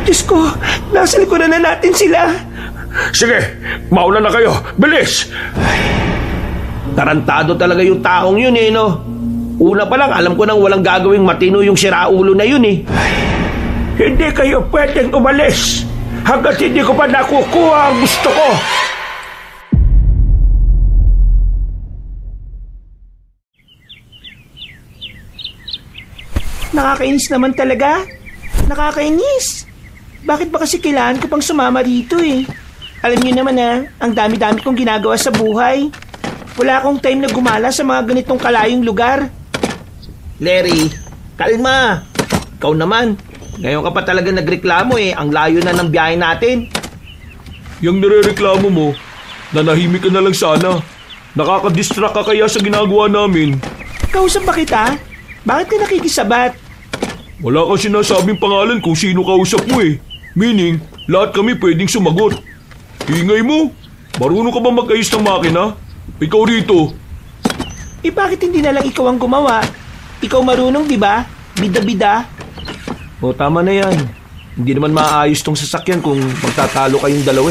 Diyos ko, nasa likuran na natin sila. Sige, mauna na kayo. Bilis! Tarantado talaga yung taong yun no? Una pa lang, alam ko nang walang gagawing matino yung siraulo na yun Hindi kayo pwedeng umalis hanggat hindi ko pa nakukuha ang gusto ko. Nakakainis naman talaga. Nakakainis. Bakit ba kasi kailangan ko pang sumama dito Alam niyo naman ang dami-dami kong ginagawa sa buhay. Wala akong time na gumala sa mga ganitong kalayong lugar. Larry, kalma. Ikaw naman, ngayon ka pa talaga nagreklamo Ang layo na ng biyahe natin. Yung nirereklamo mo, nanahimik ka na lang sana. Nakaka-distract ka kaya sa ginagawa namin. Kausap ba kita? Bakit ka nakikisabat? Wala kang sinasabing pangalan kung sino kausap mo Meaning, lahat kami pwedeng sumagot. Ingay mo. Marunong ka ba mag-ayos ng makina? Ikaw rito. Bakit hindi na lang ikaw ang gumawa? Ikaw marunong, di ba? Bida-bida. Tama na yan. Hindi naman maayos tong sasakyan kung magtatalo kayong dalawa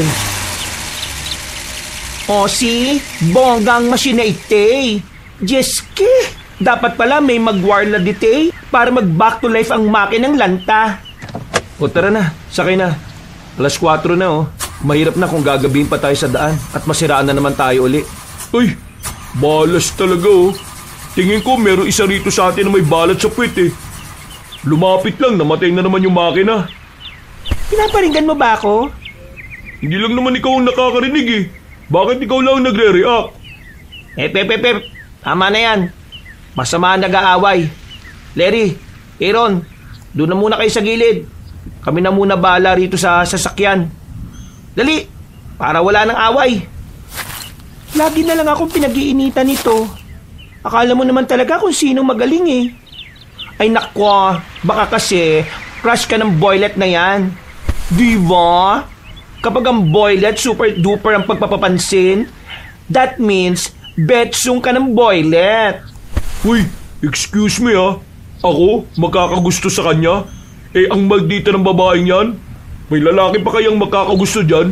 si bonggang masina ite. Jeske, dapat pala may mag-warla dite para mag-back to life ang makinang lanta. Tara na, sakay na. 4:00 na Mahirap na kung gagabihin pa tayo sa daan at masiraan na naman tayo uli. Ay, balas talaga Tingin ko meron isa rito sa atin na may balat sa puwet Lumapit lang, namatay na naman yung makina. Pinaparinggan mo ba ako? Hindi lang naman ikaw ang nakakarinig Bakit ikaw lang nagre-react? Tama na yan. Masama ang nag-aaway. Larry, Aaron, doon na muna kayo sa gilid. Kami na muna bahala rito sa sasakyan. Dali, para wala nang away. Lagi na lang akong pinag-iinitan nito. Akala mo naman talaga kung sino magaling Ay nakwa, baka kasi crush ka ng boylet na yan. Di ba? Kapag ang boylet super duper ang pagpapapansin, that means betsung ka ng boylet. Uy, excuse me Ako, magkakagusto sa kanya? Ang maldita ng babaeng yan? May lalaki pa kayang magkakagusto dyan?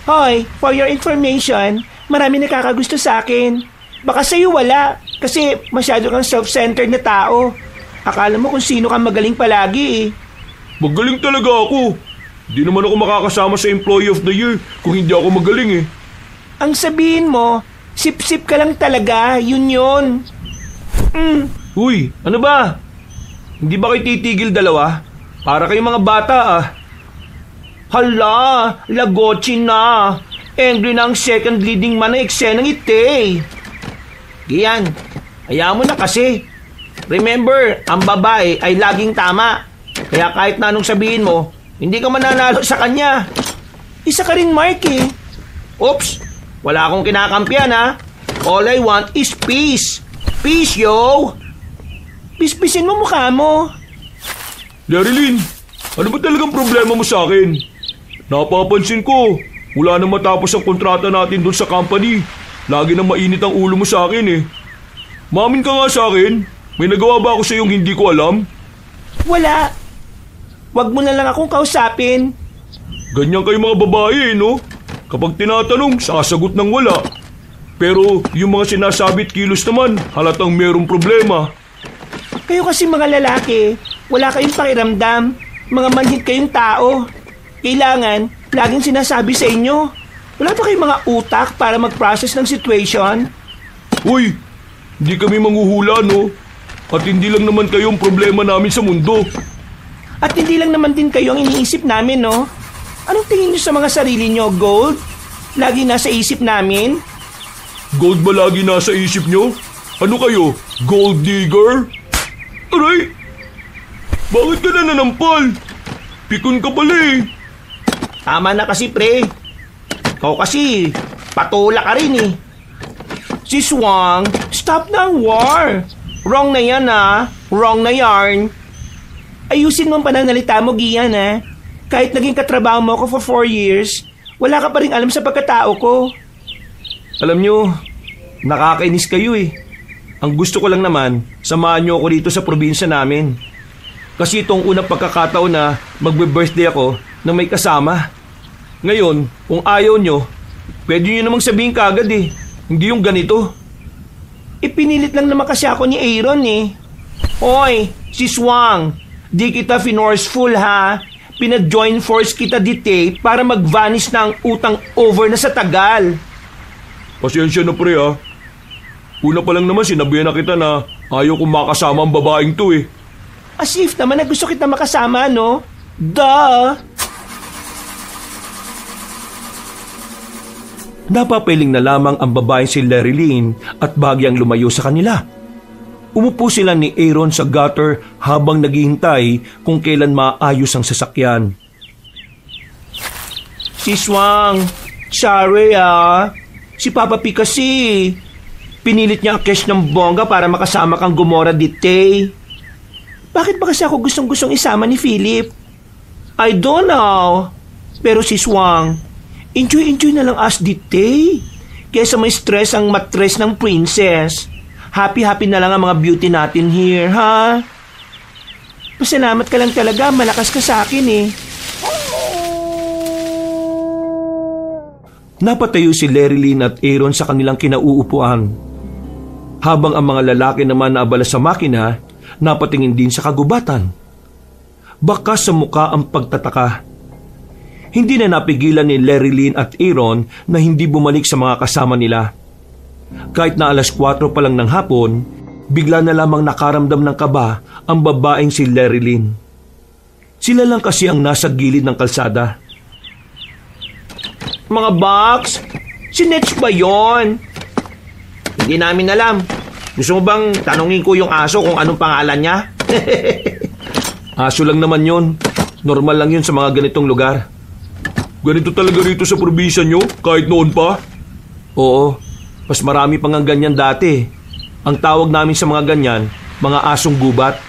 Hoy, for your information, marami nakakagusto sa akin. Baka sa'yo wala, kasi masyado kang self-centered na tao. Akala mo kung sino kang magaling palagi Magaling talaga ako. Di naman ako makakasama sa Employee of the Year kung hindi ako magaling Ang sabihin mo, sip-sip ka lang talaga, yun. Uy, ano ba? Hindi ba kayo titigil dalawa? Para kayong mga bata Hala, lagotsin na. Angry na ang second leading man ng eksenang ite. Giyan, hayaan mo na kasi. Remember, ang babae ay laging tama. Kaya kahit na anong sabihin mo, hindi ka mananalo sa kanya. Isa ka rin, Mark Oops, wala akong kinakampihan All I want is peace. Peace, yo! Pispisin mo mukha mo. Darilyn, ano ba talagang problema mo sa akin? Napapansin ko, mula nang matapos ang kontrata natin doon sa company, lagi nang mainit ang ulo mo sa akin Mamin ka nga sa akin, may nagawa ba ako sa iyong hindi ko alam? Wala. Wag mo na lang akong kausapin. Ganyan kayo mga babae no? Kapag tinatanong, sasagot ng wala. Pero yung mga sinasabit kilos naman, halatang merong problema. Kayo kasi mga lalaki, wala kayong pakiramdam. Mga manhid kayong tao. Kailangan, laging sinasabi sa inyo. Wala ba kayong mga utak para mag-process ng situation? Uy, hindi kami manghuhula no? At hindi lang naman kayo ang problema namin sa mundo. At hindi lang naman din kayo ang iniisip namin, no? Anong tingin niyo sa mga sarili niyo, Gold? Lagi nasa isip namin? Gold ba lagi nasa isip niyo? Ano kayo? Gold digger? Aray! Bakit ka na nanampal? Pikon ka pala Tama na kasi, pre. Ikaw kasi, patula ka rin Si Swang, stop na ang war. Wrong na yan Wrong na yarn. Ayusin mo ang pananalita mo, Gian Kahit naging katrabaho mo ako for 4 years, wala ka pa rin alam sa pagkatao ko. Alam nyo, nakakainis kayo Ang gusto ko lang naman, samahan nyo ako dito sa probinsya namin. Kasi itong unang pagkakataon na magbe-birthday ako na may kasama. Ngayon, kung ayaw nyo, pwede nyo namang sabihin kaagad eh. Hindi yung ganito. Ipinilit lang naman kasi ako ni Aaron eh. Hoy, si Swang, di kita finorseful ha. Pina-join force kita dite para mag-vanish na ang utang over na sa tagal. Pasensya na pre ha. Una pa lang naman sinabihan na kita na ayaw kong makasama ang babaeng to eh. As if naman na gusto kita makasama, no? Duh! Napapiling na lamang ang babaeng si Lerilyn at bahagyang lumayo sa kanila. Umupo sila ni Aaron sa gutter habang naghihintay kung kailan maayos ang sasakyan. Si Swang, sorry ah. Si Papa P kasi. Pinilit niya ang cash ng bongga para makasama kang Gomora dite. Bakit ba kasi ako gustong-gustong isama ni Philip? I don't know. Pero si Swang, enjoy na lang us dite. Kesa may stress ang matres ng princess. Happy-happy na lang ang mga beauty natin here, ha? Pasalamat ka lang talaga, malakas ka sa akin eh. Napatayo si Lerilyn at Aaron sa kanilang kinauupuan. Habang ang mga lalaki naman na abala sa makina, napatingin din sa kagubatan. Bakas sa muka ang pagtataka. Hindi na napigilan ni Lerilyn at Aaron na hindi bumalik sa mga kasama nila. Kahit na 4:00 pa lang ng hapon, bigla na lamang nakaramdam ng kaba ang babaeng si Lerilyn. Sila lang kasi ang nasa gilid ng kalsada. Mga box, si Netch ba yun? Hindi namin alam. Gusto mo bang tanungin ko yung aso kung anong pangalan niya? Aso lang naman yun. Normal lang yun sa mga ganitong lugar. Ganito talaga rito sa probinsya nyo, kahit noon pa? Oo, mas marami pang ang ganyan dati. Ang tawag namin sa mga ganyan, mga asong gubat.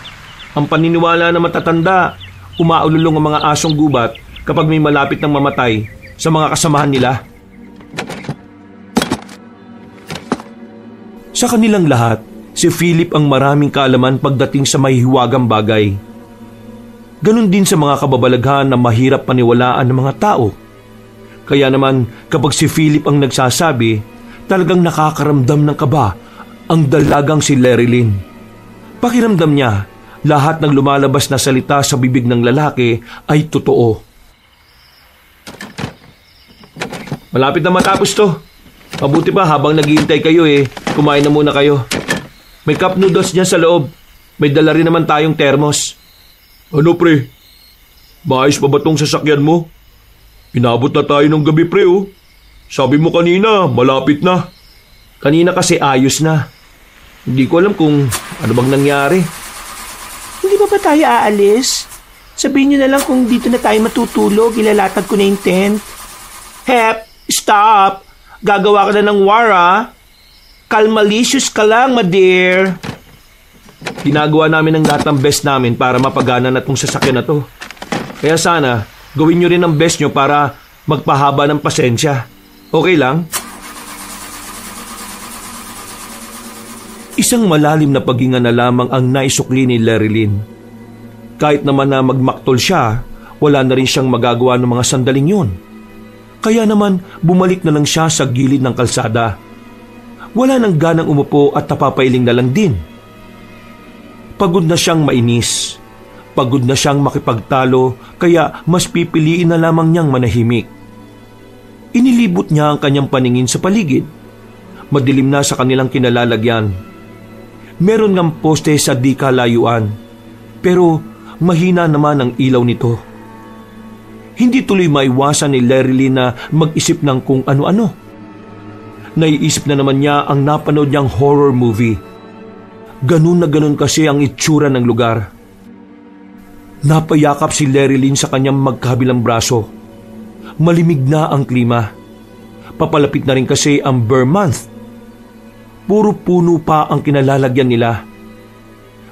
Ang paniniwala na matatanda, umaululong ang mga asong gubat kapag may malapit ng mamatay sa mga kasamahan nila. Sa kanilang lahat, si Philip ang maraming kaalaman pagdating sa mahihiwagang bagay. Ganon din sa mga kababalaghan na mahirap paniwalaan ng mga tao. Kaya naman kapag si Philip ang nagsasabi, talagang nakakaramdam ng kaba ang dalagang si Lerilyn. Pakiramdam niya, lahat ng lumalabas na salita sa bibig ng lalaki ay totoo. Malapit na matapos to. Mabuti pa habang naghihintay kayo kumain na muna kayo. May cup noodles dyan sa loob. May dala rin naman tayong termos. Ano pre? Maayos pa ba tong sasakyan mo? Inabot na tayo ng gabi pre oh. Sabi mo kanina, malapit na. Kanina kasi ayos na. Hindi ko alam kung ano bang nangyari. Hindi ba tayo aalis? Sabihin niyo na lang kung dito na tayo matutulog, ilalatag ko na yung tent. Hep, stop! Gagawa ka na ng wara. Kalmalicious ka lang, my dear. Ginagawa namin ang lahat ng best namin para mapagana na itong sasakyan na to. Kaya sana, gawin nyo rin ang best nyo para magpahaba ng pasensya. Okay lang? Isang malalim na paghinga na lamang ang naisukli ni Lerilyn. Kahit naman na magmaktol siya, wala na rin siyang magagawa ng mga sandaling yun. Kaya naman bumalik na lang siya sa gilid ng kalsada. Wala nang ganang umupo at napapailing na lang din. Pagod na siyang mainis. Pagod na siyang makipagtalo kaya mas pipiliin na lamang niyang manahimik. Inilibot niya ang kanyang paningin sa paligid. Madilim na sa kanilang kinalalagyan. Meron ngang poste sa di kalayuan, pero mahina naman ang ilaw nito. Hindi tuloy maiwasan ni Lerilyn na mag-isip ng kung ano-ano. Naiisip na naman niya ang napanood niyang horror movie. Ganun na ganun kasi ang itsura ng lugar. Napayakap si Lerilyn sa kanyang magkabilang braso. Malimig na ang klima. Papalapit na rin kasi ang Burr Month. Puro puno pa ang kinalalagyan nila.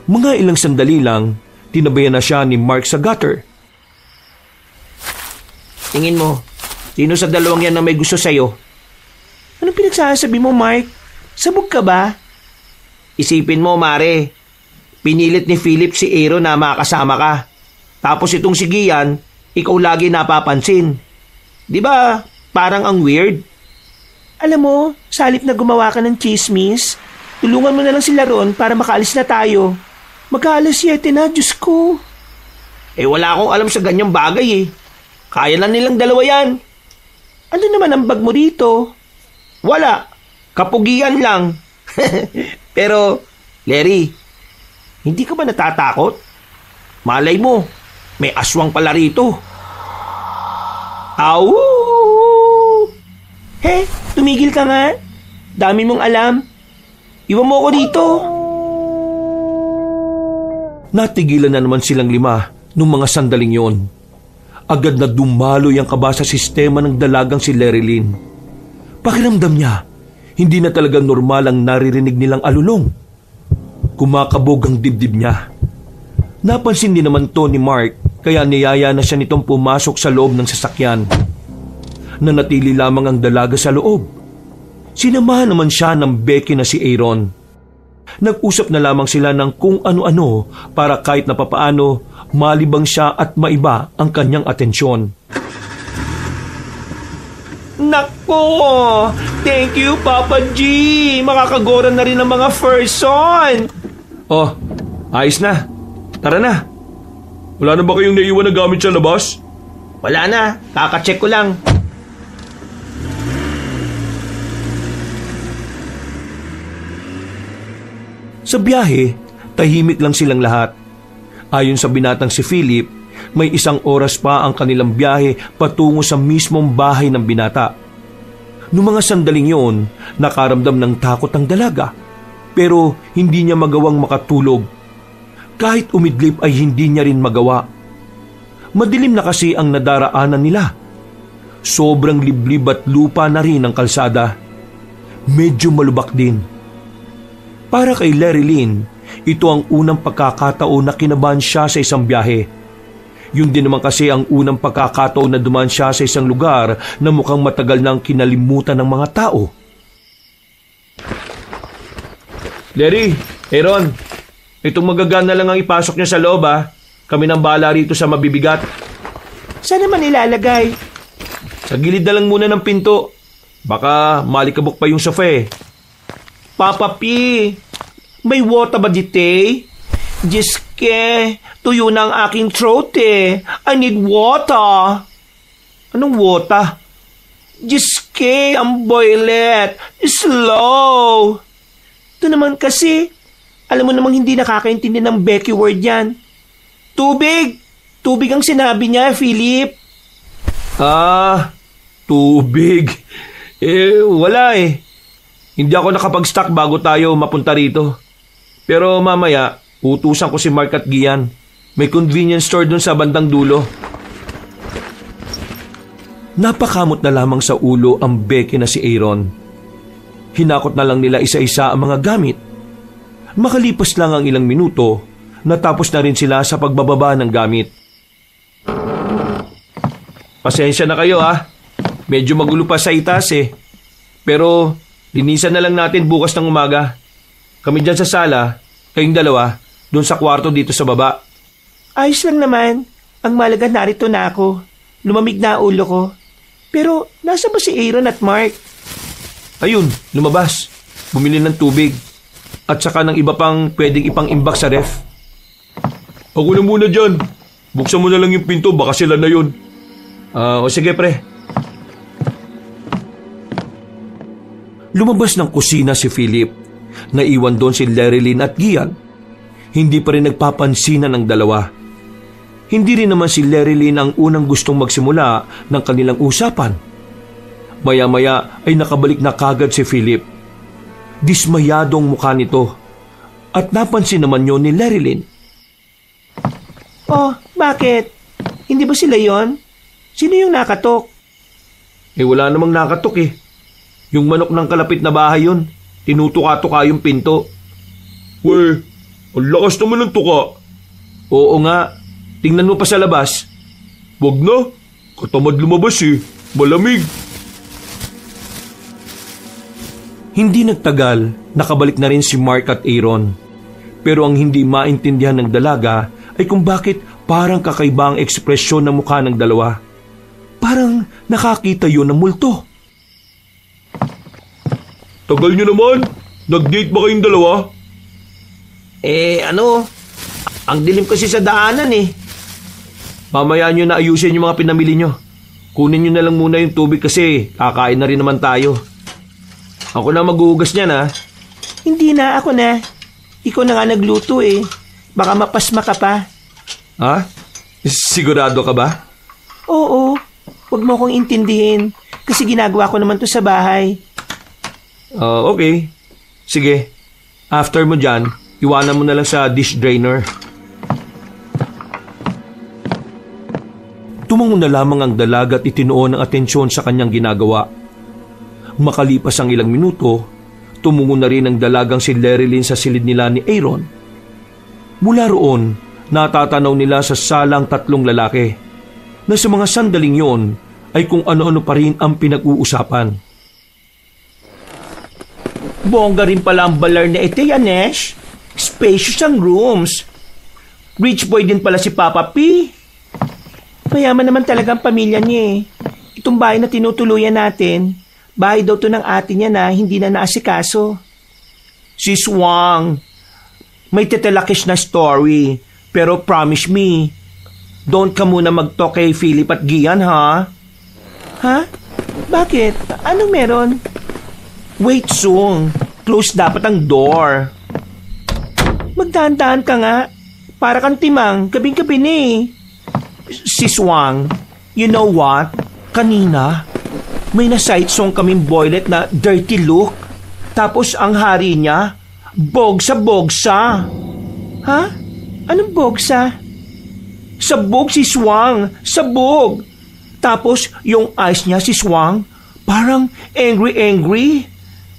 Mga ilang sandali lang, tinabayan na siya ni Mark sa gutter. Tingin mo, sino sa dalawang yan na may gusto sa'yo? Anong pinagsasabi mo, Mark? Sabog ka ba? Isipin mo, Mare. Pinilit ni Philip si Aaron na makasama ka. Tapos itong si Gian, ikaw lagi napapansin. Di ba parang ang weird? Alam mo, sa halip na gumawa ka ng chismis, tulungan mo na lang sila ron para makaalis na tayo. Mag-aalas 7 na, Diyos ko. Wala akong alam sa ganyang bagay eh. Kaya lang nilang dalawa yan. Ano naman ang bag mo dito? Wala. Kapugian lang. Pero, Larry, hindi ka ba natatakot? Malay mo, may aswang pala rito. Aw! Tumigil ka nga. Dami mong alam. Iwan mo ako dito. Natigilan na naman silang 5 nung mga sandaling yon. Agad na dumaloy ang kaba sa sistema ng dalagang si Lerilyn. Pakiramdam niya, hindi na talaga normal ang naririnig nilang alulong. Kumakabog ang dibdib niya. Napansin din naman to ni Mark, kaya niyaya na siya nitong pumasok sa loob ng sasakyan. Nanatili lamang ang dalaga sa loob. Sinamahan naman siya ng Becky na si Aaron. Nag-usap na lamang sila ng kung ano-ano para kahit na papaano malibang siya at maiba ang kanyang atensyon. Nako! Thank you, Papa G! Makakagora na rin ang mga person! Oh, ayos na. Tara na. Wala na ba kayong naiwan na gamit sa labas? Wala na, kakacheck ko lang. Sa biyahe, tahimik lang silang lahat. Ayon sa binatang si Philip, may 1 oras pa ang kanilang biyahe patungo sa mismong bahay ng binata. Noong mga sandaling yon, nakaramdam ng takot ang dalaga, pero hindi niya magawang makatulog. Kahit umidlip ay hindi niya rin magawa. Madilim na kasi ang nadaraanan nila. Sobrang liblib at lupa na rin ang kalsada. Medyo malubak din. Para kay Lerilyn, ito ang unang pagkakataon na kinabahan siya sa isang biyahe. Yun din naman kasi ang unang pagkakataon na dumaan siya sa isang lugar na mukhang matagal nang kinalimutan ng mga tao. Larry, Aaron, itong magagana lang ang ipasok niya sa loob ha. Kami nang bahala rito sa mabibigat. Saan naman ilalagay? Sa gilid na lang muna ng pinto. Baka malikabok pa yung sofa eh. Papa P, may water ba dite? Jiske, tuyo na ang aking throat eh. I need water. Anong water? Jiske, ang boilet. Slow. Ito naman kasi, alam mo namang hindi nakakaintindi ng Becky word yan. Tubig! Tubig ang sinabi niya, Philip. Tubig. Wala eh. Hindi ako nakapag-stock bago tayo mapunta rito. Pero mamaya, utusan ko si Mark at Gian. May convenience store dun sa bandang dulo. Napakamot na lamang sa ulo ang Becky na si Aaron. Hinakot na lang nila isa-isa ang mga gamit. Makalipas lang ang ilang minuto, natapos na rin sila sa pagbababa ng gamit. Pasensya na kayo ha. Medyo magulo pa sa itas eh. Pero linisan na lang natin bukas ng umaga. Kami dyan sa sala, kayong dalawa, doon sa kwarto dito sa baba. Ayos lang naman. Ang malaga narito na ako. Lumamig na ulo ko. Pero nasa ba si Aaron at Mark? Ayun, lumabas. Bumili ng tubig. At saka ng iba pang pwedeng ipang-imbak sa ref. Ako na muna dyan. Buksan mo na lang yung pinto, baka sila na yun. O sige pre. Lumabas ng kusina si Philip. Naiwan doon si Lerilyn at Gian. Hindi pa rin nagpapansinan ng dalawa. Hindi rin naman si Lerilyn ang unang gustong magsimula ng kanilang usapan. Maya-maya ay nakabalik na kagad si Philip. Dismayadong mukha nito. At napansin naman yon ni Lerilyn. Oh, bakit? Hindi ba sila yon? Sino yung nakatok? Wala namang nakatok eh. Yung manok ng kalapit na bahay yun. Tinutuka-tuka yung pinto. Weh, ang lakas naman ng tuka. Oo nga. Tingnan mo pa sa labas. Wag na. Katamad lumabas eh. Malamig. Hindi nagtagal, nakabalik na rin si Mark at Aaron. Pero ang hindi maintindihan ng dalaga ay kung bakit parang kakaiba ang ekspresyon ng mukha ng dalawa. Parang nakakita yun ng multo. Tagal nyo naman. Nag-date ba kayong dalawa? Ang dilim kasi sa daanan eh. Mamaya nyo na ayusin yung mga pinamili nyo. Kunin nyo na lang muna yung tubig kasi kakain na rin naman tayo. Ako na maghuhugas niyan ha. Hindi na, ako na. Ikaw na nga nagluto eh. Baka mapasma ka pa. Ha? Sigurado ka ba? Oo, huwag mo akong intindihin. Kasi ginagawa ko naman to sa bahay. Okay. Sige. After mo dyan, iwanan mo na lang sa dish drainer. Tumango na lamang ang dalaga at itinuon ng atensyon sa kanyang ginagawa. Makalipas ang ilang minuto, tumungo na rin ang dalagang si Lerilyn sa silid nila ni Aaron. Mula roon, natatanaw nila sa salang tatlong lalaki na sa mga sandaling yon ay kung ano-ano pa rin ang pinag-uusapan. Bongga rin pala ang balar na ito, Yanesh. Spacious ang rooms. Rich boy din pala si Papa P. Mayaman naman talaga ang pamilya niya eh. Itong bahay na tinutuluyan natin, bahay daw to ng ate niya na hindi na naasikaso. Sis Wang, may tetelakish na story, pero promise me, don't ka muna mag-talk kay Philip at Gian ha? Ha? Bakit? Anong meron? Wait Sung, close dapat ang door. Magdahan-dahan ka nga. Para kang timang, gabing-gabi na eh. Sis Wang, you know what? Kanina, may na-sight-song kaming boylet na dirty look. Tapos ang hari niya, bogsa-bogsa. Ha? Anong bogsa? Sabog si Swang, sabog. Tapos yung eyes niya si Swang, parang angry-angry.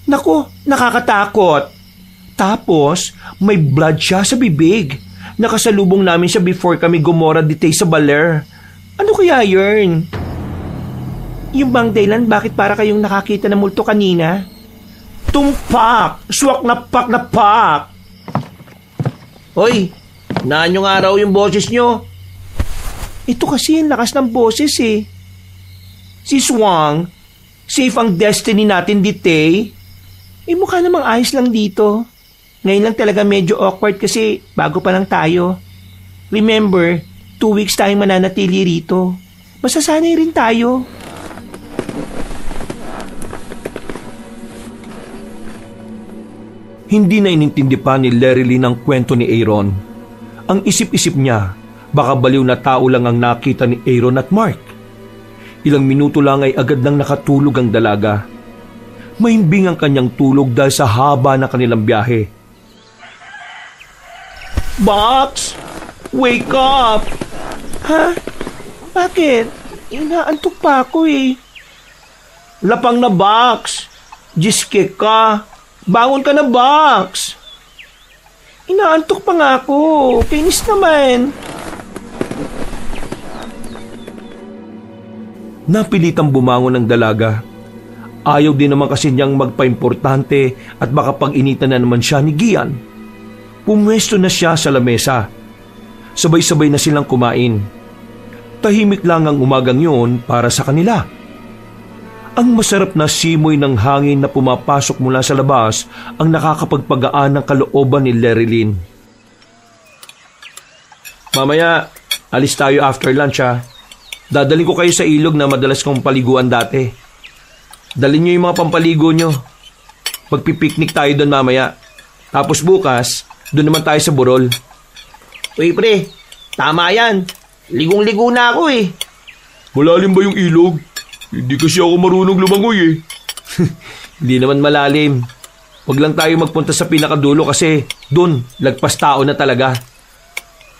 Naku, nakakatakot. Tapos may blood siya sa bibig. Nakasalubong namin siya before kami gumora dite sa baler. Ano kaya yun? Yung bang dahilan bakit para kayong nakakita ng multo kanina? Tumpak! Swak na pak! Hoy, naanyong araw yung boses nyo? Ito kasi yung lakas ng boses eh. Si Swang, safe ang destiny natin dite. Mukha namang ayos lang dito. Ngayon lang talaga medyo awkward kasi bago pa lang tayo. Remember, 2 weeks tayong mananatili rito. Masasanay rin tayo. Hindi na inintindi pa ni Lerilyn ang kwento ni Aaron. Ang isip-isip niya, baka baliw na tao lang ang nakita ni Aaron at Mark. Ilang minuto lang ay agad nang nakatulog ang dalaga. Mahimbing ang kanyang tulog dahil sa haba ng kanilang biyahe. Box! Wake up! Ha? Bakit? Inaantok pa ako eh. Lapang na, Box! Jiske ka! Bangon ka na, Box! Inaantok pa nga ako. Kainis naman. Napilitang bumangon ng dalaga. Ayaw din naman kasi niyang magpa-importante at baka pag-initan na naman siya ni Gian. Pumwesto na siya sa lamesa. Sabay-sabay na silang kumain. Tahimik lang ang umagang yun para sa kanila. Ang masarap na simoy ng hangin na pumapasok mula sa labas ang nakakapagpagaan ng kalooban ni Lerilyn. Mamaya, alis tayo after lunch ha. Dadalhin ko kayo sa ilog na madalas kong paliguan dati. Dalhin nyo yung mga pampaligo nyo. Magpipiknik tayo doon mamaya. Tapos bukas, doon naman tayo sa burol. Uy pre, tama yan. Ligong-ligo na ako eh. Malalim ba yung ilog? Hindi kasi ako marunong lumangoy eh. Hindi naman malalim. Huwag lang tayo magpunta sa pinakadulo kasi doon, lagpas tao na talaga.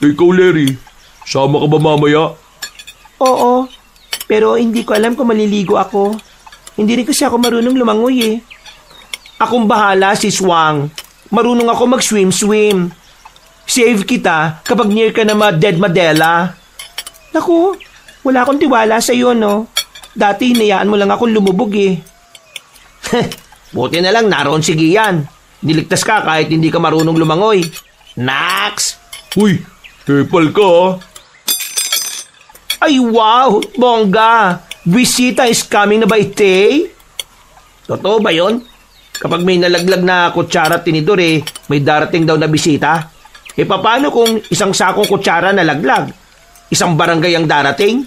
Ikaw, Larry, sama ka ba mamaya? Oo, pero hindi ko alam kung maliligo ako. Hindi rin kasi ako marunong lumangoy eh. Akong bahala, si Swang. Marunong ako mag-swim-swim. Save kita kapag near ka na ma-dead Madela. Naku, wala akong tiwala sa iyo, no? Dati hinayaan mo lang akong lumubog eh. Buti na lang naroon si Gian. Niligtas ka kahit hindi ka marunong lumangoy. Nax! Uy, epal ka ah. Ay wow, bongga! Bisita is coming na ba ite? Totoo ba yon? Kapag may nalaglag na kutsara at tinidor may darating daw na bisita? Paano kung isang sakong kutsara nalaglag? Isang barangay ang darating?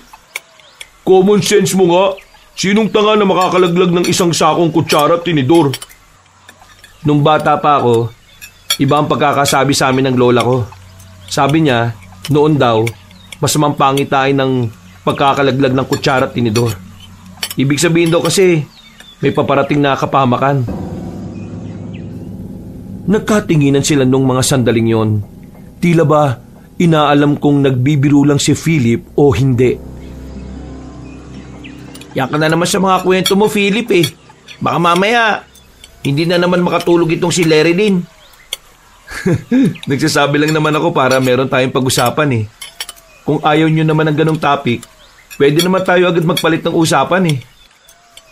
Common sense mo nga. Sinong tanga na makakalaglag ng isang sakong kutsara at tinidor? Nung bata pa ako, iba ang pagkakasabi sa amin ng lola ko. Sabi niya, noon daw, masamang pangitain ng pagkakalaglag ng kutsara at tinidor. Ibig sabihin daw kasi, may paparating na kapahamakan. Nagkatinginan sila nung mga sandaling yon. Tila ba, inaalam kong nagbibiro lang si Philip o hindi. Yan ka na naman sa mga kwento mo, Philip Baka mamaya, hindi na naman makatulog itong si Lerilyn. Nagsasabi lang naman ako para meron tayong pag-usapan Kung ayaw nyo naman ng ganong topic, pwede naman tayo agad magpalit ng usapan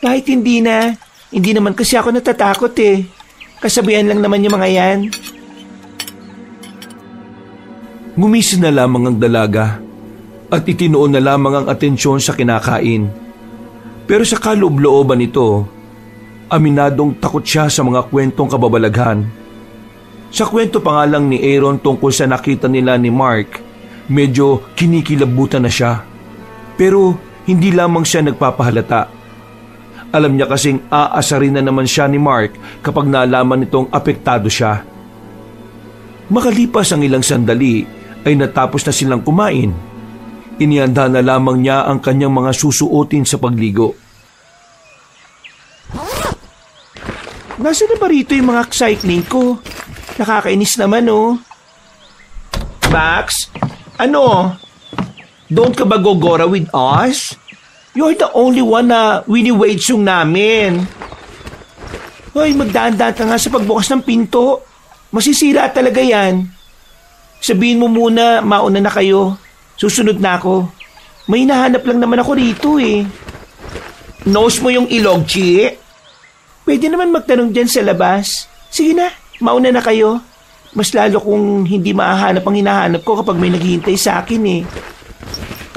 Kahit hindi na, hindi naman kasi ako natatakot Kasabihan lang naman yung mga yan. Ngumisi na lamang ang dalaga at itinoon na lamang ang atensyon sa kinakain. Pero sa kaloob-looban nito, aminadong takot siya sa mga kwentong kababalaghan. Sa kwento pa nga lang ni Aaron tungkol sa nakita nila ni Mark, medyo kinikilabutan na siya. Pero hindi lamang siya nagpapahalata. Alam niya kasing aasarin na naman siya ni Mark kapag nalaman nitong apektado siya. Makalipas ang ilang sandali ay natapos na silang kumain. Inihanda na lamang niya ang kanyang mga susuotin sa pagligo. Nasaan na ba rito yung mga cycling ko? Nakakainis naman Max, ano? Don't ka ba gogora with us? You're the only one na wini-wage yung namin. Hoy, magdaan-daan ka nga sa pagbukas ng pinto. Masisira talaga yan. Sabihin mo muna, mauna na kayo. Susunod na ako. May hinahanap lang naman ako rito Nose mo yung ilog, Chi? Pwede naman magtanong dyan sa labas. Sige na, mauna na kayo. Mas lalo kung hindi mahahanap ang hinahanap ko kapag may naghihintay sa akin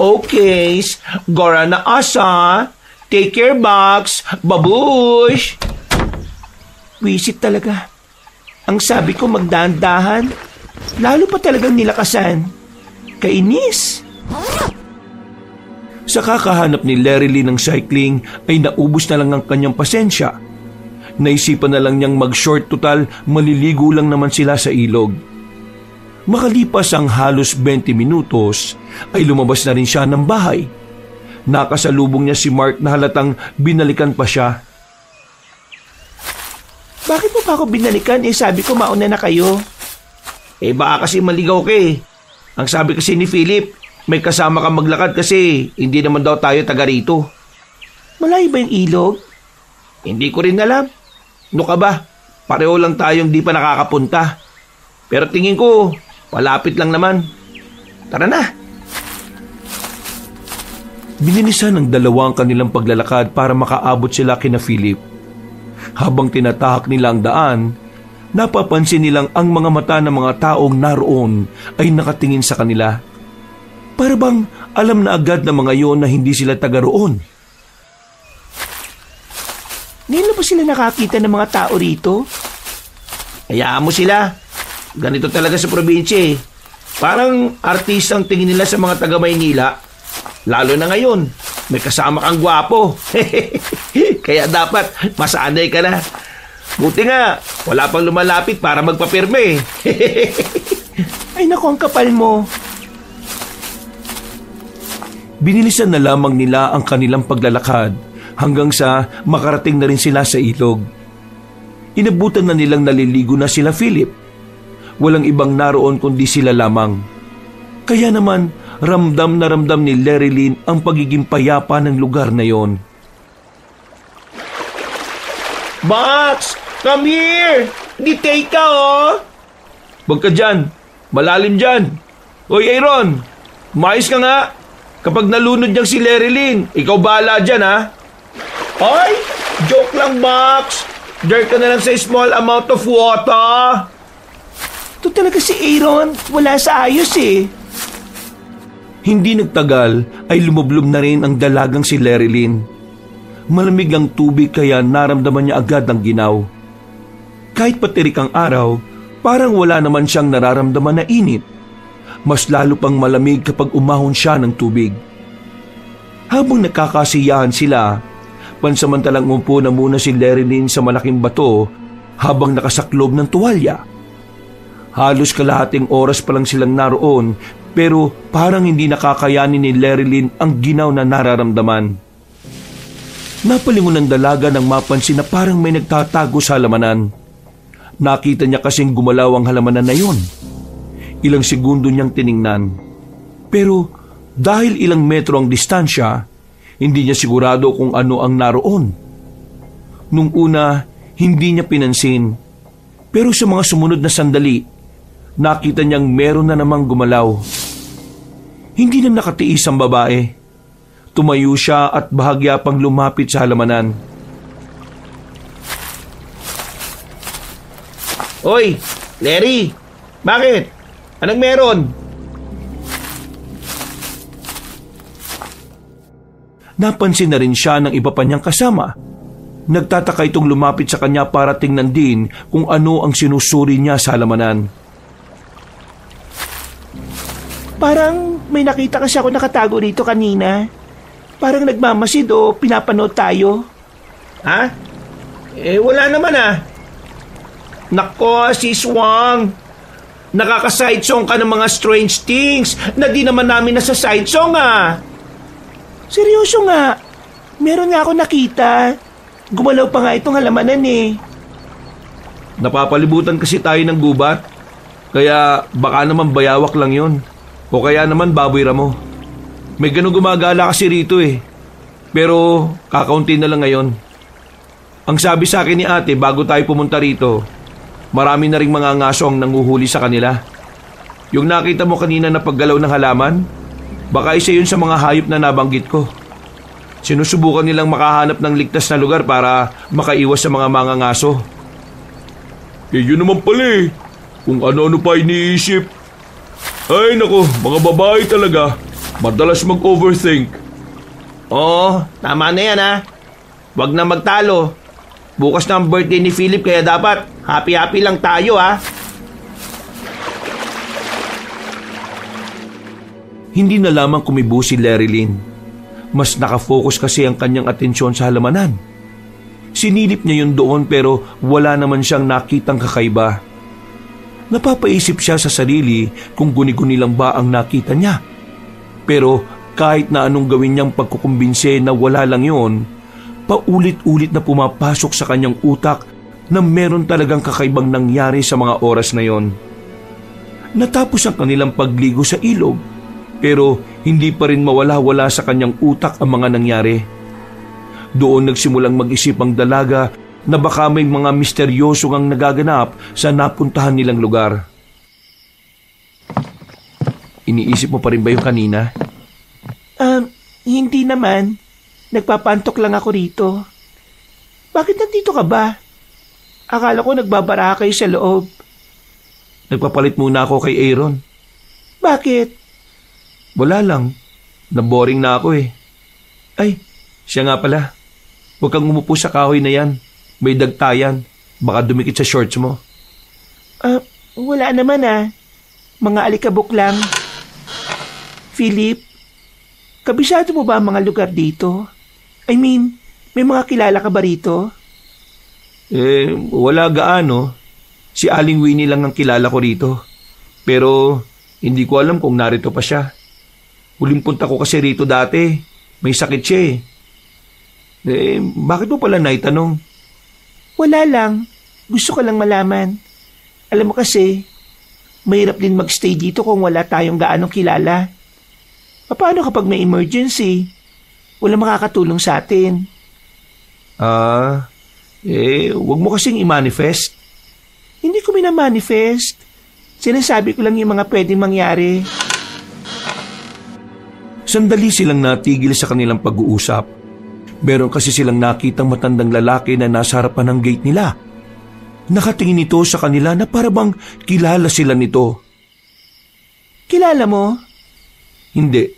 Okay, gora na asa. Take care, Box. Babush! Wisit talaga. Ang sabi ko magdahan-dahan. Lalo pa talagang nilakasan. Kainis. Sa kakahanap ni Lerilyn ng cycling ay naubos na lang ang kanyang pasensya. Naisipan na lang niyang mag-short, total maliligo lang naman sila sa ilog. Makalipas ang halos 20 minutos ay lumabas na rin siya ng bahay. Nakasalubong niya si Mark na halatang binalikan pa siya. Bakit mo pa ako binalikan? Sabi ko mauna na kayo. Baka kasi maligaw ka Ang sabi kasi ni Philip, may kasama kang maglakad kasi hindi naman daw tayo taga rito. Malayo ba yung ilog? Hindi ko rin alam. Ano ka ba? Pareho lang tayong di pa nakakapunta. Pero tingin ko, malapit lang naman. Tara na. Bininisan ng dalawa ang kanilang paglalakad para makaabot sila kina Philip. Habang tinatahak nila ang daan, napapansin nilang ang mga mata ng mga taong naroon ay nakatingin sa kanila. Para bang alam na agad ng mga yon na hindi sila taga roon. Ngayon na ba sila nakakita ng mga tao rito? Hayaan mo sila. Ganito talaga sa probinsya Parang artistang tingin nila sa mga taga Maynila. Lalo na ngayon, may kasama kang gwapo. Kaya dapat masanay ka na. Buti nga, wala pang lumalapit para magpapirme. Ay naku, ang kapal mo. Binilisan na lamang nila ang kanilang paglalakad hanggang sa makarating na rin sila sa ilog. Inabutan na nilang naliligo na sila Philip. Walang ibang naroon kundi sila lamang. Kaya naman, ramdam na ramdam ni Lerilyn ang pagiging payapa ng lugar na yon. Max! Come here! Ditay ka Huwag ka dyan. Malalim dyan. Hoy Aaron, mais ka nga. Kapag nalunod niyang si Lerilyn, ikaw bahala dyan Hoy! Joke lang, Max. Dirt ka na lang sa small amount of water. Ito talaga si Aaron, wala sa ayos eh. Hindi nagtagal ay lumublob na rin ang dalagang si Lerilyn. Malamig ang tubig kaya naramdaman niya agad ang ginaw. Kahit patirik ang araw, parang wala naman siyang nararamdaman na init. Mas lalo pang malamig kapag umahon siya ng tubig. Habang nakakasiyahan sila, pansamantalang umupo na muna si Lerilyn sa malaking bato habang nakasaklob ng tuwalya. Halos kalahating oras pa lang silang naroon pero parang hindi nakakayanin ni Lerilyn ang ginaw na nararamdaman. Napalingon ng dalaga nang mapansin na parang may nagtatago sa halamanan. Nakita niya kasing gumalaw ang halamanan na yon. Ilang segundo niyang tiningnan. Pero dahil ilang metro ang distansya, hindi niya sigurado kung ano ang naroon. Nung una, hindi niya pinansin. Pero sa mga sumunod na sandali, nakita niyang meron na namang gumalaw. Hindi na nakatiis ang babae. Tumayo siya at bahagya pang lumapit sa halamanan. Hoy, Larry! Bakit? Anong meron? Napansin na rin siya ng iba pa niyang kasama. Nagtataka itong lumapit sa kanya para tingnan din kung ano ang sinusuri niya sa halamanan. Parang may nakita kasi ako nakatago rito kanina. Parang nagmamasid o pinapanood tayo. Ha? Wala naman ah. Nako, Sis Wang. Nakaka-side song ka ng mga strange things na di naman namin nasa side song ah. Seryoso nga. Meron nga ako nakita. Gumalaw pa nga itong halamanan eh. Napapalibutan kasi tayo ng gubat. Kaya baka naman bayawak lang yon. O kaya naman baboy ramo. May ganun gumagala kasi rito eh. Pero kakaunti na lang ngayon. Ang sabi sa akin ni ate bago tayo pumunta rito, marami na ring mga ngaso ang nanguhuli sa kanila. Yung nakita mo kanina na paggalaw ng halaman, baka isa yun sa mga hayop na nabanggit ko. Sinusubukan nilang makahanap ng ligtas na lugar para makaiwas sa mga ngaso. Yun naman pala eh. Kung ano-ano pa iniisip. Ay nako, mga babae talaga. Madalas mag-overthink. Oo, tama na yan ha. Huwag na magtalo. Bukas na ang birthday ni Philip kaya dapat happy-happy lang tayo ha. Hindi na lamang kumibo si Lerilyn. Mas nakafocus kasi ang kanyang atensyon sa halamanan. Sinilip niya yun doon pero wala naman siyang nakitang kakaiba. Napapaisip siya sa sarili kung guni-guni lang ba ang nakita niya. Pero kahit na anong gawin niyang pagkukumbinse na wala lang yun, paulit-ulit na pumapasok sa kanyang utak na meron talagang kakaibang nangyari sa mga oras na yon. Natapos ang kanilang pagligo sa ilog, pero hindi pa rin mawala-wala sa kanyang utak ang mga nangyari. Doon nagsimulang mag-isip ang dalaga na baka may mga misteryosong ang nagaganap sa napuntahan nilang lugar. Iniisip mo pa rin ba yung kanina? Hindi naman. Nagpapantok lang ako rito. Bakit nandito ka ba? Akala ko nagbabara kayo sa loob. Nagpapalit muna ako kay Aaron. Bakit? Wala lang. Naboring na ako eh. Ay, siya nga pala. Huwag kang umupo sa kahoy na yan. May dagtayan. Baka dumikit sa shorts mo. Wala naman ah. Mga alikabok lang. Philip, kabisado mo ba ang mga lugar dito? I mean, may mga kilala ka ba rito? Wala gaano. Si Aling Winnie lang ang kilala ko rito. Pero hindi ko alam kung narito pa siya. Huling punta ko kasi rito dati. May sakit siya eh. Bakit mo pala naitanong? Wala lang. Gusto ko lang malaman. Alam mo kasi, mahirap din magstay dito kung wala tayong gaanong kilala. Paano kapag may emergency? Wala makakatulong sa atin. Wag mo kasing i-manifest. Hindi ko minamanifest. Sinasabi ko lang yung mga pwedeng mangyari. Sandali silang natigil sa kanilang pag-uusap. Meron kasi silang nakitang matandang lalaki na nasa harapan ng gate nila. Nakatingin ito sa kanila na parabang kilala sila nito. Kilala mo? Hindi.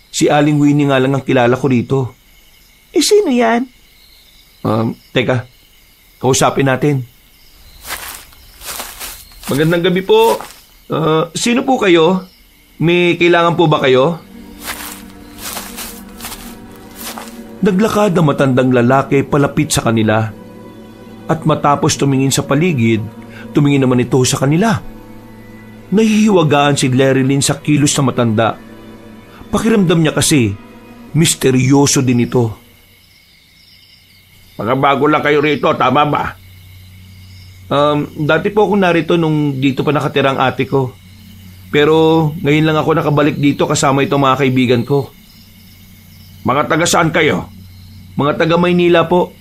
Si Aling Winnie nga lang ang kilala ko rito. Sino yan? Teka. Kausapin natin. Magandang gabi po. Sino po kayo? May kailangan po ba kayo? Naglakad ang matandang lalaki palapit sa kanila. At matapos tumingin sa paligid, tumingin naman ito sa kanila. Nahihiwagaan si Lerilyn sa kilos na matanda. Pakiramdam niya kasi, misteryoso din ito. Mga bago lang kayo rito, tama ba? Dati po akong narito nung dito pa nakatira ang ate ko. Pero ngayon lang ako nakabalik dito kasama itong mga kaibigan ko. Mga taga saan kayo? Mga taga Maynila po.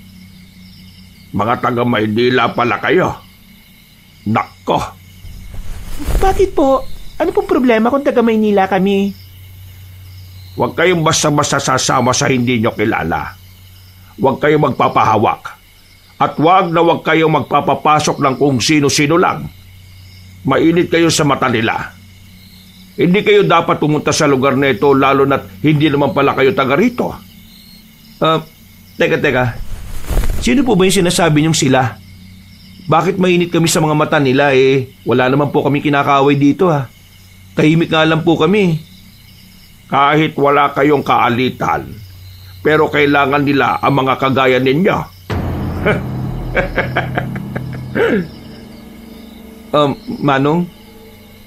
Mga taga Maynila pala kayo. Nako! Bakit po? Ano pong problema kung taga Maynila kami? Huwag kayong basta-basta sasama sa hindi nyo kilala. Huwag kayong magpapahawak. At huwag kayong magpapapasok ng kung sino-sino lang. Mainit kayo sa mata nila. Hindi kayo dapat pumunta sa lugar na ito lalo na't hindi naman pala kayo taga rito. Teka. Sino po ba yung sinasabi niyong sila? Bakit mainit kami sa mga mata nila wala naman po kami kinakaaway dito ha. Tahimik nga lang po kami. Kahit wala kayong kaalitan, pero kailangan nila ang mga kagaya ninyo. Manong,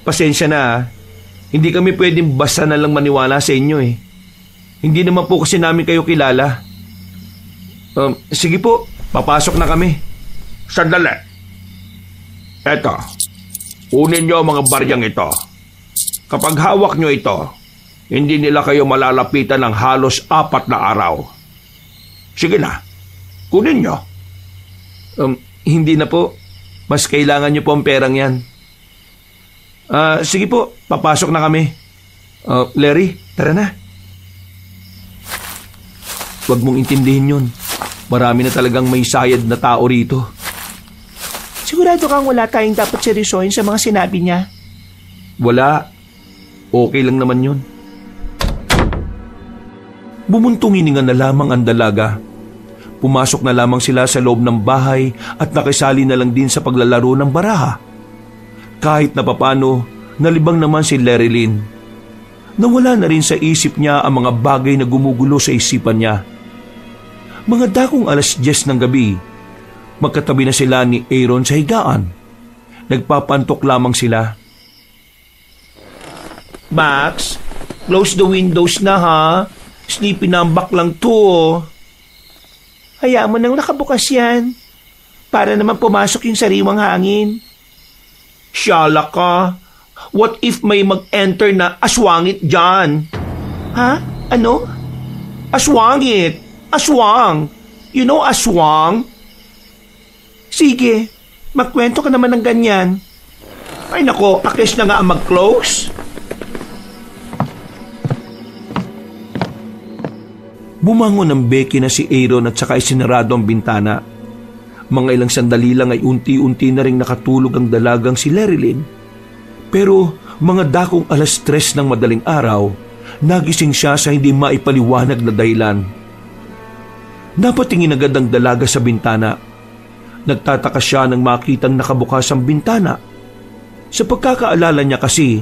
pasensya na ha. Hindi kami pwedeng basta na lang maniwala sa inyo Hindi naman po kasi namin kayo kilala. Sige po, papasok na kami. Sandali. Eto, kunin nyo ang mga baryang ito. Kapag hawak nyo ito, hindi nila kayo malalapitan ng halos 4 na araw. Sige na, kunin nyo. Hindi na po. Mas kailangan nyo po ang perang yan. Sige po, papasok na kami. Larry, tara na. Huwag mong intindihin yun. Marami na talagang may sayad na tao rito. Sigurado kang wala tayong dapat seryosohin sa mga sinabi niya? Wala. Okay lang naman yun. Bumuntong hininga na lamang ang dalaga. Pumasok na lamang sila sa loob ng bahay at nakisali na lang din sa paglalaro ng baraha. Kahit na papano, nalibang naman si Lerilyn. Nawala na rin sa isip niya ang mga bagay na gumugulo sa isipan niya. Mga dakong 10:00 ng gabi, magkatabi na sila ni Aaron sa higaan. Nagpapantok lamang sila. Max, close the windows na ha. Sleepy na ang baklang to. Hayaan mo nang nakabukas yan. Para naman pumasok yung sariwang hangin. Shala ka. What if may mag-enter na aswangit dyan? Ha? Ano? Aswangit. Aswang. You know aswang? Sige, magkwento ka naman ng ganyan. Ay nako, akis na nga ang mag-close. Bumangon ang Becky na si Aaron at saka isinarado ang bintana. Mga ilang sandali lang ay unti-unti na rin nakatulog ang dalagang si Lerilyn. Pero mga dakong 3:00 ng madaling araw, nagising siya sa hindi maipaliwanag na dahilan. Napatingin agad ang dalaga sa bintana. Nagtataka siya nang makitang nakabukas ang bintana. Sa pagkakaalala niya kasi,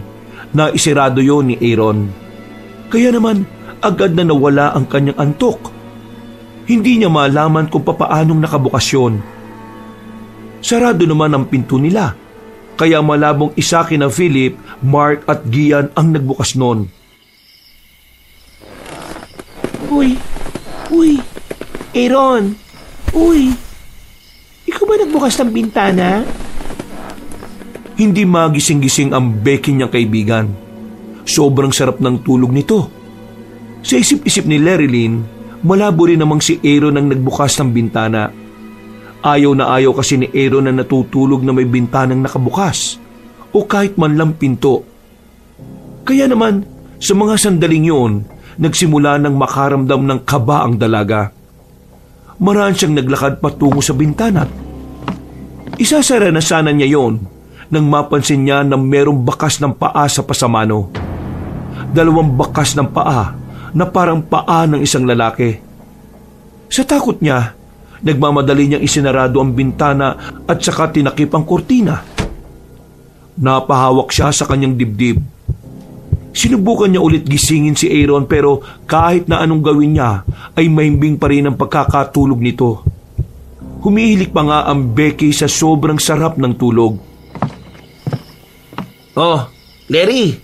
naisirado yon ni Aaron. Kaya naman, agad na nawala ang kanyang antok. Hindi niya malaman kung papaanong nakabukas yun. Sarado naman ang pinto nila, kaya malabong isa kina Philip, Mark at Gian ang nagbukas nun. Uy, Aaron, ikaw ba nagbukas ng bintana? Hindi magising-gising ang Becky niyang kaibigan. Sobrang sarap ng tulog nito. Sa isip-isip ni Lerilyn, malabo rin namang si Aaron ang nagbukas ng bintana. Ayaw na ayaw kasi ni Aaron na natutulog na may bintanang nakabukas o kahit man lang pinto. Kaya naman, sa mga sandaling yun, nagsimula ng makaramdam ng kaba ang dalaga. Maraan siyang naglakad patungo sa bintana. Isasara na sana niya yon nang mapansin niya na merong bakas ng paa sa pasamano. 2 bakas ng paa na parang paa ng isang lalaki. Sa takot niya, nagmamadali niyang isinarado ang bintana at saka tinakip ang kurtina. Napahawak siya sa kanyang dibdib. Sinubukan niya ulit gisingin si Aaron pero kahit na anong gawin niya ay mahimbing pa rin ang pagkakatulog nito. Humihilik pa nga ang Becky sa sobrang sarap ng tulog. Oh, Larry!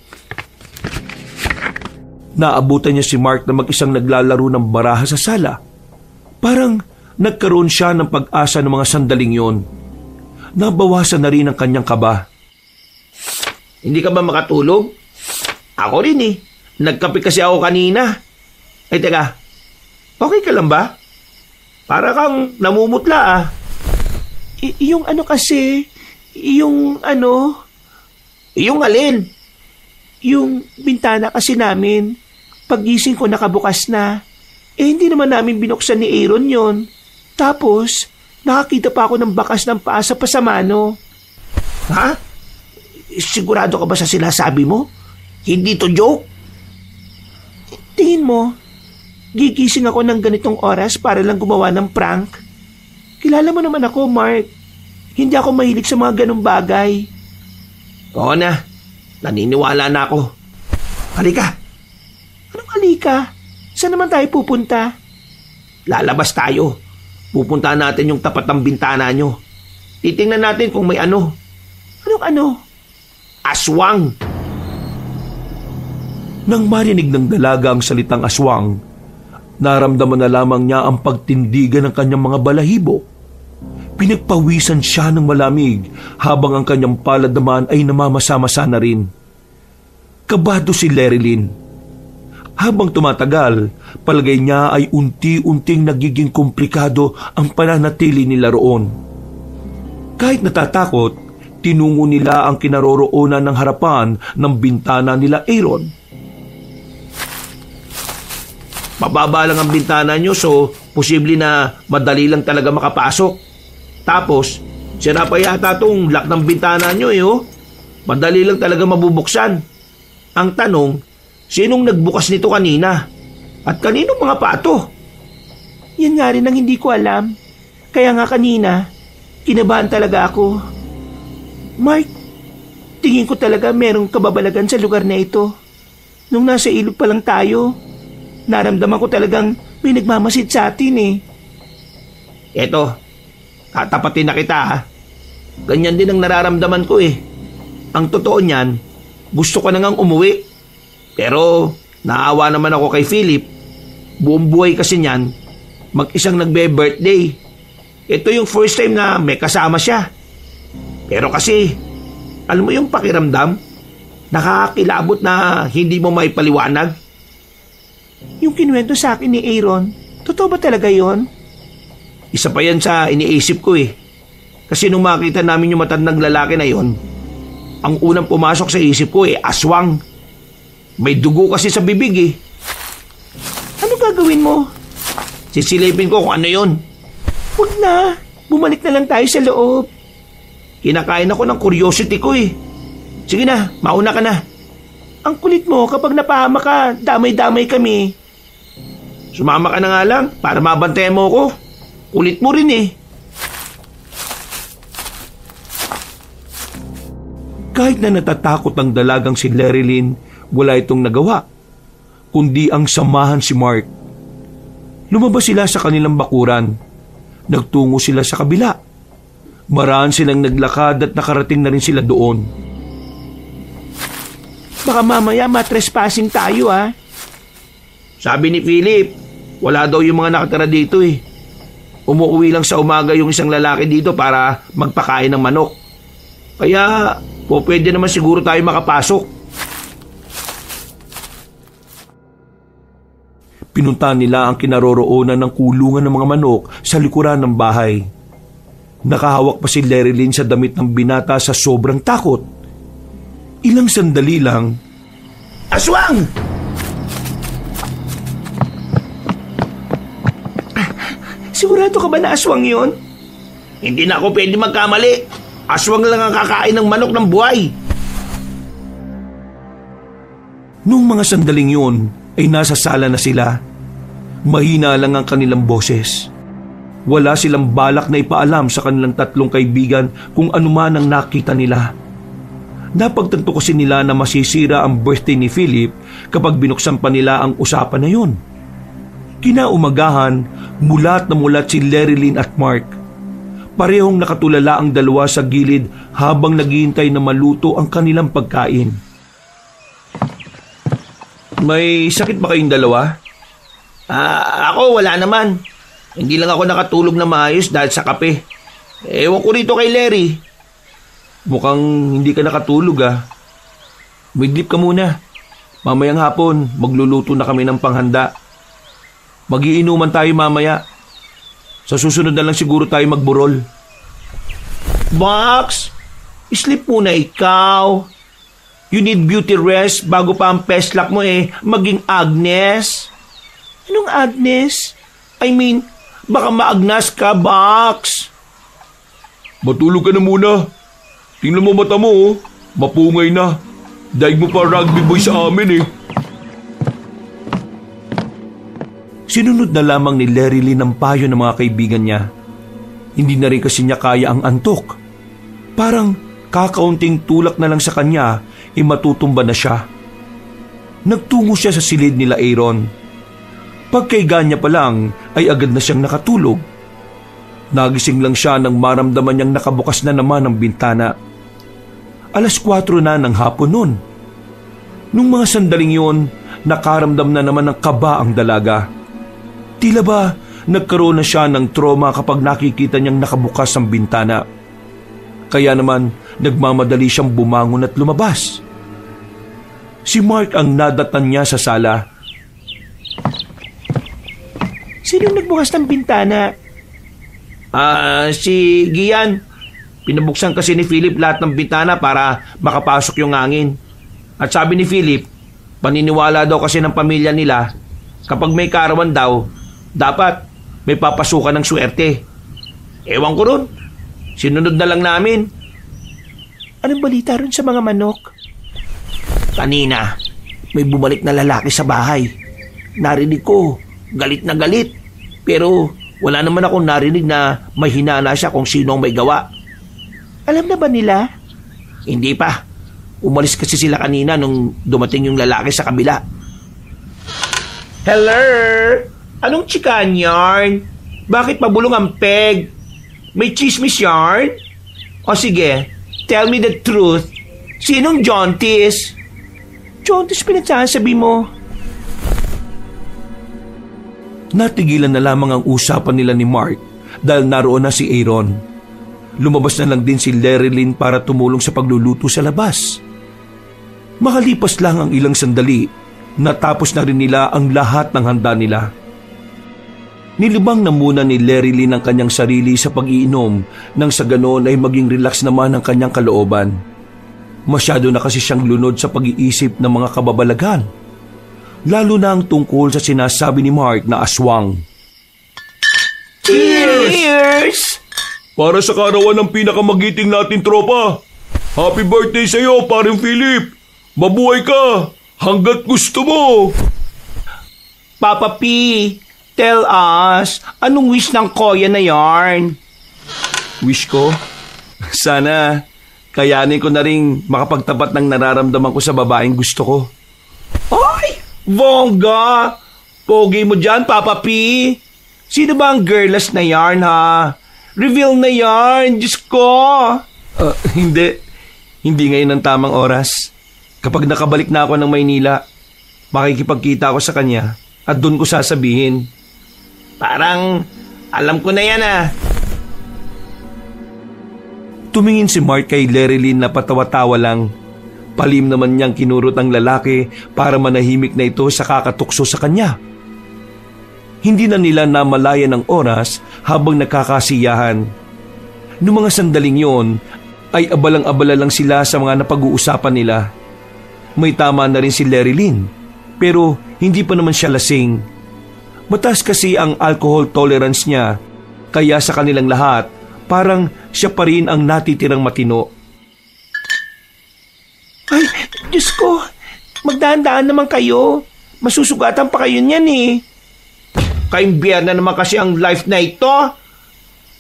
Naabutan niya si Mark na mag-isang naglalaro ng baraha sa sala. Parang nagkaroon siya ng pag-asa ng mga sandaling yon. Nabawasan na rin ang kanyang kaba. Hindi ka ba makatulog? Ako rin eh. Nagkape kasi ako kanina. Ay teka, okay ka lang ba? Para kang namumutla ah. Yung ano kasi, yung ano... Yung alin? Yung bintana kasi namin, paggising ko nakabukas na. Hindi naman namin binuksan ni Aaron yon. Tapos, nakakita pa ako ng bakas ng paa sa pasamano. Ha? Sigurado ka ba sa sinasabi mo? Hindi to joke? Tingin mo, gigising ako ng ganitong oras para lang gumawa ng prank? Kilala mo naman ako, Mark. Hindi ako mahilig sa mga ganong bagay. Oo na, naniniwala na ako. Halika. Anong halika? Saan naman tayo pupunta? Lalabas tayo. Pupuntahan natin yung tapat ng bintana nyo. Titingnan natin kung may ano. Anong ano? Aswang. Nang marinig ng dalaga ang salitang aswang, naramdaman na lamang niya ang pagtindigan ng kanyang mga balahibo. Pinagpawisan siya ng malamig habang ang kanyang palad naman ay namamasa-masa na rin. Kabado si Lerilyn. Habang tumatagal, palagay niya ay unti-unting nagiging komplikado ang pananatili nila roon. Kahit natatakot, tinungo nila ang kinaroroonan ng harapan ng bintana nila Aaron. Mababa lang ang bintana nyo so posible na madali lang talaga makapasok. Tapos, sira pa yata itong lock ng bintana nyo oh. Madali lang talaga mabubuksan. Ang tanong, sinong nagbukas nito kanina? At kaninong mga pato? Yan nga rin ang hindi ko alam. Kaya nga kanina, kinabahan talaga ako. Mark, tingin ko talaga merong kababalagan sa lugar na ito. Nung nasa ilog pa lang tayo, naramdaman ko talagang may nagmamasid sa atin eh. Eto, tatapatin na kita ha. Ganyan din ang nararamdaman ko eh. Ang totoo niyan, gusto ko na ngang umuwi. Pero naawa naman ako kay Philip. Buong buhay kasi niyan, mag-isang nagbe-birthday. Ito yung first time na may kasama siya. Pero kasi, alam mo yung pakiramdam? Nakakakilabot na hindi mo maipaliwanag. Yung kinuwento sa akin ni Aaron, totoo ba talaga yon? Isa pa yan sa iniisip ko eh. Kasi nung makita namin yung matandang lalaki na yon, ang unang pumasok sa isip ko eh, aswang. May dugo kasi sa bibig eh. Ano gagawin mo? Sisilipin ko kung ano yon. Huwag na, bumalik na lang tayo sa loob. Kinakain ako ng curiosity ko eh. Sige na, mauna ka na. Ang kulit mo kapag napahama ka, damay-damay kami. Sumama ka na nga lang para mabantayan mo ko. Kulit mo rin eh. Kahit na natatakot ang dalagang si Lerilyn, wala itong nagawa, kundi ang samahan si Mark. Lumabas sila sa kanilang bakuran. Nagtungo sila sa kabila. Maraan silang naglakad at nakarating na rin sila doon. Baka mamaya matrespassing tayo ah. Sabi ni Philip, wala daw yung mga nakatira dito eh. Umuwi lang sa umaga yung isang lalaki dito para magpakain ng manok. Kaya pwede naman siguro tayo makapasok. Pinuntahan nila ang kinaroroonan ng kulungan ng mga manok sa likuran ng bahay. Nakahawak pa si Lerilyn sa damit ng binata sa sobrang takot. Ilang sandali lang. Aswang! Sigurado ka ba na aswang yon? Hindi na ako pwede magkamali. Aswang lang ang kakain ng manok ng buhay. Nung mga sandaling yun ay nasa sala na sila. Mahina lang ang kanilang boses. Wala silang balak na ipaalam sa kanilang tatlong kaibigan kung anuman ang nakita nila. Napagtanto kasi nila na masisira ang birthday ni Philip kapag binuksan pa nila ang usapan na yun. Kinaumagahan, mulat na mulat si Lerilyn at Mark. Parehong nakatulala ang dalawa sa gilid habang naghihintay na maluto ang kanilang pagkain. May sakit ba kayong dalawa? Ako wala naman. Hindi lang ako nakatulog na maayos dahil sa kape. Ewan ko rito kay Larry. Mukhang hindi ka nakatulog Midlip ka muna. Mamayang hapon, magluluto na kami ng panghanda. Magiinuman tayo mamaya. Sa susunod na lang siguro tayo magburol. Box, sleep muna ikaw. You need beauty rest bago pa ang peslak mo maging Agnes. Anong Agnes? I mean, baka maagnas ka, Box. Matulog ka na muna. Tingnan mo mata mo, mapungay na. Daig mo pa rugby boy sa amin Sinunod na lamang ni Lerilyn ang payo ng mga kaibigan niya. Hindi na rin kasi niya kaya ang antok. Parang kakaunting tulak na lang sa kanya, matutumba na siya. Nagtungo siya sa silid nila Aaron. Pagkaiga niya pa lang ay agad na siyang nakatulog. Nagising lang siya nang maramdaman niyang nakabukas na naman ang bintana. 4:00 na ng hapon noon. Nung mga sandaling yun, nakaramdam na naman ng kaba ang dalaga. Tila ba nagkaroon na siya ng trauma kapag nakikita niyang nakabukas ang bintana. Kaya naman nagmamadali siyang bumangon at lumabas. Si Mark ang nadatan niya sa sala. Sino nagbukas ng bintana? Si Gian. Pinabuksan kasi ni Philip lahat ng bintana para makapasok yung hangin. At sabi ni Philip, paniniwala daw kasi ng pamilya nila, kapag may karawan daw, dapat may papasukan ng swerte. Ewan ko ron. Sinunod na lang namin. Anong balita ron sa mga manok? Kanina, may bumalik na lalaki sa bahay. Narinig ko, galit na galit. Pero wala naman akong narinig na may hinana siya kung sino ang may gawa. Alam na ba nila? Hindi pa. Umalis kasi sila kanina nung dumating yung lalaki sa kabila. Hello? Anong chikan yarn? Bakit mabulong ang peg? May chismis yarn? O sige, tell me the truth. Sinong Jontis? Jontis pinagsasabi mo? Natigilan na lamang ang usapan nila ni Mark dahil naroon na si Aaron. Lumabas na lang din si Lerilyn para tumulong sa pagluluto sa labas. Makalipas lang ang ilang sandali, natapos na rin nila ang lahat ng handa nila. Nilibang na muna ni Lerilyn ang kanyang sarili sa pag-iinom nang sa ganon ay maging relax naman ang kanyang kalooban. Masyado na kasi siyang lunod sa pag-iisip ng mga kababalaghan, lalo na ang tungkol sa sinasabi ni Mark na aswang. Cheers! Para sa karawan ng pinakamagiting natin tropa. Happy birthday sa iyo, paring Philip. Mabuhay ka hanggat gusto mo. Papa P, tell us, anong wish ng Koya na yarn? Wish ko? Sana kayanin ko na rin makapagtapat ng nararamdaman ko sa babaeng gusto ko. Ay, bongga! Pogi mo dyan, Papa P. Sino ba ang girlless na yarn, ha? Reveal na yarn, Diyos ko! Hindi. Hindi ngayon ang tamang oras. Kapag nakabalik na ako ng Maynila, makikipagkita ako sa kanya at doon ko sasabihin. Parang alam ko na yan Tumingin si Mark kay Lerilyn na patawa-tawa lang. Palim naman niyang kinurot ang lalaki para manahimik na ito sa kakatukso sa kanya. Hindi na nila namalayan ng oras habang nakakasiyahan. Noong mga sandaling yon, ay abalang-abala lang sila sa mga napag-uusapan nila. May tama na rin si Lerilyn, pero hindi pa naman siya lasing. Mataas kasi ang alcohol tolerance niya, kaya sa kanilang lahat, parang siya pa rin ang natitirang matino. Ay, Diyos ko. Magdahan-dahan naman kayo. Masusugatan pa kayo niyan eh. Kaimbyer na naman kasi ang life na ito.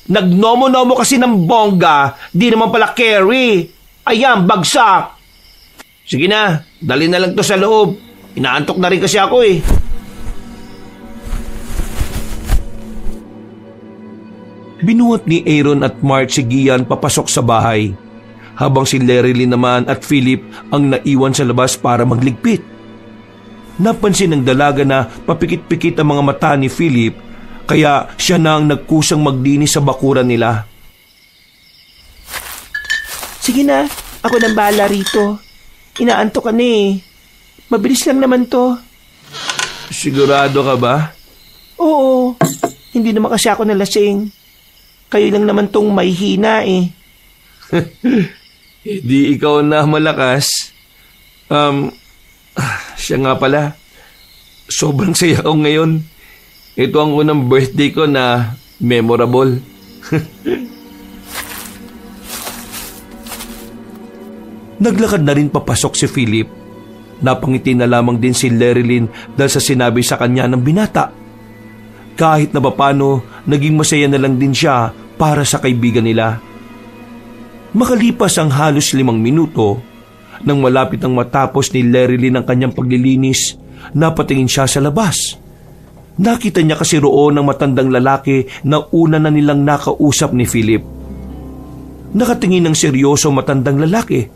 Nagnomo-nomo kasi ng bongga, di naman pala carry. Ayan, bagsak. Sige na, dali na lang to sa loob. Inaantok na rin kasi ako eh. Binuhat ni Aaron at Mark si Gian papasok sa bahay, habang si Lerilyn naman at Philip ang naiwan sa labas para magligpit. Napansin ng dalaga na papikit-pikit ang mga mata ni Philip, kaya siya na ang nagkusang maglinis sa bakuran nila. Sige na, ako nang bahala rito. Inaantok ka na eh. Mabilis lang naman to. Sigurado ka ba? Oo, hindi naman kasi ako nalasing. Kayo lang naman tong may hina eh. Di ikaw na malakas. Siya nga pala. Sobrang saya ko ngayon. Ito ang unang birthday ko na memorable. Naglakad na rin papasok si Philip. Napangiti na lamang din si Lerilyn dahil sa sinabi sa kanya ng binata. Kahit na papano, naging masaya na lang din siya para sa kaibigan nila. Makalipas ang halos 5 minuto, nang malapit ang matapos ni Lerilyn ang kanyang paglilinis, napatingin siya sa labas. Nakita niya kasi roon ang matandang lalaki na una na nilang nakausap ni Philip. Nakatingin ng seryoso matandang lalaki.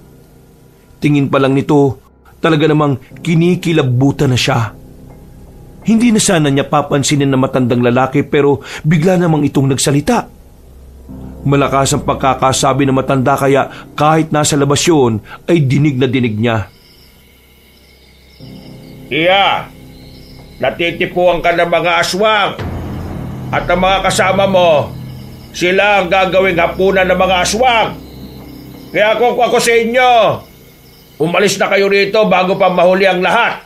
Tingin pa lang nito, talaga namang kinikilabutan na siya. Hindi na sana niya papansinin na matandang lalaki pero bigla namang itong nagsalita. Malakas ang pagkakasabi ng matanda kaya kahit nasa labas yun ay dinig na dinig niya. Iya, natitipuan ka ng mga aswang at ang mga kasama mo, sila ang gagawing hapunan ng mga aswang. Kaya kung ako sa inyo, umalis na kayo rito bago pa mahuli ang lahat.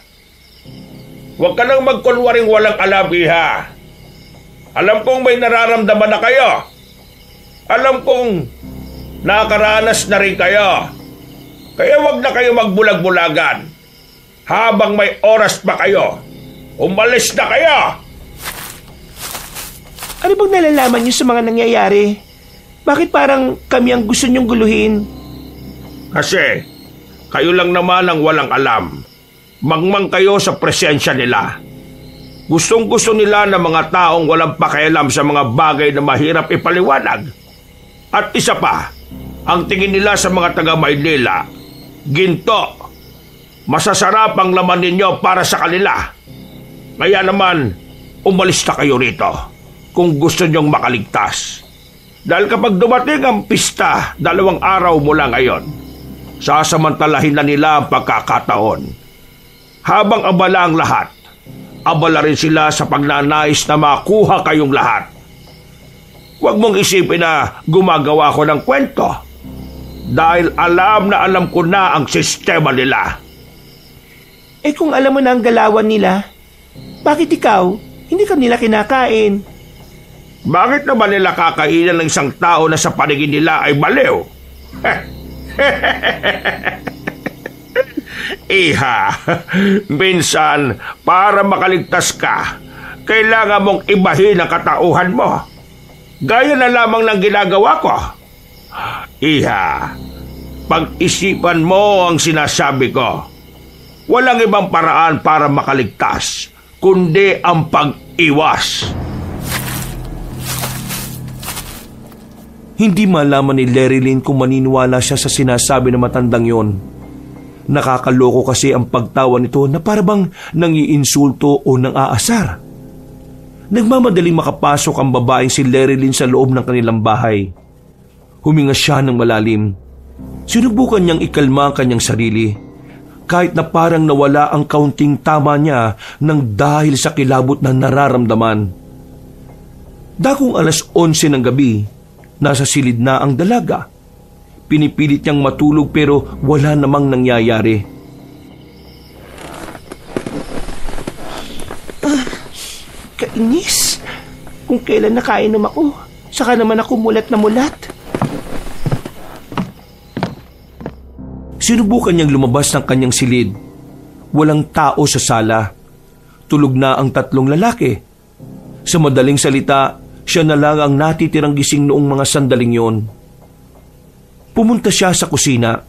Huwag ka nang magkunwaring walang alam, iha. Alam kong may nararamdaman na kayo. Alam kong nakaranas na rin kayo. Kaya huwag na kayo magbulag-bulagan. Habang may oras pa kayo, umalis na kayo! Ano bang nalalaman niyo sa mga nangyayari? Bakit parang kami ang gusto niyong guluhin? Kasi kayo lang naman ang walang alam. Mangmang kayo sa presensya nila. Gustong-gusto nila ng mga taong walang pakialam sa mga bagay na mahirap ipaliwanag. At isa pa, ang tingin nila sa mga taga-Maynila, ginto. Masasarap ang laman ninyo para sa kanila. Kaya naman, umalis na kayo rito kung gusto nyong makaligtas. Dahil kapag dumating ang pista, 2 araw mula ngayon, sasamantalahin na nila ang pagkakataon. Habang abala ang lahat, abala rin sila sa pagnanais na makuha kayong lahat. Huwag mong isipin na gumagawa ko ng kwento. Dahil alam na alam ko na ang sistema nila. Eh kung alam mo na ang galawan nila, bakit ikaw hindi ka nila kinakain? Bakit naman nila kakainin ng isang tao na sa paningin nila ay baliw? Iha, minsan para makaligtas ka, kailangan mong ibahin ang katauhan mo. Gaya na lamang ng ginagawa ko. Iha, pag-isipan mo ang sinasabi ko. Walang ibang paraan para makaligtas, kundi ang pag-iwas. Hindi malaman ni Lerilyn kung maniniwala siya sa sinasabi ng matandang yon. Nakakaloko kasi ang pagtawa nito na parabang nangiinsulto o nang aasar. Nagmamadaling makapasok ang babaeng si Lerilyn sa loob ng kanilang bahay. Huminga siya ng malalim. Sinubukan niyang ikalma ang kanyang sarili. Kahit na parang nawala ang kaunting tama niya nang dahil sa kilabot na nararamdaman. Dakong 11:00 ng gabi, nasa silid na ang dalaga. Pinipilit niyang matulog pero wala namang nangyayari. Kainis. Kung kailan nakainom ako, Saka naman ako mulat na mulat. Sinubukan niyang lumabas ng kanyang silid. Walang tao sa sala. Tulog na ang 3 lalaki. Sa madaling salita, siya na lang ang natitirang gising noong mga sandaling yon. Pumunta siya sa kusina.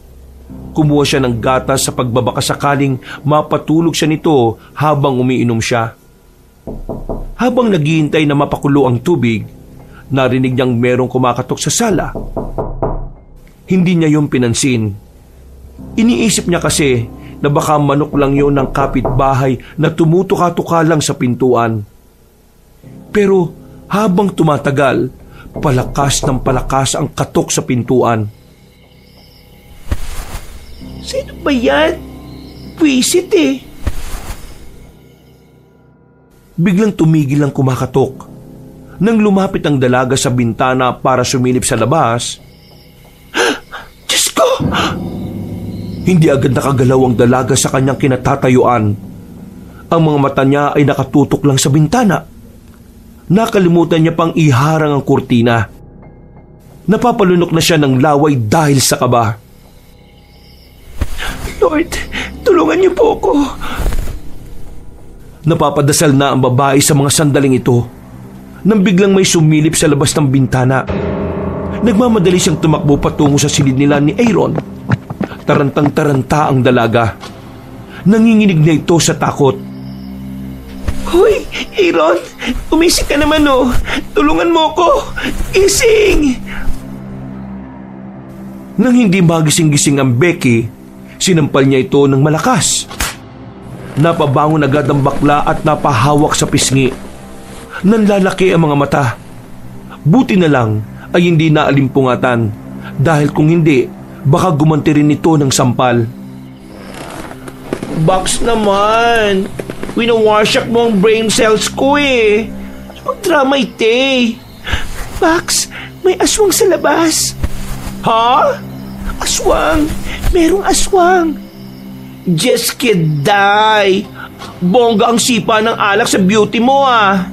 Kumuha siya ng gatas sa pagbabaka sakaling mapatulog siya nito habang umiinom siya. Habang naghihintay na mapakulo ang tubig, narinig niyang merong kumakatok sa sala. Hindi niya yung pinansin. Iniisip niya kasi na baka manok lang yon ng kapitbahay na tumutuka-tuka lang sa pintuan. Pero habang tumatagal, palakas ng palakas ang katok sa pintuan. Sino ba yan? Pwisit eh. Biglang tumigil ang kumakatok. Nang lumapit ang dalaga sa bintana para sumilip sa labas, Diyos ko! hindi agad nakagalaw ang dalaga sa kanyang kinatatayuan. Ang mga mata niya ay nakatutok lang sa bintana. Nakalimutan niya pang iharang ang kurtina. Napapalunok na siya ng laway dahil sa kaba. Lord, tulungan niyo po ako. Napapadasal na ang babae sa mga sandaling ito nang biglang may sumilip sa labas ng bintana. Nagmamadali siyang tumakbo patungo sa silid nila ni Aaron. Tarantang-taranta ang dalaga. Nanginginig na ito sa takot. Hoy, Aaron, umisik ka naman oh. Tulungan mo ko. Gising! Nang hindi magising-gising ang Becky, sinampal niya ito ng malakas. Napabangon agad ang bakla at napahawak sa pisngi. Nanlalaki ang mga mata. Buti na lang ay hindi naalimpungatan dahil kung hindi, baka gumanti rin ito ng sampal. Box naman. Winawasak mo ang brain cells ko eh. Anong drama ite? Box, may aswang sa labas. Ha? Aswang! Merong aswang! Just kiday! Bongga ang sipa ng alak sa beauty mo ah!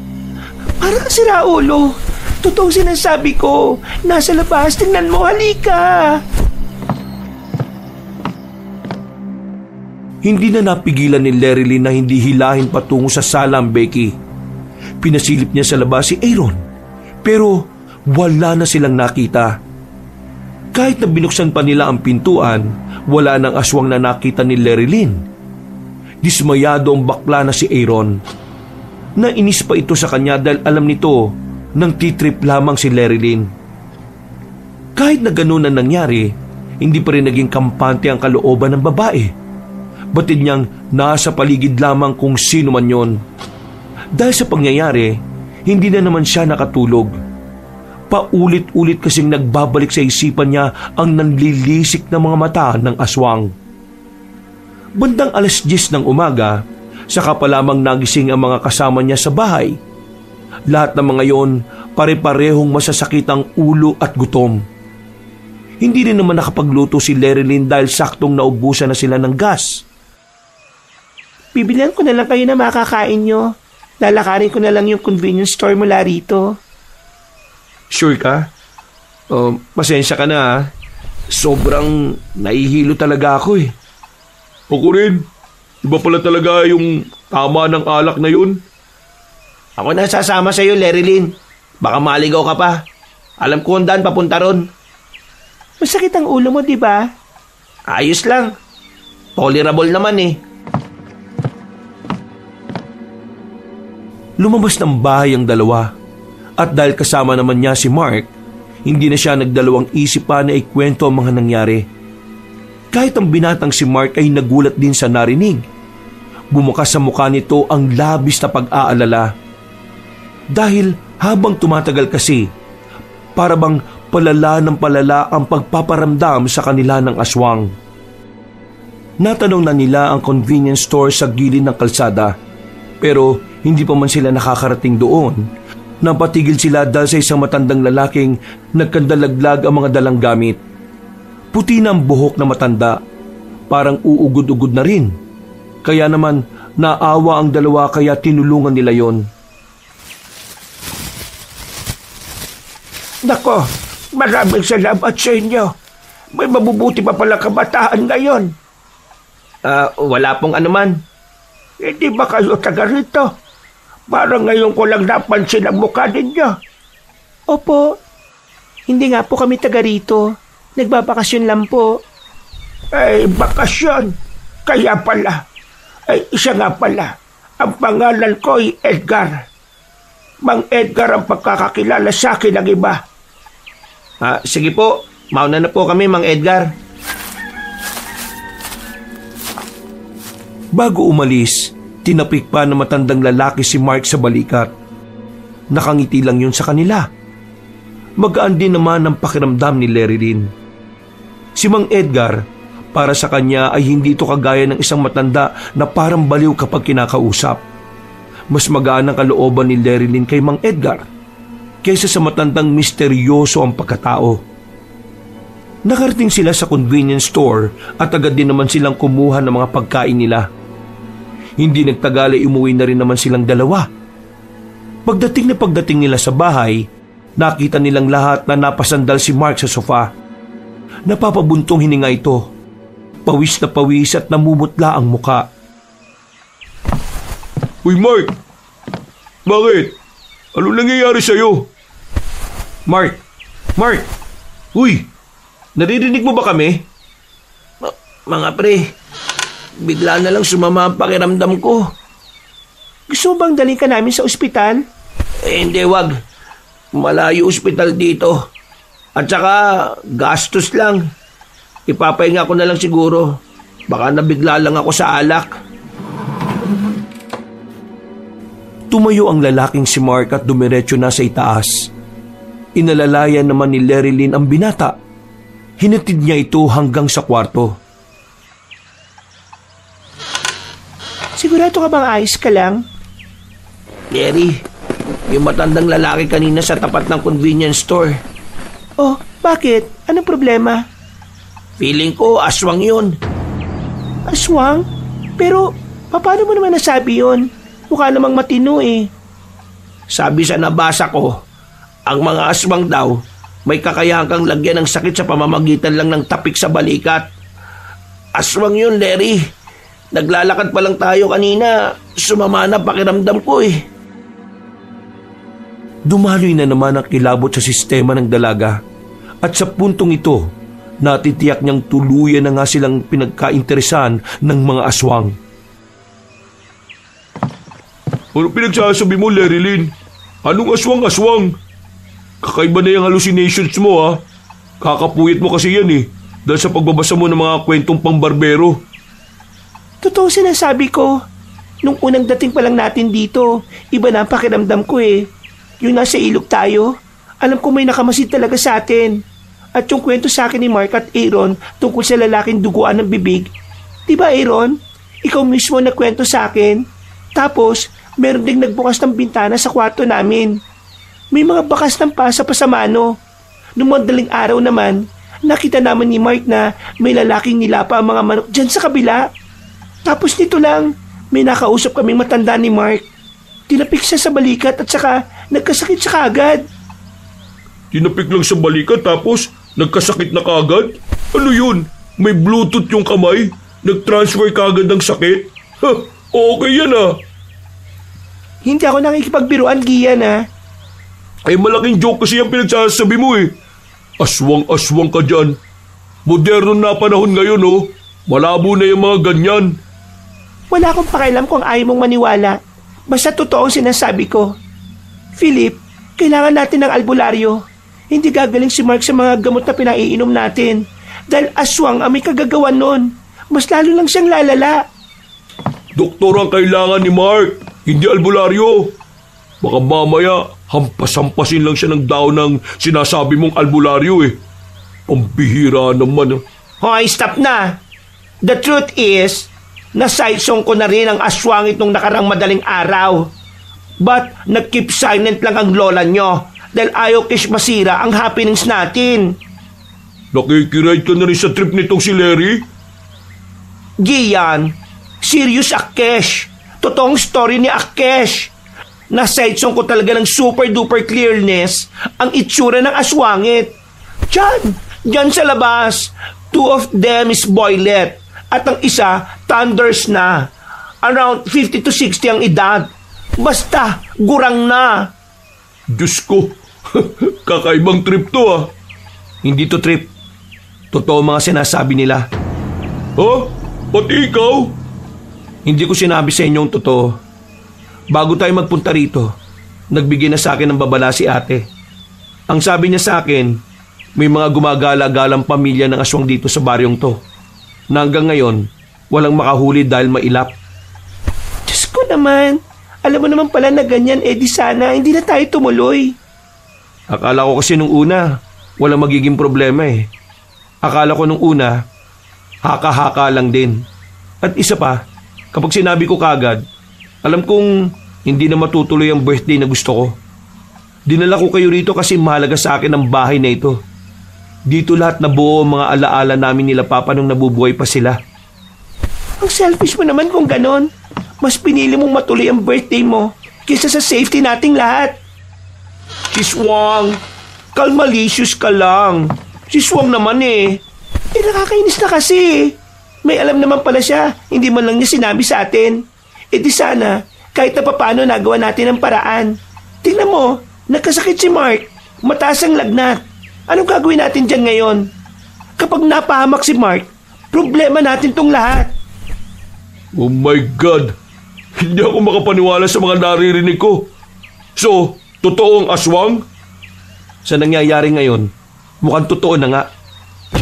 Para kasi Raulo. Totoong sinasabi ko. Nasa labas, tingnan mo, halika! Hindi na napigilan ni Lerilyn na hindi hilahin patungo sa sala ang Becky. Pinasilip niya sa labas si Aaron, pero wala na silang nakita. Kahit na binuksan pa nila ang pintuan, wala nang aswang na nakita ni Lerilyn. Dismayado ang bakla na si Aaron. Nainis pa ito sa kanya dahil alam nito nang titrip lamang si Lerilyn. Kahit na ganun ang nangyari, hindi pa rin naging kampante ang kalooban ng babae. Batid niyang nasa paligid lamang kung sino man yon. Dahil sa pangyayari, hindi na naman siya nakatulog. Paulit-ulit kasing nagbabalik sa isipan niya ang nanlilisik na mga mata ng aswang. Bandang 10:00 ng umaga, saka pa lamang nagising ang mga kasama niya sa bahay. Lahat ng mga yon, pare-parehong masasakit ang ulo at gutom. Hindi rin naman nakapagluto si Lerilyn dahil saktong naubusan na sila ng gas. Bibilihan ko na lang kayo na makakain nyo. Lalakarin ko na lang yung convenience store mula rito. Sure ka? Pasensya ka na ha. Sobrang nahihilo talaga ako eh. Ako rin. Iba pala talaga yung tama ng alak na yun. Ako na sasama sa'yo, Lerilyn. Baka maligaw ka pa. Alam ko ang daan papunta ron. Masakit ang ulo mo, di ba? Ayos lang. Tolerable naman eh. Lumabas ng bahay ang dalawa. At dahil kasama naman niya si Mark, hindi na siya nagdalawang isip pa na ikwento ang mga nangyari. Kahit ang binatang si Mark ay nagulat din sa narinig. Bumukas sa mukha nito ang labis na pag-aalala. Dahil habang tumatagal kasi, para bang palala ng palala ang pagpaparamdam sa kanila ng aswang. Natanong na nila ang convenience store sa gilid ng kalsada, pero hindi pa man sila nakakarating doon. Napatigil sila dahil sa isang matandang lalaking nagkandalaglag ang mga dalang gamit. Puti na ang buhok na matanda, parang uugod-ugod na rin. Kaya naman naawa ang dalawa kaya tinulungan nila yon. Nako, maraming salamat sa inyo. May mabubuti pa pala kabataan ngayon. Wala pong anuman. Hindi ba kayo taga rito? Parang ngayon ko lang napansin ang mukha ninyo. Opo. Hindi nga po kami taga rito. Nagbabakasyon lang po. Ay, bakasyon. Kaya pala. Ay, isa nga pala. Ang pangalan ko ay Edgar. Mang Edgar ang pagkakakilala sa akin ng iba. Sige po. Mauna na po kami, Mang Edgar. Bago umalis, tinapik pa ng matandang lalaki si Mark sa balikat. Nakangiti lang yun sa kanila. Magaan din naman ang pakiramdam ni Larry Lynn. Si Mang Edgar, para sa kanya ay hindi ito kagaya ng isang matanda na parang baliw kapag kinakausap. Mas magaan ang kalooban ni Larry Lynn kay Mang Edgar kaysa sa matandang misteryoso ang pagkatao. Nakarating sila sa convenience store at agad din naman silang kumuha ng mga pagkain nila. Hindi nagtagal ay umuwi na rin naman silang dalawa. Pagdating nila sa bahay, nakita nilang lahat na napasandal si Mark sa sofa. Napapabuntong hininga ito. Pawis na pawis at namumutla ang muka. Uy Mark! Bakit? Ano nangyayari sa'yo? Mark! Uy! Naririnig mo ba kami? Mga pre, bigla na lang sumama ang pakiramdam ko. Gusto mo bang dalhin ka namin sa ospital? Hindi, wag. Malayo ospital dito. At saka, gastos lang. Ipapahinga ko na lang siguro. Baka nabigla lang ako sa alak. Tumayo ang lalaking si Mark at dumiretso na sa itaas. Inalalayan naman ni Larry Lynn ang binata. Hinatid niya ito hanggang sa kwarto. Sigurado ka bang ayos ka lang? Larry, yung matandang lalaki kanina sa tapat ng convenience store. Oh, bakit? Anong problema? Feeling ko aswang yun. Aswang? Pero, paano mo naman nasabi yun? Mukha namang matino eh. Sabi sa nabasa ko, ang mga aswang daw, may kakayahan kang lagyan ng sakit sa pamamagitan lang ng tapik sa balikat. Aswang yun, Larry. Naglalakad pa lang tayo kanina. Sumama na pakiramdam ko eh. Dumaloy na naman ang kilabot sa sistema ng dalaga. At sa puntong ito, natitiyak niyang tuluyan na nga silang pinagkainteresan ng mga aswang. Ano pinagsasabi mo, Larry Lynn? Anong aswang-aswang? Kakaiba na yung hallucinations mo, ha? Kakapuyat mo kasi yan, eh. Dahil sa pagbabasa mo ng mga kwentong pangbarbero. Totoo sinasabi ko. Nung unang dating pa lang natin dito, iba na ang pakiramdam ko eh. Yung nasa ilog tayo, alam ko may nakamasid talaga sa atin. At yung kwento sa akin ni Mark at Aaron tungkol sa lalaking duguan ng bibig. Diba Aaron? Ikaw mismo nagkwento sa akin. Tapos, meron ding nagbukas ng bintana sa kwarto namin. May mga bakas ng pasa pa sa mano. Noong madaling araw naman, nakita naman ni Mark na may lalaking nilapa ang mga manok dyan sa kabila. Tapos nito lang, may nakausap kaming matanda ni Mark. Tinapik siya sa balikat at saka nagkasakit siya kaagad. Tinapik lang sa balikat tapos nagkasakit na kaagad? Ano yun? May Bluetooth yung kamay? Nag-transfer kaagad ng sakit? Okay yan ah. Hindi ako nakikipagbiruan, Gian ah. Ay malaking joke kasi yung pinagsasabi mo eh. Aswang-aswang ka dyan. Moderno na panahon ngayon oh. Malabo na yung mga ganyan. Wala akong pakialam kung ayaw mong maniwala. Basta totoo ang sinasabi ko. Philip, kailangan natin ng albularyo. Hindi gagaling si Mark sa mga gamot na pinaiinom natin. Dahil aswang ang may kagagawan nun. Mas lalo lang siyang lalala. Doktor ang kailangan ni Mark, hindi albularyo. Baka mamaya, hampas-hampasin lang siya ng daon ng sinasabi mong albularyo eh. Pambihira naman. Hoy, stop na! The truth is, nasaysong ko na rin ang aswang itong nakarang madaling araw. But nag-keep silent lang ang lola nyo dahil ayaw kish masira ang happenings natin. Nakikiride ka na rin sa trip nitong si Larry? Gian, serious Akesh. Totoong story ni Akesh. Nasaitsong ko talaga ng super duper clearness ang itsura ng aswangit. Diyan sa labas, 2 of them is boylet at ang isa thunders na. Around 50 to 60 ang edad. Basta, gurang na. Diyos ko, kakaibang trip to ah. Hindi to trip. Totoo mga sinasabi nila. Oh, pati ikaw? Hindi ko sinabi sa inyong totoo. Bago tayo magpunta rito, nagbigay na sa akin ng babala si ate. Ang sabi niya sa akin, may mga gumagala-galang pamilya ng aswang dito sa baryong to, na hanggang ngayon, walang makahuli dahil mailap. Diyos ko naman, alam mo naman pala na ganyan, di sana hindi na tayo tumuloy. Akala ko kasi nung una, walang magiging problema eh. Akala ko nung una, haka-haka lang din. At isa pa, kapag sinabi ko kagad, alam kong hindi na matutuloy ang birthday na gusto ko. Dinala ko kayo rito kasi mahalaga sa akin ang bahay na ito. Dito lahat nabuo ang mga alaala namin nila Papa nung nabubuhay pa sila. Ang selfish mo naman kung ganon. Mas pinili mong matuloy ang birthday mo kaysa sa safety nating lahat. Siswang, kalmalicious ka lang. Siswang naman eh. Nakakainis na kasi. May alam naman pala siya, hindi man lang niya sinabi sa atin. Di sana, kahit na papaano nagawa natin ang paraan. Tingnan mo, nagkasakit si Mark. Mataas ang lagnat. Anong gagawin natin dyan ngayon? Kapag napahamak si Mark, problema natin tong lahat. Oh my God! Hindi ako makapaniwala sa mga naririnig ko. So, totoo ang aswang? Sa nangyayari ngayon, mukhang totoo na nga.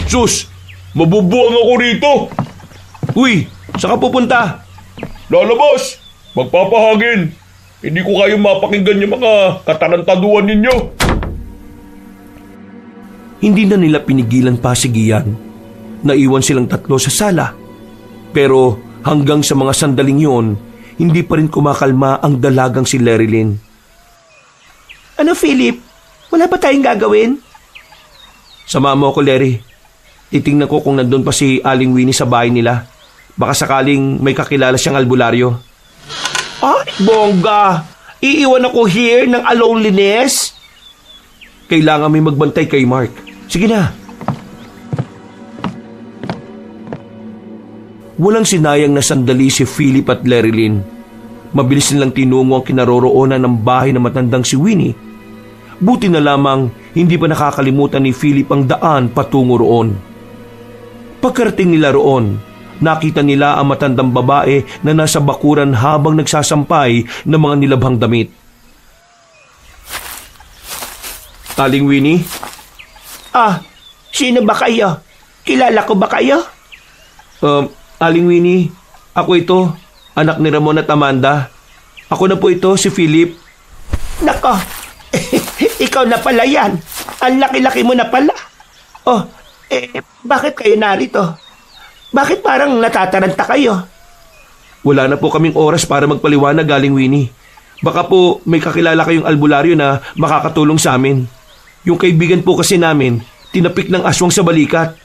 Sus! Mabubuang ako rito! Uy, saan ka pupunta? Lalabas! Magpapahangin! Hindi ko kayo mapakinggan yung mga katarantaduan ninyo. Hindi na nila pinigilan pa si Gian. Naiwan silang tatlo sa sala. Pero hanggang sa mga sandaling yon, hindi pa rin kumakalma ang dalagang si Lerilyn. Ano, Philip? Wala ba tayong gagawin? Sama mo ako, Larry. Titingnan ko kung nandun pa si Aling Winnie sa bahay nila. Baka sakaling may kakilala siyang albularyo. Ay, bongga! Iiwan ako here ng aloneliness? Kailangan may magbantay kay Mark. Sige na. Walang sinayang na sandali si Philip at Lerilyn. Mabilis nilang tinungo ang kinaroroonan ng bahay na matandang si Winnie. Buti na lamang hindi pa nakakalimutan ni Philip ang daan patungo roon. Pagkarating nila roon, nakita nila ang matandang babae na nasa bakuran habang nagsasampay ng mga nilabhang damit. Aling Winnie? Sino ba kayo? Kilala ko ba kayo? Aling Winnie, ako ito, anak ni Ramon at Amanda. Ako na po ito, si Philip. Nako, ikaw na pala yan. Ang laki-laki mo na pala. Bakit kayo narito? Bakit parang natataranta kayo? Wala na po kaming oras para magpaliwanag, Aling Winnie. Baka po may kakilala kayong albularyo na makakatulong sa amin. Yung kaibigan po kasi namin, tinapik ng aswang sa balikat.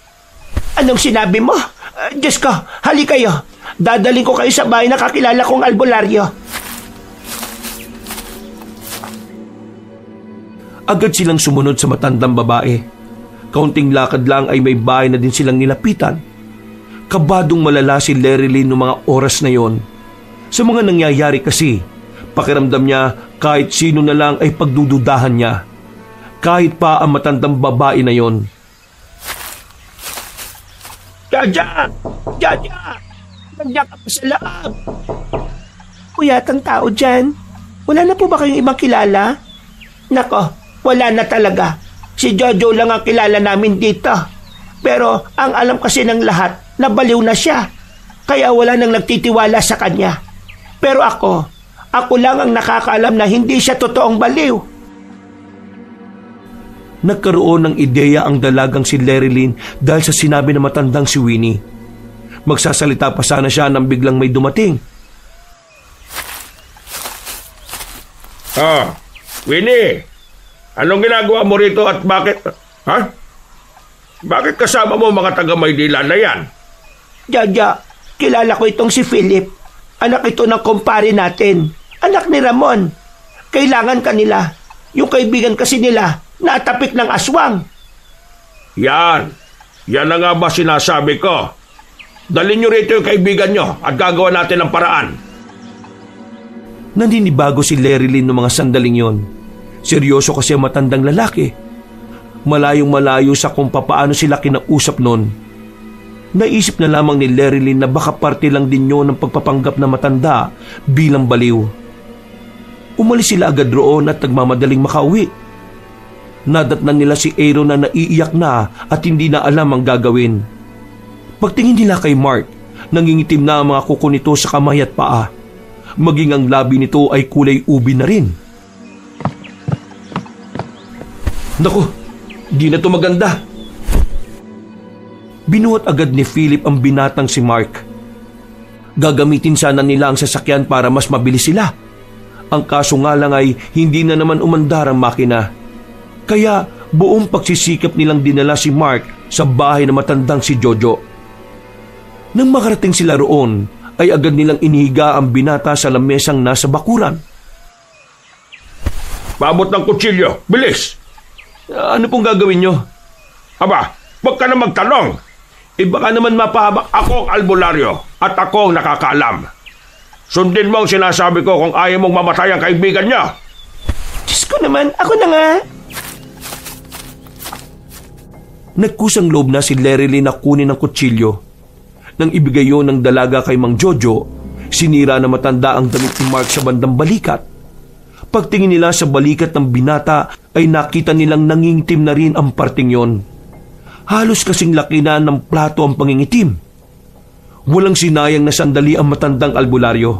Anong sinabi mo? Diyos ko, hali kayo. Dadaling ko kayo sa bahay na kakilala kong albularyo. Agad silang sumunod sa matandang babae. Kaunting lakad lang ay may bahay na din silang nilapitan. Kabadong malala si Lerilyn noong mga oras na yon. Sa mga nangyayari kasi, pakiramdam niya kahit sino na lang ay pagdududahan niya. Kahit pa ang matandang babae na yon. Jaja! Jaja! Nandiyan ka pa sa loob. Puyatang tao dyan. Wala na po ba kayong ibang kilala? Nako, wala na talaga. Si Jojo lang ang kilala namin dito. Pero ang alam kasi ng lahat, nabaliw na siya. Kaya wala nang nagtitiwala sa kanya. Pero ako lang ang nakakaalam na hindi siya totoong baliw. Nagkaroon ng ideya ang dalagang si Lerilyn dahil sa sinabi ng matandang si Winnie. Magsasalita pa sana siya nang biglang may dumating. Winnie, anong ginagawa mo rito at bakit? Bakit kasama mo mga taga-Maynila na yan? Jaja, kilala ko itong si Philip. Anak ito ng kumpare natin. Anak ni Ramon. Kailangan kanila. Yung kaibigan kasi nila, natapik ng aswang. Yan na nga ba sinasabi ko? Dalhin nyo rito yung kaibigan nyo at gagawa natin ng paraan. Naninibago si Lerilyn noong mga sandaling yon. Seryoso kasi ang matandang lalaki. Malayong malayo sa kung papaano sila kinausap noon. Naisip na lamang ni Lerilyn na baka parte lang din yun ng pagpapanggap na matanda bilang baliw. Umalis sila agad roon at nagmamadaling makauwi. Nadatnan nila si Aaron na naiiyak na at hindi na alam ang gagawin. Pagtingin nila kay Mark, nangingitim na ang mga kuko nito sa kamay at paa. Maging ang labi nito ay kulay ubi na rin. Naku, di na to maganda. Binuhat agad ni Philip ang binatang si Mark. Gagamitin sana nila ang sasakyan para mas mabilis sila. Ang kaso nga lang ay hindi na naman umandar ang makina. Kaya buong pagsisikap nilang dinala si Mark sa bahay na matandang si Jojo. Nang makarating sila roon, ay agad nilang inihiga ang binata sa lamesang nasa bakuran. Paabot ng kutsilyo, bilis! Ano pong gagawin nyo? Aba, wag ka na magtanong. Baka naman mapahabak. Ako ang albularyo at ako ang nakakaalam. Sundin mo ang sinasabi ko kung ayaw mong mamatay ang kaibigan niya. Diyos ko naman, ako na nga. Nagkusang loob na si Lerilyn na kunin ang kutsilyo. Nang ibigay yun ng dalaga kay Mang Jojo, sinira na matanda ang damit ni Mark sa bandang balikat. Pagtingin nila sa balikat ng binata ay nakita nilang nangingitim na rin ang parting yon. Halos kasing laki na ng plato ang pangingitim. Walang sinayang na sandali ang matandang albularyo.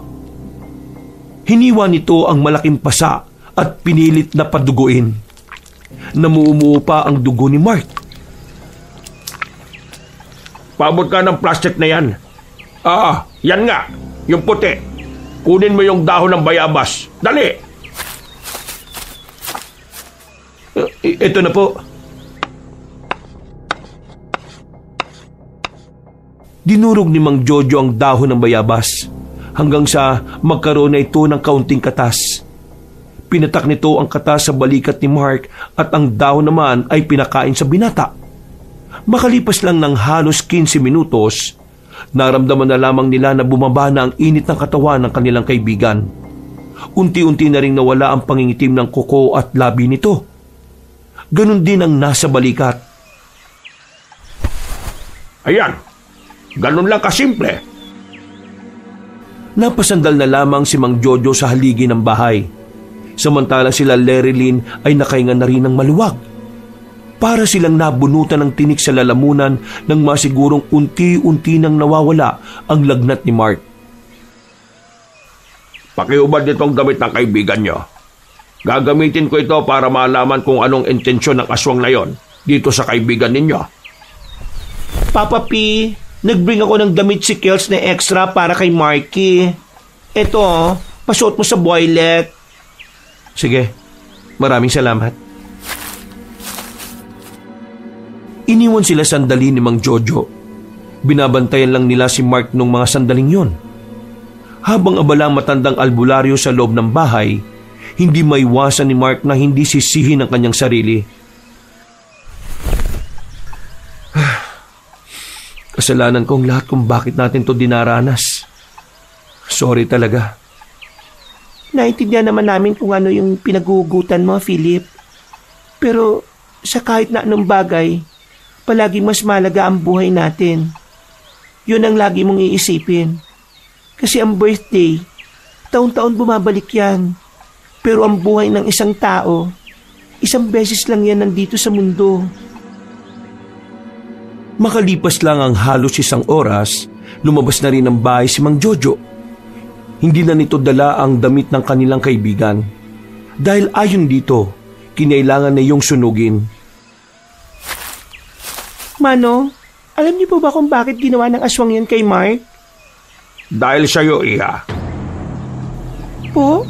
Hiniwa nito ang malaking pasa at pinilit na paduguin. Namumuo pa ang dugo ni Mark. Paabot ka ng plastic na yan. Yan nga, yung puti. Kunin mo yung dahon ng bayabas. Dali! Ito na po. Dinurog ni Mang Jojo ang dahon ng bayabas hanggang sa magkaroon na ito ng kaunting katas. Pinatak nito ang katas sa balikat ni Mark at ang dahon naman ay pinakain sa binata. Makalipas lang ng halos 15 minutos, naramdaman na lamang nila na bumaba na ang init ng katawan ng kanilang kaibigan. Unti-unti na ring nawala ang pangingitim ng kuko at labi nito. Ganon din ang nasa balikat. Ayan, ganon lang kasimple. Napasandal na lamang si Mang Jojo sa haligi ng bahay. Samantalang sila Lerilyn ay nakahinga na rin ng maluwag. Para silang nabunutan ng tinik sa lalamunan nang masigurong unti-unti nang nawawala ang lagnat ni Mark. Pakiubad nitong damit ng kaibigan nyo. Gagamitin ko ito para malaman kung anong intensyon ng aswang na yon dito sa kaibigan ninyo. Papa P, nagbring ako ng damit si Kels na extra para kay Marky. Ito, pasuot mo sa boylet. Sige, maraming salamat. Iniwan sila sandali ni Mang Jojo. Binabantayan lang nila si Mark nung mga sandaling yon. Habang abala ang matandang albularyo sa loob ng bahay, hindi maiwasan ni Mark na hindi sisihin ang kanyang sarili. Kasalanan kong lahat kung bakit natin to dinaranas. Sorry talaga. Naintindihan naman namin kung ano yung pinagugutan mo, Philip. Pero sa kahit na anong bagay, palaging mas malaga ang buhay natin. Yun ang lagi mong iisipin. Kasi ang birthday, taon-taon bumabalik yan. Pero ang buhay ng isang tao, isang beses lang yan nandito sa mundo. Makalipas lang ang halos 1 oras, lumabas na rin ng bahay si Mang Jojo. Hindi na nito dala ang damit ng kanilang kaibigan. Dahil ayon dito, kinailangan na iyong sunugin. Mano, alam niyo po ba kung bakit ginawa ng aswang yan kay Mark? Dahil sa'yo, Iha. Po?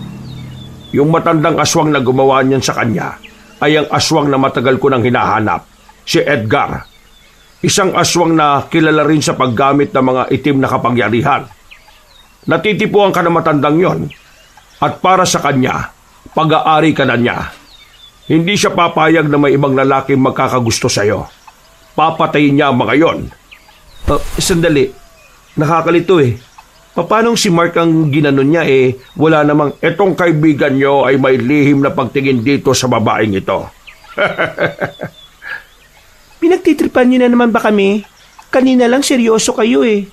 Yung matandang aswang na gumawa niyan sa kanya ay ang aswang na matagal ko nang hinahanap, si Edgar. Isang aswang na kilala rin sa paggamit ng mga itim na kapangyarihan. Natitipuan ka ng matandang yon at para sa kanya, pag-aari ka na niya. Hindi siya papayag na may ibang lalaking magkakagusto sa'yo. Papatayin niya ang mga yon. Sandali. Nakakalito eh. Paanong si Mark ang ginanon niya wala namang... Etong kaibigan niyo ay may lihim na pagtingin dito sa babaeng ito. Pinagtitripan niyo na naman ba kami? Kanina lang seryoso kayo eh.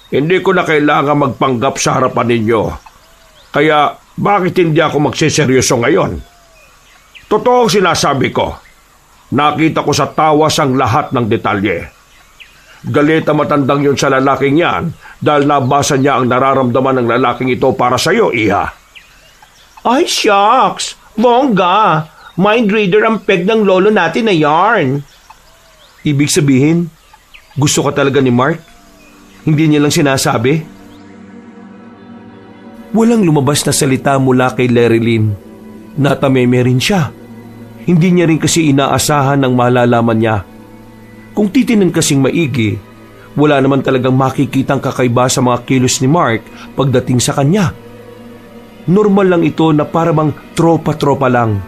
Hindi ko na kailangan magpanggap sa harapan ninyo. Kaya bakit hindi ako magseseryoso ngayon? Totoo ang sinasabi ko. Nakita ko sa tawas ang lahat ng detalye. Galit ang matandang yun sa lalaking yan dahil nabasa niya ang nararamdaman ng lalaking ito para sa iyo, Iha. Ay, shucks! Bongga! Mind reader ang peg ng lolo natin na yarn. Ibig sabihin, gusto ka talaga ni Mark? Hindi niya lang sinasabi? Walang lumabas na salita mula kay Lerilyn. Natameme rin siya. Hindi niya rin kasi inaasahan ng malalaman niya. Kung titinan kasing maigi, wala naman talagang makikitang kakaiba sa mga kilos ni Mark pagdating sa kanya. Normal lang ito na parang tropa-tropa lang.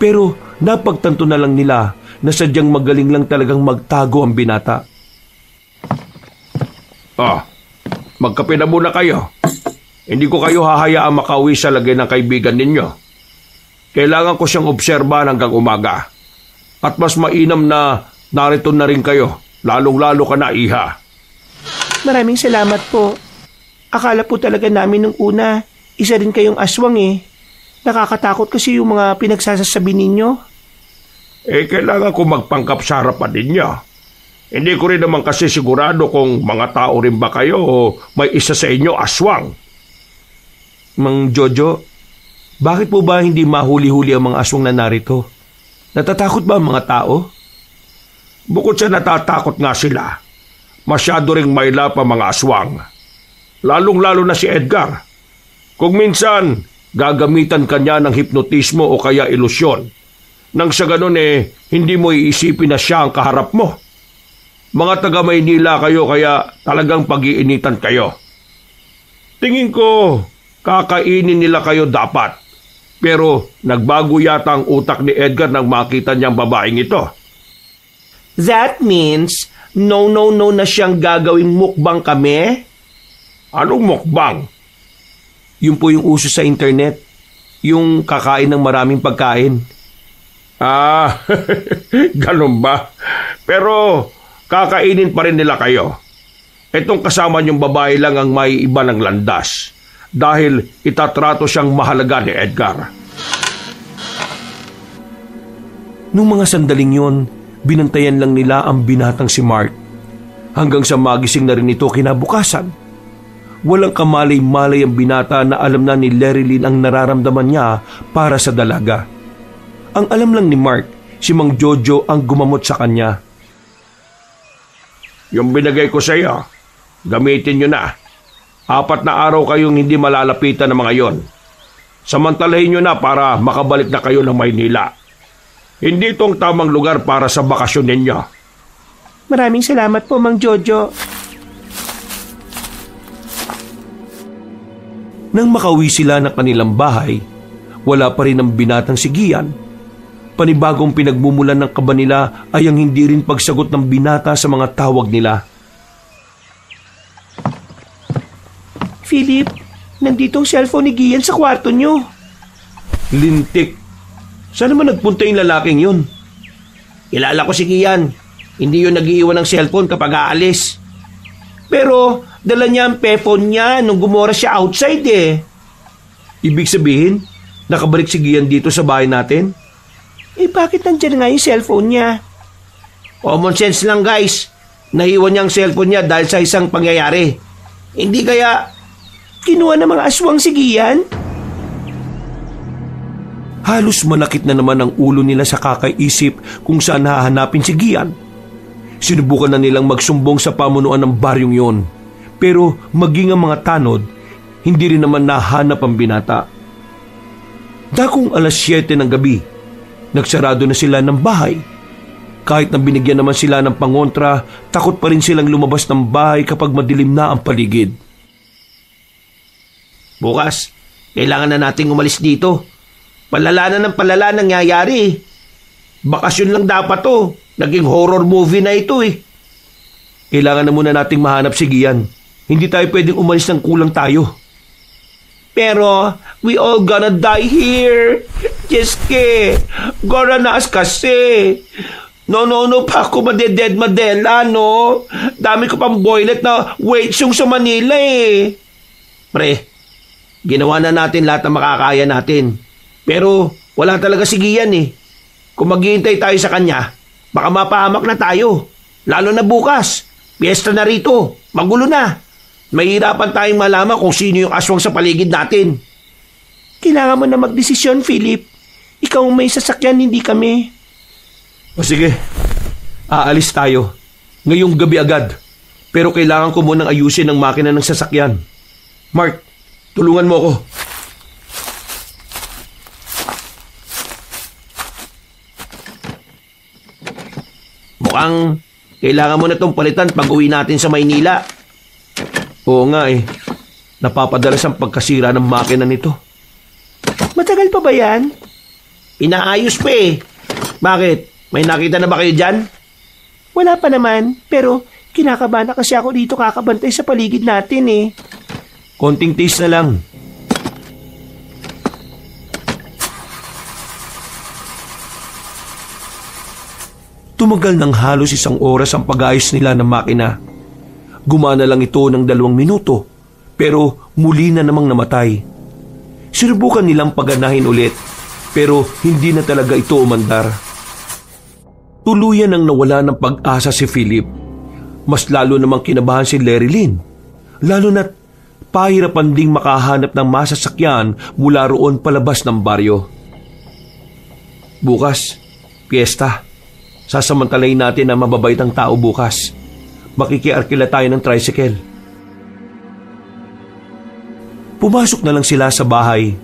Pero napagtanto na lang nila na sadyang magaling lang talagang magtago ang binata. Magkape na muna kayo. Hindi ko kayo hahayaang makauwi sa lagay ng kaibigan ninyo. Kailangan ko siyang obserbahan hanggang umaga. At mas mainam na narito na rin kayo, lalong-lalo ka na, Iha. Maraming salamat po. Akala po talaga namin nung una, isa rin kayong aswang eh. Nakakatakot kasi yung mga pinagsasasabi ninyo. Kailangan ko magpangkap sa harapan ninyo. Hindi ko rin naman kasi sigurado kung mga tao rin ba kayo o may isa sa inyo aswang. Mang Jojo, bakit po ba hindi mahuli-huli ang mga aswang na narito? Natatakot ba ang mga tao? Bukod sa natatakot nga sila, masyado ring maila pa mga aswang. Lalong-lalo na si Edgar. Kung minsan, gagamitan kanya ng hipnotismo o kaya ilusyon. Nang sa ganun hindi mo iisipin na siya ang kaharap mo. Mga taga Maynila kayo kaya talagang pag-iinitan kayo. Tingin ko, kakainin nila kayo dapat. Pero nagbago yata ang utak ni Edgar nang makita niyang babaeng ito. That means, no na siyang gagawing mukbang kami? Anong mukbang? Yun po yung uso sa internet. Yung kakain ng maraming pagkain. Ganun ba? Pero kakainin pa rin nila kayo. Itong kasama niyong babae lang ang may iba ng landas. Dahil itatrato siyang mahalaga ni Edgar. Nung mga sandaling yon, binantayan lang nila ang binatang si Mark. Hanggang sa magising na rin ito kinabukasan. Walang kamalay-malay ang binata na alam na ni Lerilyn ang nararamdaman niya para sa dalaga. Ang alam lang ni Mark, si Mang Jojo ang gumamot sa kanya. Yung binagay ko sa iyo, gamitin nyo na. 4 na araw kayong hindi malalapitan ng mga yon. Samantalahin nyo na para makabalik na kayo ng Maynila. Hindi itong tamang lugar para sa bakasyon ninyo. Maraming salamat po, Mang Jojo. Nang makauwi sila ng kanilang bahay, wala pa rin ang binatang si Gian. Panibagong pinagmumulan ng kaba nila ay ang hindi rin pagsagot ng binata sa mga tawag nila. Philip, nandito ang cellphone ni Gian sa kwarto nyo. Lintik. Saan naman nagpunta yung lalaking yun? Kilala ko si Gian. Hindi yun nag-iiwan ng cellphone kapag aalis. Pero dala niya ang payphone niya nung gumora siya outside eh. Ibig sabihin, nakabalik si Gian dito sa bahay natin? Bakit nandyan nga yung cellphone niya? Common sense lang guys. Naiwan niya ang cellphone niya dahil sa isang pangyayari. Hindi kaya kinuha ng mga aswang si Gian? Halos manakit na naman ang ulo nila sa kakaisip kung saan hahanapin si Gian. Sinubukan na nilang magsumbong sa pamunuan ng baryong yon. Pero maging ang mga tanod, hindi rin naman nahanap ang binata. Dakong 7:00 ng gabi, nagsarado na sila ng bahay. Kahit na binigyan naman sila ng pangontra, takot pa rin silang lumabas ng bahay kapag madilim na ang paligid. bukas, kailangan na nating umalis dito. Palala na ng palala nangyayari. Bakasyon lang dapat to. Naging horror movie na ito eh. Kailangan na muna nating mahanap si Gian. Hindi tayo pwedeng umalis ng kulang tayo. Pero, we all gonna die here. Jeske, goranas kasi. No, pa ako madeded madela, no? Dami ko pang boylet na wait yung sa Manila eh. Pre, ginawa na natin lahat ng makakaya natin. Pero, wala talaga si Gian eh. Kung maghihintay tayo sa kanya, baka mapahamak na tayo. Lalo na bukas. Piyesta na rito. Magulo na. Mahirapan tayong malaman kung sino yung aswang sa paligid natin. Kailangan mo na magdesisyon, Philip. Ikaw may sasakyan, hindi kami. O sige, aalis tayo. Ngayong gabi agad. Pero kailangan ko munang ayusin ang makina ng sasakyan. Mark, tulungan mo ako. Mukhang kailangan mo na itong palitan pag uwi natin sa Maynila. Oo nga eh. Napapadalas ang pagkasira ng makina nito. Matagal pa ba yan? Inaayos pa eh. Bakit? May nakita na ba kayo dyan? Wala pa naman, pero kinakabahan na kasi ako dito kakabantay sa paligid natin eh. Konting taste na lang. Tumagal ng halos 1 oras ang pag-ayos nila ng makina. Gumana lang ito ng 2 minuto, pero muli na namang namatay. Sinubukan nilang paganahin ulit, pero hindi na talaga ito umandar. Tuluyan ang nawala ng pag-asa si Philip. Mas lalo namang kinabahan si Lerilyn. Lalo na't pahirapan ding makahanap ng masasakyan mula roon palabas ng baryo. Bukas, piyesta. Sasamantalayin natin ang mababaitang tao bukas. Makikiarkila tayo ng tricycle. Pumasok na lang sila sa bahay.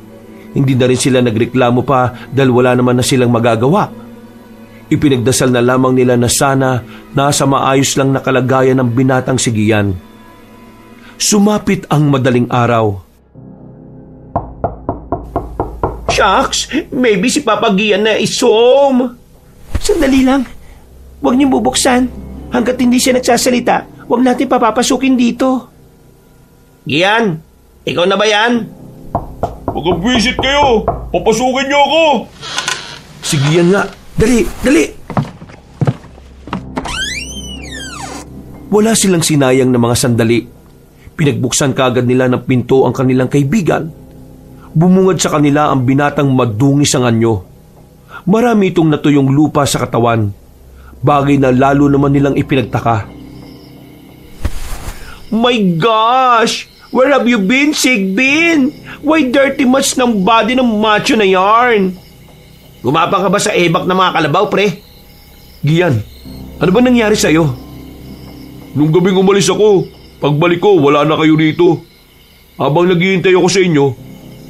Hindi na rin sila nagreklamo pa dahil wala naman na silang magagawa. Ipinagdasal na lamang nila na sana nasa maayos lang na kalagayan ng binatang si Gian. Sumapit ang madaling araw. Shucks, maybe si Papa Gian na isom. Sandali lang. Huwag niyong bubuksan. Hanggat hindi siya nagsasalita, huwag natin papapasukin dito. Gian, ikaw na ba yan? Mag-visit kayo! Papasukin niyo ako! Sige yan nga. Dali, dali! Wala silang sinayang na mga sandali. Pinagbuksan kaagad nila ng pinto ang kanilang kaibigan. Bumungad sa kanila ang binatang madungis ang anyo. Marami itong natuyong lupa sa katawan. Bagay na lalo naman nilang ipinagtaka. My gosh! Where have you been, Sigbin? Why dirty much ng body ng macho na yarn? Gumapang ka ba sa ebak ng mga kalabaw, pre? Gian, ano ba nangyari sa'yo? Nung gabing umalis ako, pagbalik ko, wala na kayo rito. Habang naghihintay ako sa inyo,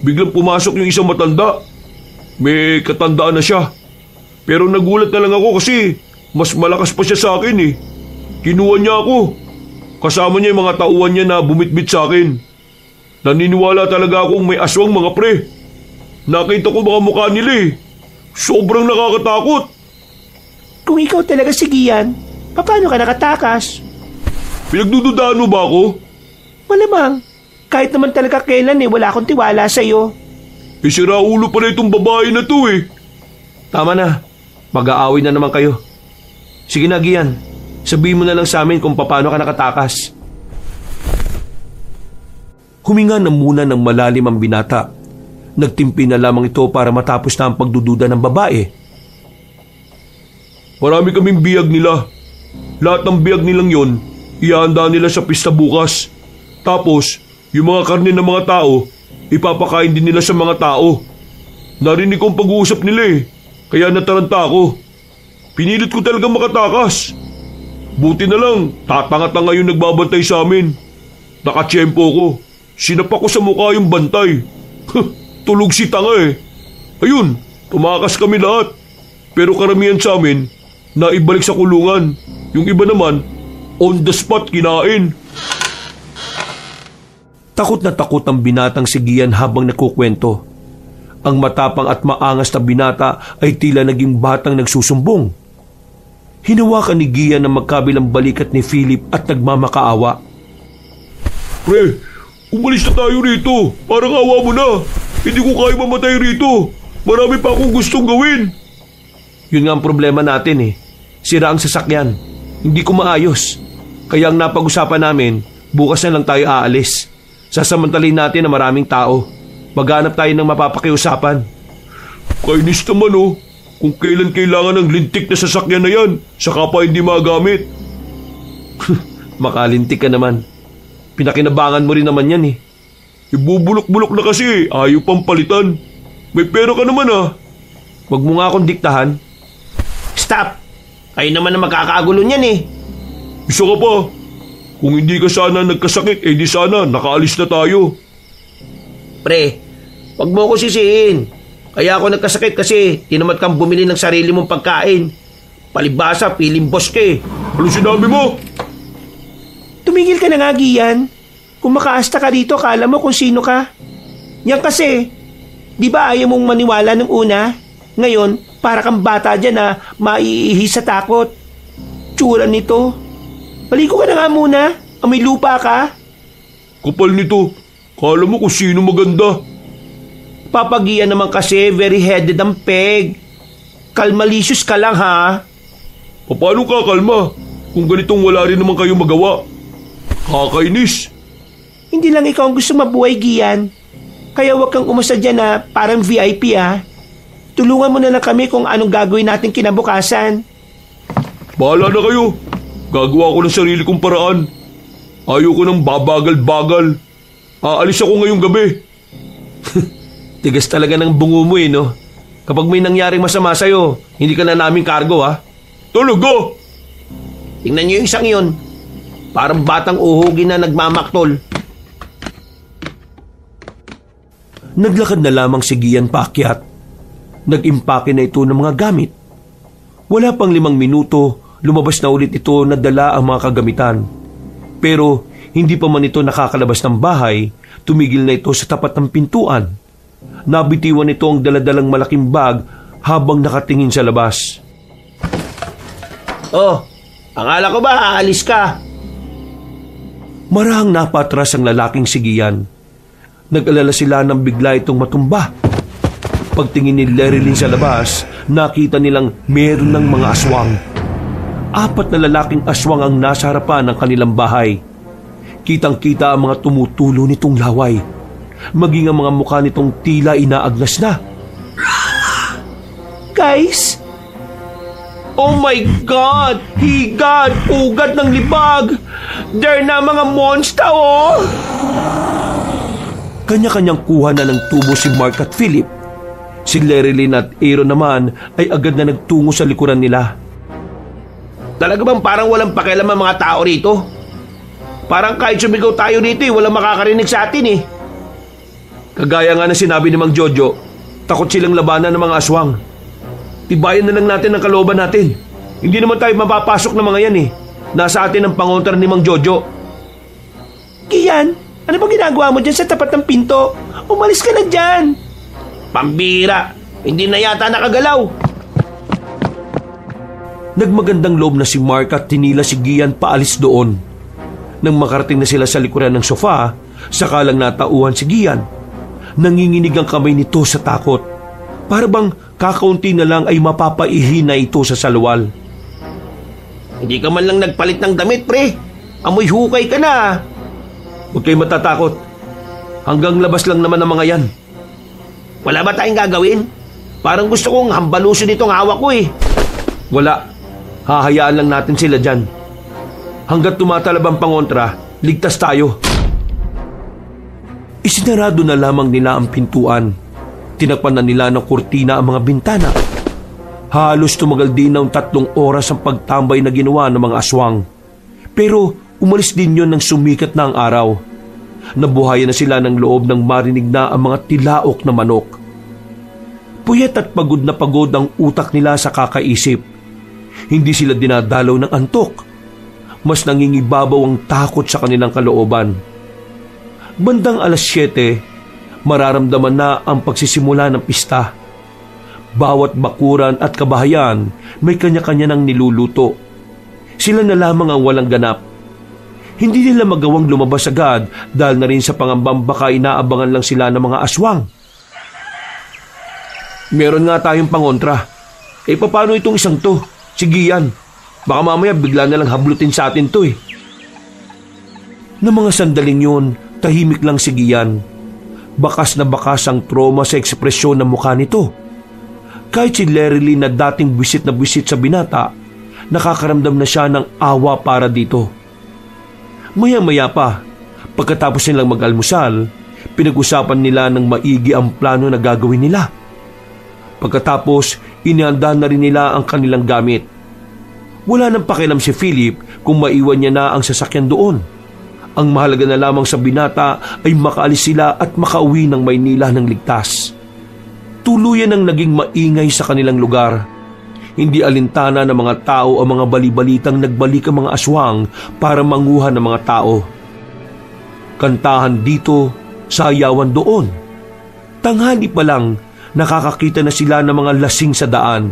biglang pumasok yung isang matanda. May katandaan na siya. Pero nagulat na lang ako kasi mas malakas pa siya sa akin eh. Kinuha niya ako. Kasama niya yung mga tauhan niya na bumitbit sa akin. Naniniwala talaga akong may aswang, mga pre. Nakita ko mga mukha nila eh. Sobrang nakakatakot. Kung ikaw talaga si Gian, paano ka nakatakas? Pinagdududaan mo ba ako? Malamang. Kahit naman talaga kailan wala akong tiwala sa'yo. Sira ulo pala itong babae na to eh. Tama na. Mag-aaway na naman kayo. Sige na, Gian. Sabihin mo na lang sa amin kung paano ka nakatakas. Huminga na muna ng malalim ang binata. Nagtimpi na lamang ito para matapos na ang pagdududa ng babae. Marami kaming biyag nila. Lahat ng biyag nilang yon, ihahanda nila sa pista bukas. Tapos, yung mga karne ng mga tao, ipapakain din nila sa mga tao. Narinig ko ang pag-uusap nila eh, kaya nataranta ako. Pinilit ko talaga makatakas. Buti na lang, tatanga-tanga yung nagbabantay sa amin. Nakatsyempo ko. Sinapak ko sa mukha yung bantay. Tulog si tanga eh. Ayun, tumakas kami lahat. Pero karamihan sa amin, naibalik sa kulungan. Yung iba naman, on the spot kinain. Takot na takot ang binatang si Gian habang nakukwento. Ang matapang at maangas na binata ay tila naging batang nagsusumbong. Hinawakan ni Gian ang magkabilang balikat ni Philip at nagmamakaawa. Pre, umalis na tayo rito. Parang awa mo na. Hindi ko kaya mamatay rito. Marami pa akong gustong gawin. Yun nga ang problema natin eh. Sira ang sasakyan. Hindi ko maayos. Kaya ang napag-usapan namin, bukas na lang tayo aalis. Sasamantalin natin na maraming tao. Maghanap tayo ng mapapakiusapan. Kainis naman oh. Kung kailan kailangan ng lintik na sasakyan na yan, saka pa hindi magamit. Makalintik ka naman. Pinakinabangan mo rin naman yan eh. Ibubulok-bulok na kasi, ayaw pang palitan. May pera ka naman ah. Huwag mo nga akong diktahan. Stop! Kayo naman na magkakagulo niyan eh. Isa ka pa. Kung hindi ka sana nagkasakit, di sana nakaalis na tayo. Pre, wag mo ko sisihin. Kaya ako nagkasakit kasi tinamad kang bumili ng sarili mong pagkain. Palibhasa, piling boss ka eh. Ano sinabi mo? Tumigil ka na nga, Gian. Kung makaasta ka dito, akala mo kung sino ka. Yan kasi, di ba ayaw mong maniwala nung una? Ngayon, para kang bata dyan na maiihi sa takot. Tsura nito. Maligo ka na nga muna. Amoy lupa ka. Kapal nito. Kala mo kung sino maganda. Papagian naman kasi very headed ang peg. Kalmalicious ka lang ha. Paano kakalma kung ganitong wala rin naman kayong magawa? Kakainis. Hindi lang ikaw ang gusto mabuhay, Gian. Kaya huwag kang umasa dyan na parang VIP ha. Tulungan mo na lang kami kung anong gagawin natin kinabukasan. Bahala na kayo. Gagawa ko ng sarili kong paraan. Ayoko ng babagal-bagal. Aalis ako ngayong gabi. Tigas talaga ng bungo mo eh, no? Kapag may nangyaring masama sa'yo, hindi ka na naming kargo, ha? Talaga? Tingnan niyo yung isang yun. Parang batang uhugin na nagmamaktol. Naglakad na lamang si Gian paakyat. Nag-impake na ito ng mga gamit. Wala pang 5 minuto, lumabas na ulit ito na dala ang mga kagamitan. Pero hindi pa man ito nakakalabas ng bahay, tumigil na ito sa tapat ng pintuan. Nabitiwan ito ang daladalang malaking bag habang nakatingin sa labas. Oh, akala ko ba aalis ka? Marahang napatras ang lalaking si Gian. Nag-alala sila nang bigla itong matumba. Pagtingin ni Lerilyn sa labas, nakita nilang meron ng mga aswang. 4 na lalaking aswang ang nasa harapan ng kanilang bahay. Kitang-kita ang mga tumutulo nitong laway. Maging ang mga mukha nitong tila inaagnas na. Guys! Oh my God! Higad! Ugat ng libag! There na mga monster oh! Kanya-kanyang kuha na ng tubo si Mark at Philip. Si Lerilyn at Aaron naman ay agad na nagtungo sa likuran nila. Talaga bang parang walang pakialam ang mga tao rito? Parang kahit sumigaw tayo rito walang makakarinig sa atin eh. Kagaya nga na sinabi ni Mang Jojo, takot silang labanan ng mga aswang. Tibayan na lang natin ang kalooban natin. Hindi naman tayo mapapasok ng mga yan eh. Nasa atin ang pangontra ni Mang Jojo. Gian, ano bang ginagawa mo dyan sa tapat ng pinto? Umalis ka na dyan! Pambira! Hindi na yata nakagalaw! Nagmagandang loob na si Mark at tinila si Gian paalis doon. Nang makarating na sila sa likuran ng sofa, saka lang natauhan si Gian. Nanginginig ang kamay nito sa takot. Para bang kakaunti na lang ay mapapaihi na ito sa salwal. Hindi ka man lang nagpalit ng damit, pre. Amoy hukay ka na. Huwag kayo matatakot. Hanggang labas lang naman ang mga yan. Wala ba tayong gagawin? Parang gusto kong hambalusin itong hawak ko eh. Wala. Hahayaan lang natin sila dyan. Hanggat tumatalab ang pangontra, ligtas tayo. Isinarado na lamang nila ang pintuan. Tinakpan na nila ng kurtina ang mga bintana. Halos tumagal din ng 3 oras ang pagtambay na ginawa ng mga aswang. Pero umalis din yon nang sumikat na ang araw. Nabuhayan na sila ng loob nang marinig na ang mga tilaok na manok. Puyat at pagod na pagod ang utak nila sa kakaisip. Hindi sila dinadalaw ng antok. Mas nangingibabaw ang takot sa kanilang kalooban. Bandang 7:00, Mararamdaman na ang pagsisimula ng pista. Bawat bakuran at kabahayan may kanya-kanya ng niluluto. Sila na lamang ang walang ganap. Hindi nila magawang lumabas agad dahil na rin sa pangambang baka inaabangan lang sila ng mga aswang. Meron nga tayong pangontra. Paano itong isang to? Si Gian. Baka mamaya bigla na lang hablutin sa atin to eh. Na mga sandaling yun, tahimik lang si Gian. Bakas na bakas ang trauma sa ekspresyon ng mukha nito. Kahit si Lerilyn na dating buwisit na buwisit sa binata, nakakaramdam na siya ng awa para dito. Maya-maya pa, pagkatapos nilang mag-almusal, pinag-usapan nila ng maigi ang plano na gagawin nila. Pagkatapos, inihanda na rin nila ang kanilang gamit. Wala nang pakialam si Philip kung maiwan niya na ang sasakyan doon. Ang mahalaga na lamang sa binata ay makaalis sila at makauwi ng Maynila ng ligtas. Tuluyan ang naging maingay sa kanilang lugar. Hindi alintana ng mga tao ang mga balibalitang nagbalik ang mga aswang para manguha ng mga tao. Kantahan dito, sayawan doon. Tanghali pa lang, nakakakita na sila ng mga lasing sa daan.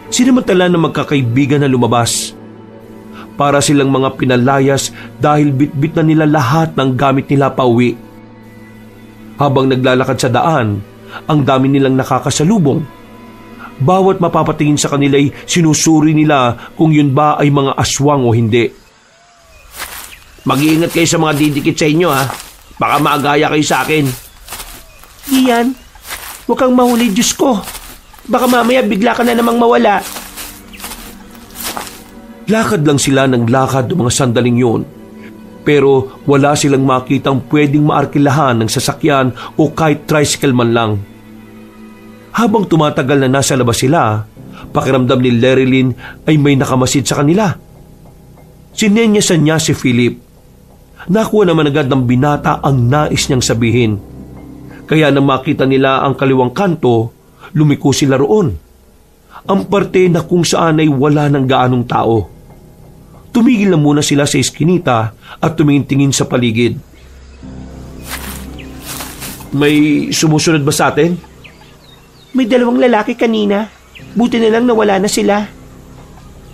Sinamantala ng magkakaibigan na lumabas. Para silang mga pinalayas dahil bitbit na nila lahat ng gamit nila pauwi. Habang naglalakad sa daan, ang dami nilang nakakasalubong. Bawat mapapatingin sa kanila ay sinusuri nila kung yun ba ay mga aswang o hindi. Mag-iingat kayo sa mga didikit sa inyo ha. Baka maagaya kayo sa akin. Gian, huwag kang mahuli, Diyos ko. Baka mamaya bigla ka na namang mawala. Lakad lang sila ng lakad ng mga sandaling yun. Pero wala silang makitang pwedeng maarkilahan ng sasakyan o kahit tricycle man lang. Habang tumatagal na nasa labas sila, pakiramdam ni Lerilyn ay may nakamasid sa kanila. Sinenyasan niya si Philip. Nakuha naman agad ng binata ang nais niyang sabihin. Kaya nang makita nila ang kaliwang kanto, lumiko sila roon. Ang parte na kung saan ay wala ng gaanong tao. Tumigil na muna sila sa eskinita at tumingin-tingin sa paligid. May sumusunod ba sa atin? May dalawang lalaki kanina. Buti na lang nawala na sila.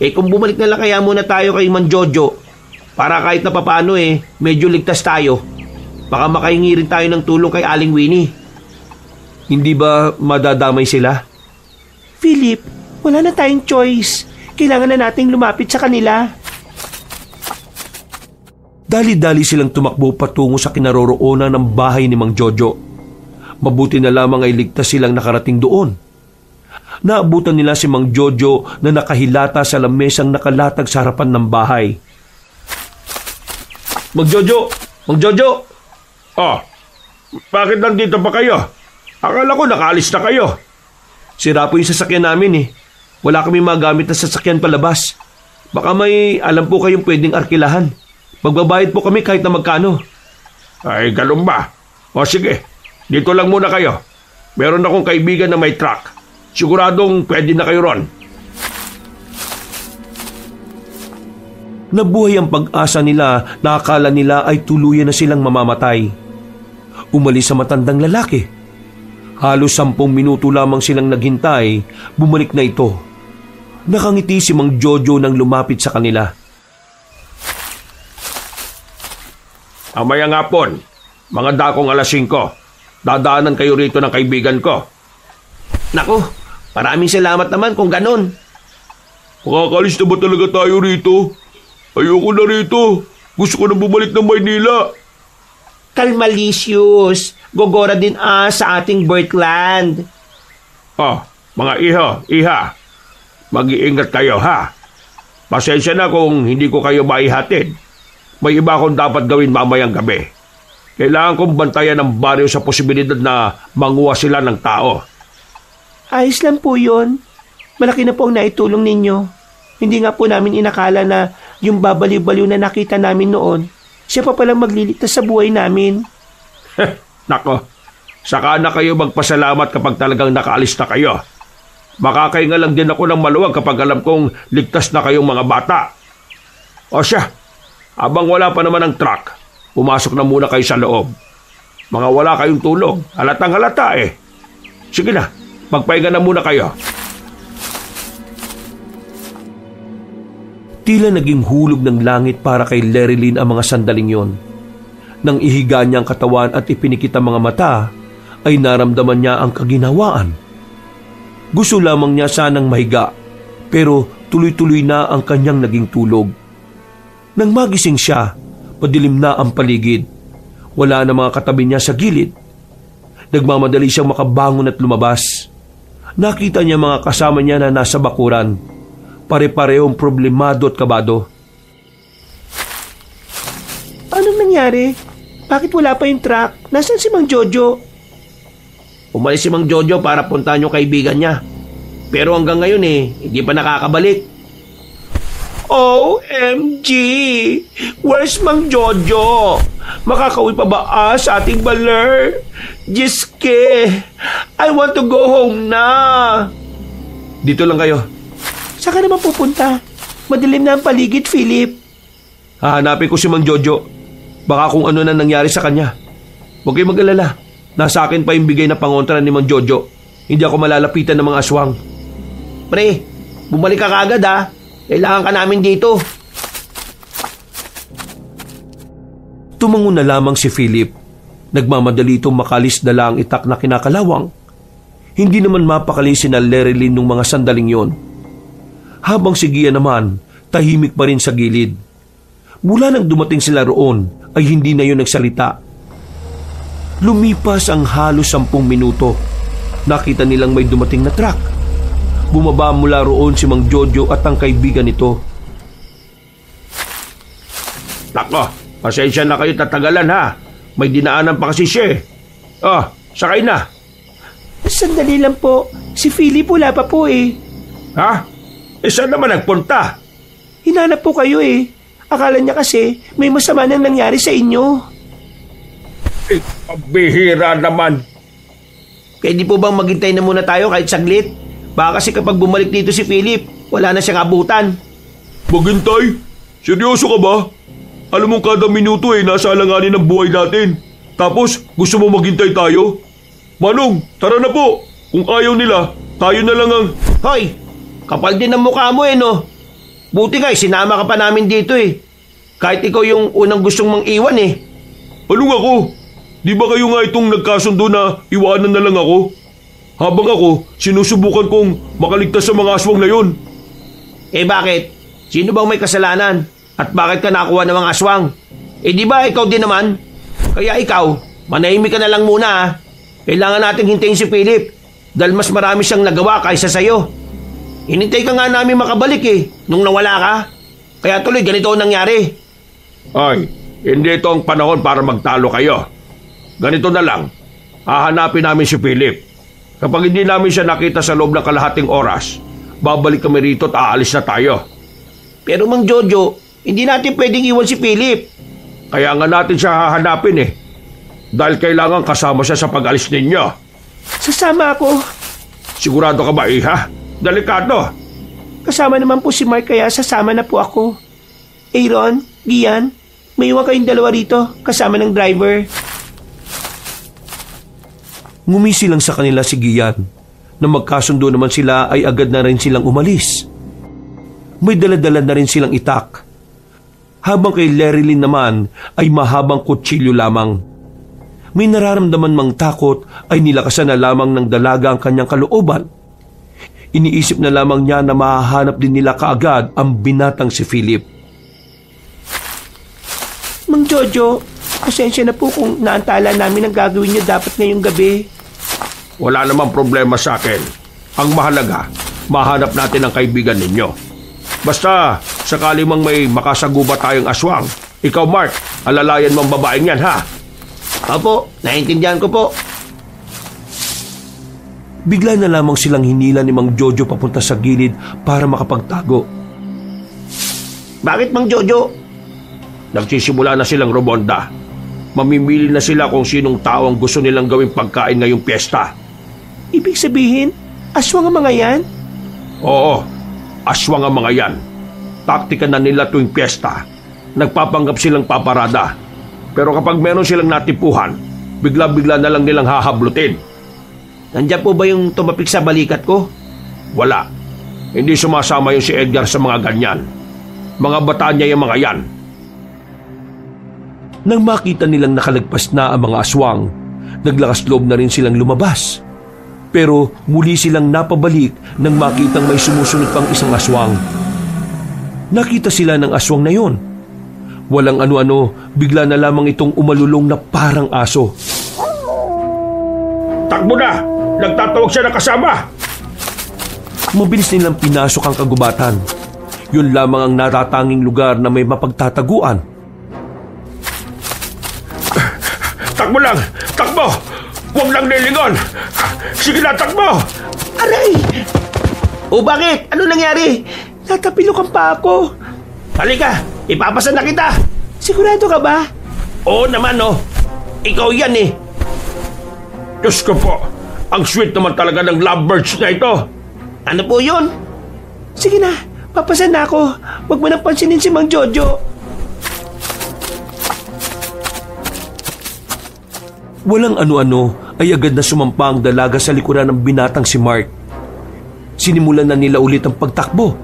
Kung bumalik na lang kaya muna tayo kay Man Jojo. Para kahit na papaano medyo ligtas tayo. Baka makahingi rin tayo ng tulong kay Aling Winnie. Hindi ba madadamay sila? Philip, wala na tayong choice. Kailangan na nating lumapit sa kanila. Dali-dali silang tumakbo patungo sa kinaroroonan ng bahay ni Mang Jojo. Mabuti na lamang ay ligtas silang nakarating doon. Naabutan nila si Mang Jojo na nakahilata sa lamesang nakalatag sa harapan ng bahay. Mang Jojo! Mang Jojo! Bakit nandito pa kayo? Akala ko nakaalis na kayo. Sira po yung sasakyan namin Wala kami magamit na sasakyan palabas. Baka may alam po kayong pwedeng arkilahan. Magbabayad po kami kahit na magkano. Ay, ganun ba? O sige, dito lang muna kayo. Meron akong kaibigan na may truck. Siguradong pwede na kayo ron. Nabuhay ang pag-asa nila na akala nila ay tuluyan na silang mamamatay. Umalis sa matandang lalaki. Halos 10 minuto lamang silang naghintay, bumalik na ito. Nakangiti si Mang Jojo nang lumapit sa kanila. Amayang hapon, mga dakong 5:00. Dadaanan kayo rito ng kaibigan ko. Naku, maraming salamat naman kung ganon. Makakalis na ba talaga tayo rito? Ayoko na rito. Gusto ko na bumalik ng Maynila. Kalmalicious. Gogora din sa ating birthland. Mga iha. Mag-iingat kayo ha. Pasensya na kung hindi ko kayo maihatid. May iba akong dapat gawin mamayang gabi. Kailangan kong bantayan ang baryo sa posibilidad na manguha sila ng tao. Ayos lang po yun. Malaki na po ang naitulong ninyo. Hindi nga po namin inakala na yung babaliw-baliw na nakita namin noon, siya pa palang magliligtas sa buhay namin. Nako, saka na kayo magpasalamat kapag talagang nakaalis na kayo. Makakahinga lang din ako ng maluwag kapag alam kong ligtas na kayong mga bata. O siya, habang wala pa naman ang truck, pumasok na muna kayo sa loob. Mga wala kayong tulog. Halatang halata eh. Sige na, magpahinga na muna kayo. Tila naging hulog ng langit para kay Lerilyn ang mga sandaling yon. Nang ihiga niya ang katawan at ipinikit ang mga mata, ay naramdaman niya ang kaginhawaan. Gusto lamang niya sanang mahiga, pero tuloy-tuloy na ang kanyang naging tulog. Nang magising siya, madilim na ang paligid. Wala na mga katabi niya sa gilid. Nagmamadali siyang makabangon at lumabas. Nakita niya mga kasama niya na nasa bakuran. Pare-parehong problemado at kabado. Anong nangyari? Bakit wala pa yung truck? Nasaan si Mang Jojo? Umalis si Mang Jojo para puntahan yung kaibigan niya. Pero hanggang ngayon hindi pa nakakabalik. OMG! Where's Mang Jojo? Makakauwi pa ba sa ating baler? Jiske! I want to go home na! Dito lang kayo. Saan ka naman pupunta? Madilim na ang paligid, Philip. Hahanapin ko si Mang Jojo. Baka kung ano na nangyari sa kanya. Huwag kayong mag-alala. Nasa akin pa yung bigay na pangontra ni Mang Jojo. Hindi ako malalapitan ng mga aswang. Pre, bumalik ka kaagad ha. Kailangan ka namin dito. Tumango na lamang si Philip. Nagmamadali itong makalis dala ang itak na kinakalawang. Hindi naman mapakali si Lerilyn nung mga sandaling yon. Habang si Gian naman, tahimik pa rin sa gilid. Mula nang dumating sila roon, ay hindi na yun nagsalita. Lumipas ang halos 10 minuto. Nakita nilang may dumating na truck. Bumaba mula roon si Mang Jojo at ang kaibigan nito. Nako, pasensya na kayo tatagalan ha. May dinaanan pa kasi siya eh. Sakay na. Sandali lang po. Si Philip wala pa po eh. Ha? Saan naman nagpunta? Hinanap po kayo eh. Akala niya kasi may masama nang nangyari sa inyo. Bihira naman. Pwede po bang maghintay na muna tayo kahit saglit? Baka kasi kapag bumalik dito si Philip, wala na siyang abutan. Maghintay? Seryoso ka ba? Alam mong kada minuto nasa alanganin ng buhay natin. Tapos gusto mo maghintay tayo? Manong, tara na po. Kung ayaw nila, tayo na lang ang... Hoy, kapal din ang mukha mo no? Buti nga sinama ka pa namin dito Kahit ikaw yung unang gustong mang-iwan Anong ako? Di ba kayo nga itong nagkasundo na iwanan na lang ako? Habang ako, sinusubukan kong makaligtas sa mga aswang na yon. Bakit? Sino bang may kasalanan? At bakit ka nakuha ng mga aswang? Di ba ikaw din naman? Kaya ikaw, manahimik ka na lang muna Kailangan nating hintayin si Philip dahil mas marami siyang nagawa kaysa sa'yo. Hinintay ka nga namin makabalik nung nawala ka. Kaya tuloy ganito ang nangyari. Ay, hindi ito ang panahon para magtalo kayo. Ganito na lang, hahanapin namin si Philip. Kapag hindi namin siya nakita sa loob ng kalahating oras, babalik kami rito at aalis na tayo. Pero Mang Jojo, hindi natin pwedeng iwan si Philip. Kaya nga natin siya hahanapin Dahil kailangan kasama siya sa pag-alis ninyo. Sasama ako. Sigurado ka ba, Iha? Delikado. Kasama naman po si Mark kaya sasama na po ako. Aaron, Gian, may iwan kayong dalawa rito kasama ng driver. Ngumisi lang sa kanila si Gian. Nang magkasundo naman sila ay agad na rin silang umalis. May daladala na rin silang itak. Habang kay Lerilyn naman ay mahabang kutsilyo lamang. May nararamdaman mang takot ay nilakasan na lamang ng dalaga ang kanyang kalooban. Iniisip na lamang niya na mahahanap din nila kaagad ang binatang si Philip. Mang Jojo, pasensya na po kung naantala namin ang gagawin niyo dapat ngayong gabi. Wala namang problema sa akin. Ang mahalaga, mahanap natin ang kaibigan ninyo. Basta, sakali mang may makasaguba tayong aswang, ikaw Mark, alalayan mong babaeng yan ha? Opo, naiintindihan ko po. Bigla na lamang silang hinila ni Mang Jojo papunta sa gilid para makapagtago. Bakit Mang Jojo? Nagsisimula na silang rumonda. Mamimili na sila kung sinong tao ang gusto nilang gawing pagkain ngayong piyesta. Ibig sabihin, aswang ang mga yan? Oo, aswang ang mga yan. Taktika na nila tuwing piyesta. Nagpapanggap silang paparada. Pero kapag meron silang natipuhan, bigla-bigla na lang nilang hahablutin. Nandiyan po ba yung tumapik sa balikat ko? Wala. Hindi sumasama yung si Edgar sa mga ganyan. Mga bataan niya yung mga yan. Nang makita nilang nakalagpas na ang mga aswang, naglakas loob na rin silang lumabas. Pero muli silang napabalik nang makitang may sumusunod pang isang aswang. Nakita sila ng aswang na yon. Walang ano-ano, bigla na lamang itong umalulong na parang aso. Takbo na! Nagtatawag siya ng kasama! Mabilis nilang pinasok ang kagubatan. Yun lamang ang natatanging lugar na may mapagtataguan. Takbo lang! Takbo! Huwag lang nilingon! Sige na, takbo! Aray! O bakit? Ano nangyari? Natapilokan pa ako. Halika, ipapasan na kita. Sigurado ka ba? Oo naman oh. Ikaw yan eh. Diyos ko po, ang sweet naman talaga ng lovebirds na ito. Ano po yun? Sige na, papasan na ako. Huwag mo nang pansinin si Mang Jojo. Walang ano-ano ay agad na sumampa ang dalaga sa likuran ng binatang si Mark. Sinimulan na nila ulit ang pagtakbo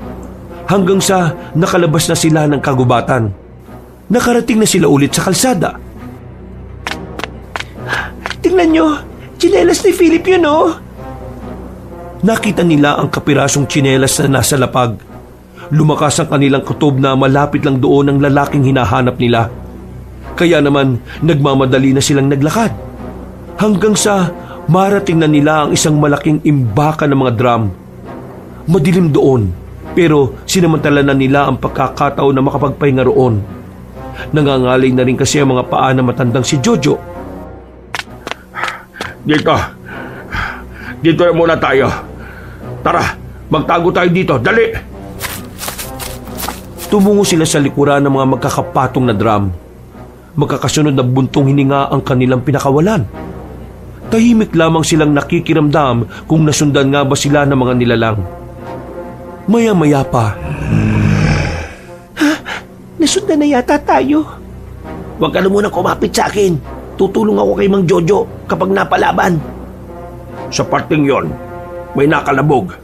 hanggang sa nakalabas na sila ng kagubatan. Nakarating na sila ulit sa kalsada. Tingnan nyo, tsinelas ni Philip yun oh. Nakita nila ang kapirasong tsinelas na nasa lapag. Lumakas ang kanilang kutob na malapit lang doon ang lalaking hinahanap nila. Kaya naman nagmamadali na silang naglakad. Hanggang sa marating na nila ang isang malaking imbaka ng mga drum. Madilim doon, pero sinamantala na nila ang pagkakataon na makapagpahinga roon. Nangangalay na rin kasi ang mga paa na matandang si Jojo. Dito na muna tayo. Tara, magtago tayo dito, dali! Tumungo sila sa likuran ng mga magkakapatong na drum. Magkakasunod na buntong hininga ang kanilang pinakawalan. Tahimik lamang silang nakikiramdam kung nasundan nga ba sila ng mga nilalang. Maya-maya pa. Ha? Nasundan na yata tayo. Huwag ka na munang kumapit sa akin. Tutulong ako kay Mang Jojo kapag napalaban. Sa parting yon, may nakalabog.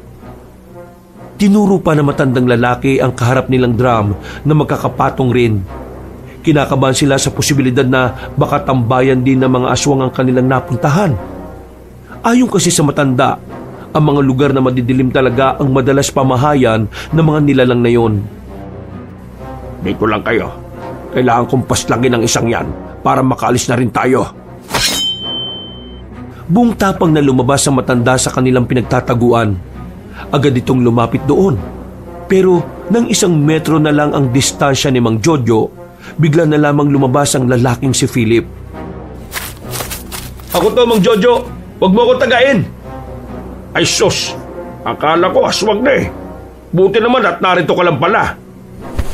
Tinuro pa na matandang lalaki ang kaharap nilang drum na magkakapatong rin. Kinakabahan sila sa posibilidad na baka tambayan din ng mga aswang ang kanilang napuntahan. Ayon kasi sa matanda, ang mga lugar na madidilim talaga ang madalas pamahayan ng mga nilalang na yon. Dito lang kayo. Kailangan kong paslangin ang isang yan para makaalis na rin tayo. Buong tapang na lumabas ang matanda sa kanilang pinagtataguan. Agad itong lumapit doon. Pero nang 1 metro na lang ang distansya ni Mang Jojo, bigla na lamang lumabas ang lalaking si Philip. Ako to, Mang Jojo. Huwag mo ako tagain. Ay sus, akala ko aswang na eh. Buti naman at narito ka lang pala.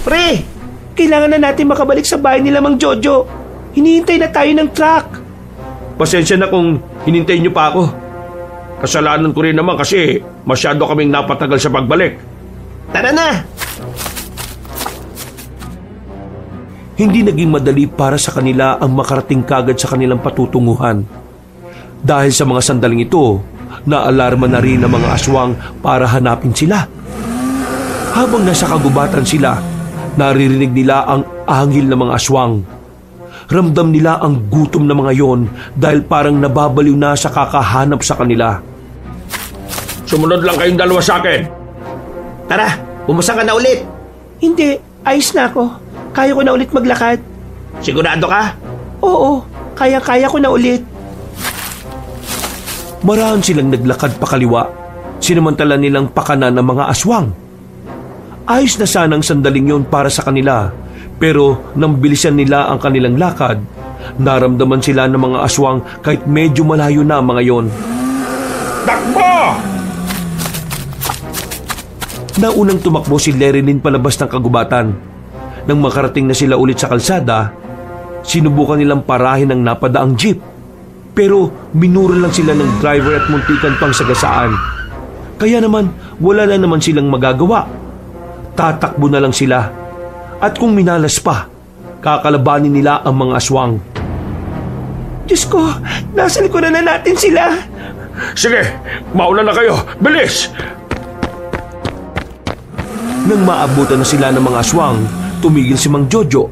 Pre, kailangan na natin makabalik sa bahay nila Mang Jojo. Hinihintay na tayo ng truck. Pasensya na kung hinintay niyo pa ako. Kasalanan ko rin naman kasi masyado kaming napatagal sa pagbalik. Tara na! Hindi naging madali para sa kanila ang makarating kagad sa kanilang patutunguhan. Dahil sa mga sandaling ito, naalarma na rin ang mga aswang para hanapin sila. Habang nasa kagubatan sila, naririnig nila ang ahangil ng mga aswang. Ramdam nila ang gutom ng mga yon dahil parang nababaliw na sa kakahanap sa kanila. Sumunod lang kayong dalawa sa akin. Tara, pumasang ka na ulit. Hindi, ayos na ako. Kaya ko na ulit maglakad. Sigurado ka? Oo, kaya ko na ulit. Marahan silang naglakad pakaliwa, sinamantala nilang pakanan ng mga aswang. Ayos na sanang sandaling yon para sa kanila, pero nang bilisan nila ang kanilang lakad, naramdaman sila ng mga aswang kahit medyo malayo na mga yon. Takbo! Naunang tumakbo si Lerilyn palabas ng kagubatan. Nang makarating na sila ulit sa kalsada, sinubukan nilang parahin ang napadaang jeep. Pero minuro lang sila ng driver at muntikan pang sagasaan. Kaya naman wala na naman silang magagawa. Tatakbo na lang sila. At kung minalas pa, kakalabanin nila ang mga aswang. Diyos ko, nasa likuran na natin sila. Sige, mauna na kayo. Bilis! Nang maabutan na sila ng mga aswang, tumigil si Mang Jojo.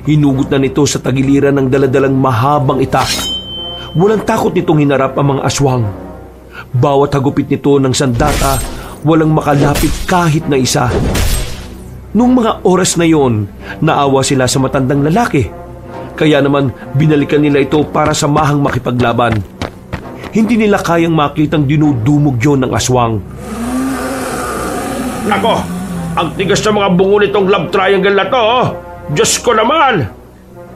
Hinugot na nito sa tagiliran ng daladalang mahabang itak. Walang takot nitong hinarap ang mga aswang. Bawat hagupit nito ng sandata, walang makalapit kahit na isa. Nung mga oras na yon, naawa sila sa matandang lalaki. Kaya naman binalikan nila ito para samahang makipaglaban. Hindi nila kayang makitang dinudumog yon ng aswang. Nako, ang tigas ng mga bungo nitong love triangle na to, oh. Diyos ko naman!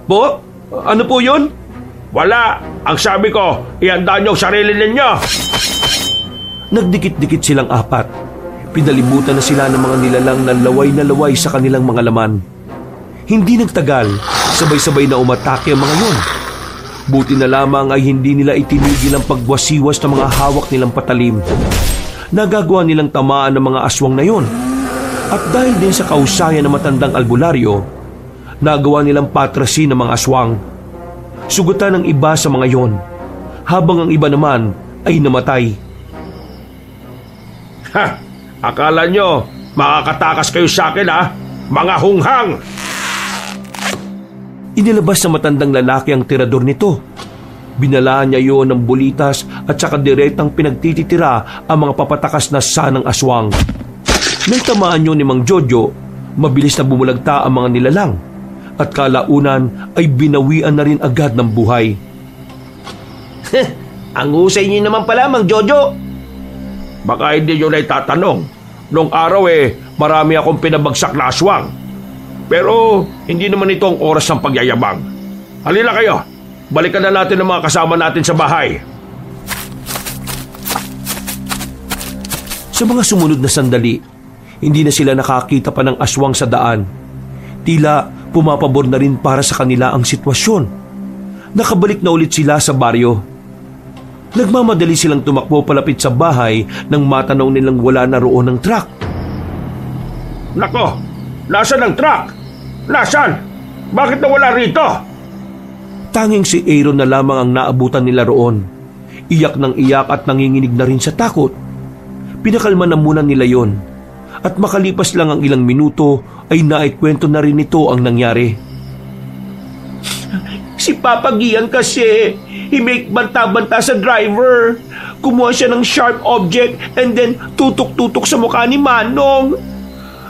Po? Ano po yun? Wala! Ang sabi ko, ihanda niyo ang sarili ninyo! Nagdikit-dikit silang apat. Pinalibutan na sila ng mga nilalang na laway sa kanilang mga laman. Hindi nagtagal, sabay-sabay na umatake ang mga yun. Buti na lamang ay hindi nila itinigil ang pagwasiwas ng mga hawak nilang patalim. Nagagawa nilang tamaan ng mga aswang na yun. At dahil din sa kausayan ng matandang albularyo, nagawa nilang patrasin ng mga aswang. Sugutan ng iba sa mga yon, habang ang iba naman ay namatay. Ha! Akala nyo, makakatakas kayo sa akin, ha? Mga hunghang! Inilabas sa matandang lalaki ang tirador nito. Binalaan niya yon ng bulitas at saka direktang pinagtititira ang mga papatakas na sanang aswang. Nang tamaan yun ni Mang Jojo, mabilis na bumulagta ang mga nilalang at kalaunan ay binawian na rin agad ng buhay. Ang husay niyo naman pala, Mang Jojo. Baka hindi nyo na itatanong. Noong araw marami akong pinabagsak na aswang. Pero hindi naman ito ang oras ng pagyayabang. Halina kayo, balikan na natin ang mga kasama natin sa bahay. Sa mga sumunod na sandali, hindi na sila nakakita pa ng aswang sa daan. Tila pumapabor na rin para sa kanila ang sitwasyon. Nakabalik na ulit sila sa baryo. Nagmamadali silang tumakbo palapit sa bahay nang matanaw nilang wala na roon ng truck. Nako, nasaan ang truck? Nasaan? Bakit nawala rito? Tanging si Aaron na lamang ang naabutan nila roon. Iyak ng iyak at nanginginig na rin sa takot. Pinakalma na muna nila yon. At makalipas lang ang ilang minuto ay naikwento na rin ito ang nangyari. Si Papa Gian kasi, himik banta-banta sa driver. Kumuha siya ng sharp object and then tutok-tutok sa mukha ni Manong.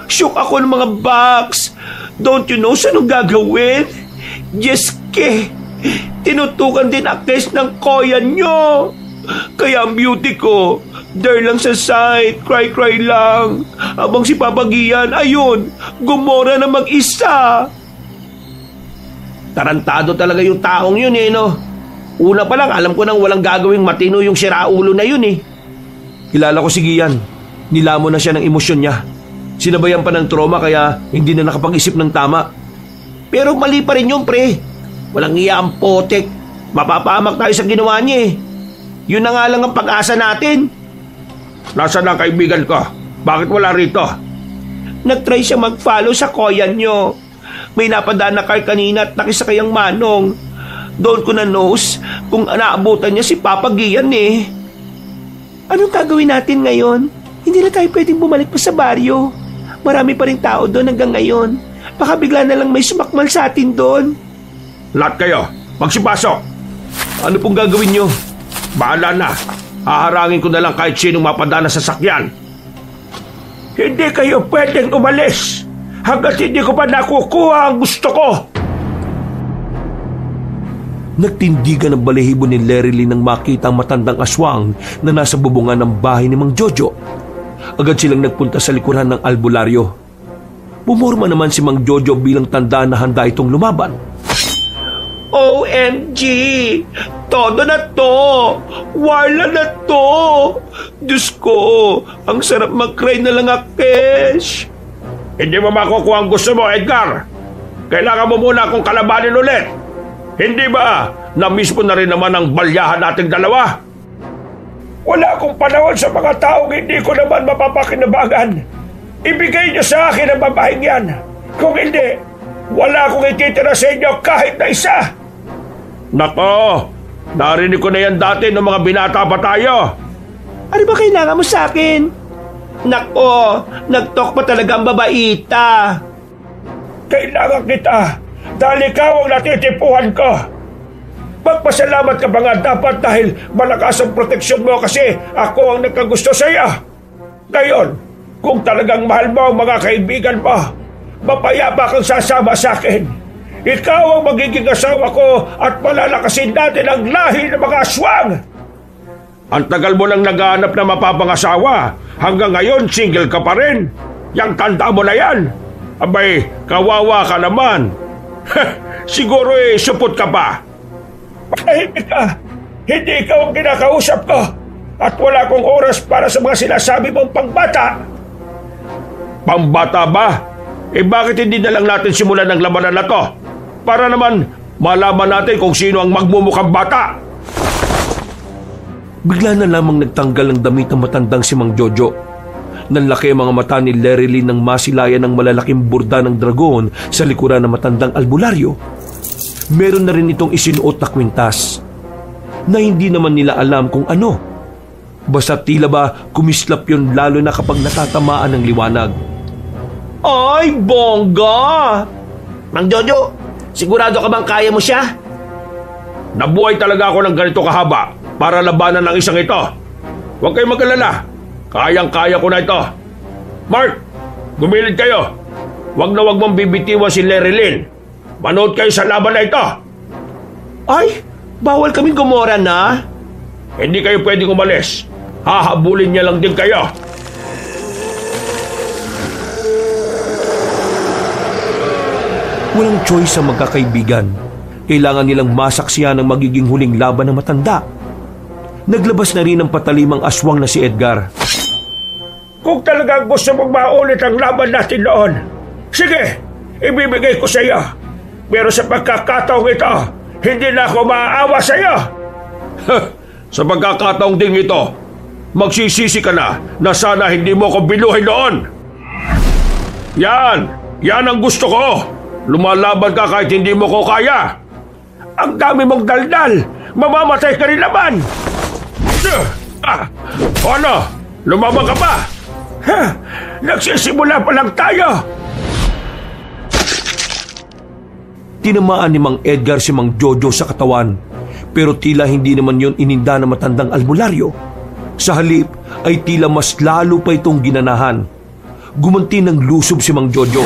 Shook ako ng mga box. Don't you know saan ang gagawin? Jeske, tinutukan din aktes ng koyan nyo. Kaya ang beauty ko, there lang sa side, cry-cry lang. Habang si Papa Gian, ayun, gumora na mag-isa. Tarantado talaga yung taong yun no? Una pa lang, alam ko nang walang gagawing matino yung siraulo na yun Kilala ko si Gian. Nilamon na siya ng emosyon niya. Sinabayan pa ng trauma kaya hindi na nakapag-isip ng tama. Pero mali pa rin yun, pre. Walang iya ang potek. Mapapahamak tayo sa ginawa niya Yun na nga lang ang pag-asa natin. Nasaan ang kaibigan ko? Bakit wala rito? Nag-try siya mag-follow sa koyan nyo. May napadaan na car kanina at nakisakay ang Manong. Doon ko na knows kung naabutan niya si Papa Gian Anong gagawin natin ngayon? Hindi na tayo pwedeng bumalik pa sa baryo. Marami pa rin tao doon hanggang ngayon. Baka bigla na lang may sumakmal sa atin doon. Lahat kayo, magsipasok. Ano pong gagawin nyo? Bahala na. Haharangin ko na lang kahit sinong mapadaan na sasakyan. Hindi kayo pwedeng umalis hanggat hindi ko pa nakukuha ang gusto ko. Nagtindigan ang balahibo ni Lerilyn nang makita ang matandang aswang na nasa bubungan ng bahay ni Mang Jojo. Agad silang nagpunta sa likuran ng albularyo. Pumorma naman si Mang Jojo bilang tanda na handa itong lumaban. OMG! Todo na to! Wala na to! Diyos ko, ang sarap mag-cry na lang Kesh. Hindi mo makukuha ang gusto mo, Edgar. Kailangan mo muna akong kalabanin ulit. Hindi ba na-miss mo na rin naman ang balyahan nating dalawa? Wala akong panahon sa mga taong hindi ko naman mapapakinabangan. Ibigay niyo sa akin ang babaeng yan. Kung hindi, wala akong ititira sa inyo kahit na isa. Nako, Narinig ko na yan dati ng mga binata pa tayo. Ano ba kailangan mo sa akin? Nako, nagtok pa talaga ang babaita. Kailangan kita dahil ikaw ang natitipuhan ko. Magpasalamat ka ba nga dapat dahil malakas ang proteksyon mo kasi ako ang nagkagusto sa iyo. Ngayon, kung talagang mahal mo ang mga kaibigan mo, mapayapa kang sasama sa akin. Ikaw ang magiging asawa ko at palalakasin natin ang lahi ng mga aswang. Ang tagal mo nang naghahanap na mapapangasawa. Hanggang ngayon, single ka pa rin. Yang tanda mo na yan. Abay, kawawa ka naman. Siguro supot ka pa. Patahimik ka. Hindi ikaw ang kinakausap ko. At wala akong oras para sa mga sinasabi mong pangbata. Pambata ba? Bakit hindi na lang natin simulan ng labanan na to? Para naman malaman natin kung sino ang magmumukhang bata. Bigla na lamang nagtanggal ng damit ang matandang si Mang Jojo. Nanlaki ang mga mata ni Lerilyn nang masilayan ng malalaking burda ng dragon sa likuran ng matandang albularyo. Meron na rin itong isinuot na kwintas na hindi naman nila alam kung ano. Basta tila ba kumislap yun lalo na kapag natatamaan ng liwanag. Ay, bongga! Mang Jojo, sigurado ka bang kaya mo siya? Nabuhay talaga ako ng ganito kahaba para labanan ng isang ito. Huwag kayong mag-alala. Kayang-kaya ko na ito. Mark, gumilid kayo. Huwag na huwag mong bibitiwan si Lerilyn. Manood kayo sa laban na ito. Ay, bawal kaming gumora na. Hindi kayo pwedeng umalis. Hahabulin niya lang din kayo. Walang choice ang magkakaibigan. Kailangan nilang masaksiyan ang magiging huling laban ng matanda. Naglabas na rin ang patalimang aswang na si Edgar. Kung talagang gusto mong maulit ang laban natin noon, sige, ibibigay ko sa iyo. Pero sa pagkakataong ito, hindi na ako maaawa sa iyo. Sa pagkakataong ding ito, magsisisi ka na sana hindi mo ko binuhay noon. Yan ang gusto ko. Lumalaban ka kahit hindi mo ko kaya. Ang dami mong daldal, mamamatay ka rin naman. Ano? Lumaban ka pa? Nagsisimula pa lang tayo. Tinamaan ni Mang Edgar si Mang Jojo sa katawan, pero tila hindi naman yon ininda ng matandang albularyo. Sa halip ay tila mas lalo pa itong ginanahan. Gumanti ng lusob si Mang Jojo.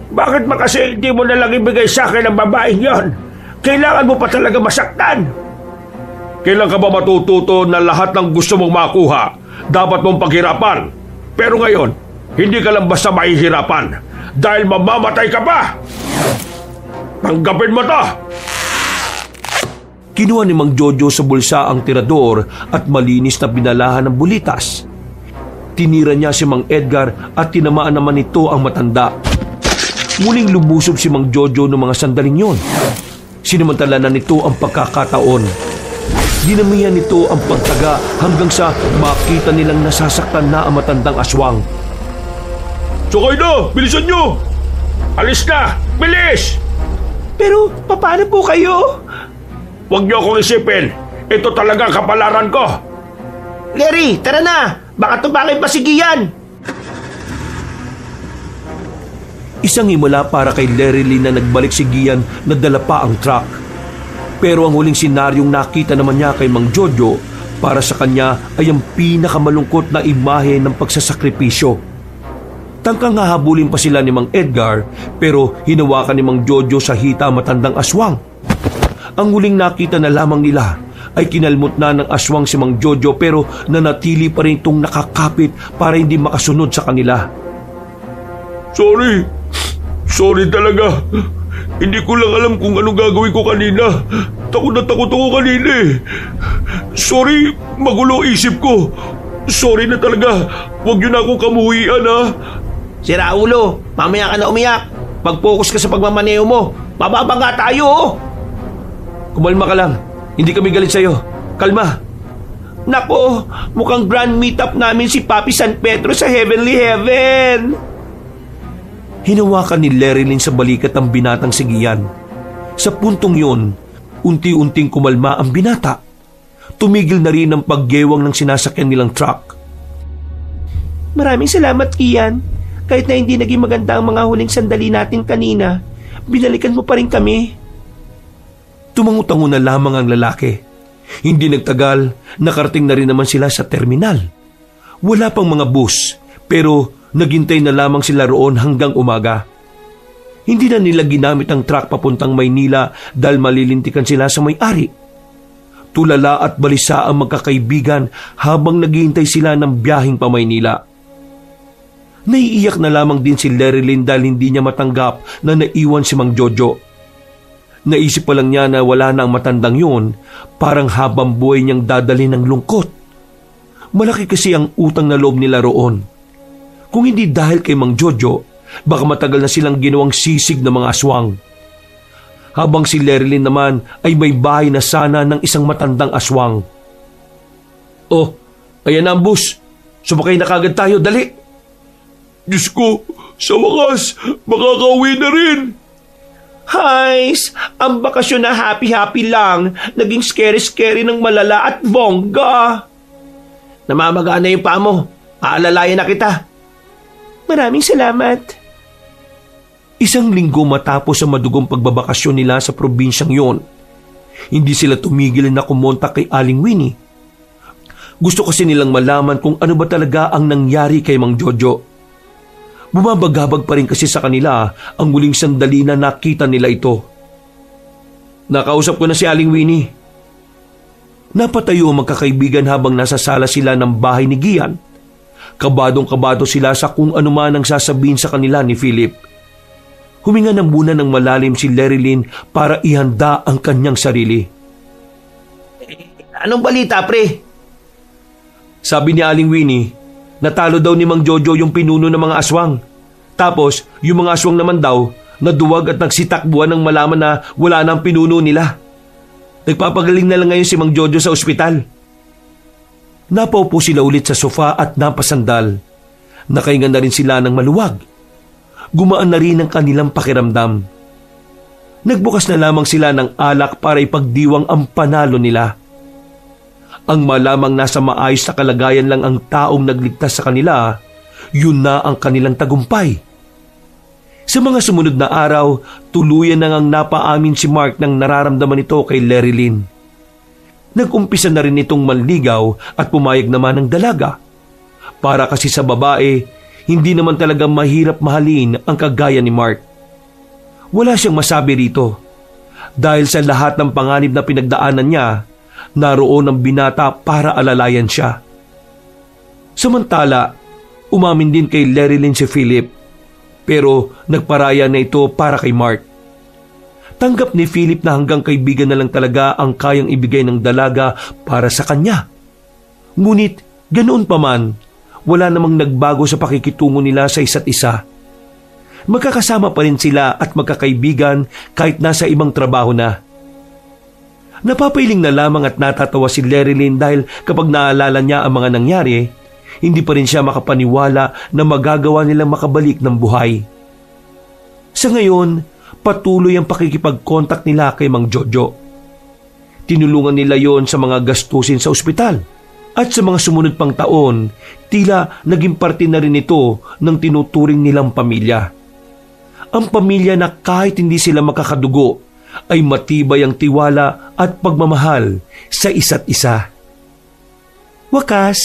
Bakit ba kasi hindi mo nalang ibigay sa akin ang babaeng yon? Kailangan mo pa talaga masaktan. Kailan ka ba matututo na lahat ng gusto mong makuha dapat mong paghirapan? Pero ngayon, hindi ka lang basta mahihirapan dahil mamamatay ka pa. Tanggapin mo to! Kinuha ni Mang Jojo sa bulsa ang tirador at malinis na binalahan ng bulitas. Tinira niya si Mang Edgar at tinamaan naman nito ang matanda. Muling lumusob si Mang Jojo ng mga sandaling yon. Sinamantala na nito ang pagkakataon. Dinamihan nito ang pagtaga hanggang sa makita nilang nasasaktan na ang matandang aswang. Sakay na! Bilisan nyo! Alis na! Bilis! Pero paano po kayo? Huwag niyo akong isipin. Ito talaga ang kapalaran ko. Larry, tara na! Baka tumakin pa si Gian! Isang himala para kay Lerilyn na nagbalik si Gian na dala pa ang truck. Pero ang huling senaryong nakita naman niya kay Mang Jojo para sa kanya ay ang pinakamalungkot na imahe ng pagsasakripisyo. Tangkang hahabulin pa sila ni Mang Edgar pero hinawakan ni Mang Jojo sa hita matandang aswang. Ang huling nakita na lamang nila ay kinalmot na ng aswang si Mang Jojo pero nanatili pa rin itong nakakapit para hindi makasunod sa kanila. Sorry talaga. Hindi ko lang alam kung anong gagawin ko kanina. Takot na takot ako kanina eh. Sorry, magulo isip ko. Sorry na talaga. Huwag yun akong kamuhian ha. Si Raulo, mamaya ka na umiyak. Pag-focus ka sa pagmamaneho mo. Mababangga tayo oh. Kumalma ka lang. Hindi kami galit sa'yo. Kalma. Nako, mukhang grand meetup namin si Papi San Pedro sa Heavenly Heaven. Hinawakan ni Lerilyn sa balikat ang binatang si Gian. Sa puntong yun, unti-unting kumalma ang binata. Tumigil na rin ang paggewang ng sinasakyan nilang truck. Maraming salamat, Ian. Kahit na hindi naging maganda ang mga huling sandali natin kanina, binalikan mo pa rin kami. Tumangutango na lamang ang lalaki. Hindi nagtagal, nakarating na rin naman sila sa terminal. Wala pang mga bus, pero naghintay na lamang sila roon hanggang umaga. Hindi na nila ginamit ang truck papuntang Maynila dahil malilintikan sila sa may-ari. Tulala at balisa ang magkakaibigan habang naghihintay sila ng biyaheng pa Maynila. Naiiyak na lamang din si Lerilyn dahil hindi niya matanggap na naiwan si Mang Jojo. Naisip pa lang niya na wala na ang matandang yun, parang habang buhay niyang dadalhin ng lungkot. Malaki kasi ang utang na loob nila roon. Kung hindi dahil kay Mang Jojo, baka matagal na silang ginawang sisig ng mga aswang. Habang si Lerilyn naman ay may bahay na sana ng isang matandang aswang. Oh, ayan na ang bus. Sumakay na kagad tayo, dali. Diyos ko, sa wakas, makakauwi na rin. Hays, ang bakasyon na happy-happy lang, naging scary-scary ng malala at bongga. Namamagaan na yung paa mo. Aalalayan na kita. Maraming salamat. Isang linggo matapos ang madugong pagbabakasyon nila sa probinsyang yon, hindi sila tumigil na kumontak kay Aling Winnie. Gusto kasi nilang malaman kung ano ba talaga ang nangyari kay Mang Jojo. Bumabagabag pa rin kasi sa kanila ang muling sandali na nakita nila ito. Nakausap ko na si Aling Winnie. Napatayo ang magkakaibigan habang nasa sala sila ng bahay ni Gian. Kabadong-kabado sila sa kung ano man ang sasabihin sa kanila ni Philip. Huminga ng muna ng malalim si Lerilyn para ihanda ang kanyang sarili. Anong balita, pre? Sabi ni Aling Winnie, natalo daw ni Mang Jojo yung pinuno ng mga aswang. Tapos, yung mga aswang naman daw, naduwag at nagsitakbuhan nang malaman na wala na ang pinuno nila. Nagpapagaling na lang ngayon si Mang Jojo sa ospital. Napaupo sila ulit sa sofa at napasandal. Nakahinga na rin sila ng maluwag. Gumaan na rin ang kanilang pakiramdam. Nagbukas na lamang sila ng alak para ipagdiwang ang panalo nila. Ang malamang nasa maayos na kalagayan lang ang taong nagligtas sa kanila, yun na ang kanilang tagumpay. Sa mga sumunod na araw, tuluyan na ngang napaamin si Mark ng nararamdaman nito kay Lerilyn. Nag-umpisa na rin itong manligaw at pumayag naman ng dalaga. Para kasi sa babae, hindi naman talaga mahirap mahalin ang kagaya ni Mark. Wala siyang masabi rito. Dahil sa lahat ng panganib na pinagdaanan niya, naroon ang binata para alalayan siya. Samantala, umamin din kay Lerilyn si Philip, pero nagparaya na ito para kay Mark. Tanggap ni Philip na hanggang kaibigan na lang talaga ang kayang ibigay ng dalaga para sa kanya. Ngunit, ganoon pa man, wala namang nagbago sa pakikitungo nila sa isa't isa. Magkakasama pa rin sila at magkakaibigan kahit nasa ibang trabaho na. Napapailing na lamang at natatawa si Lerilyn dahil kapag naalala niya ang mga nangyari, hindi pa rin siya makapaniwala na magagawa nilang makabalik ng buhay. Sa ngayon, patuloy ang pakikipag-contact nila kay Mang Jojo. Tinulungan nila yon sa mga gastusin sa ospital. At sa mga sumunod pang taon, tila naging parte na rin ito ng tinuturing nilang pamilya. Ang pamilya na kahit hindi sila makakadugo, ay matibay ang tiwala at pagmamahal sa isa't isa. Wakas,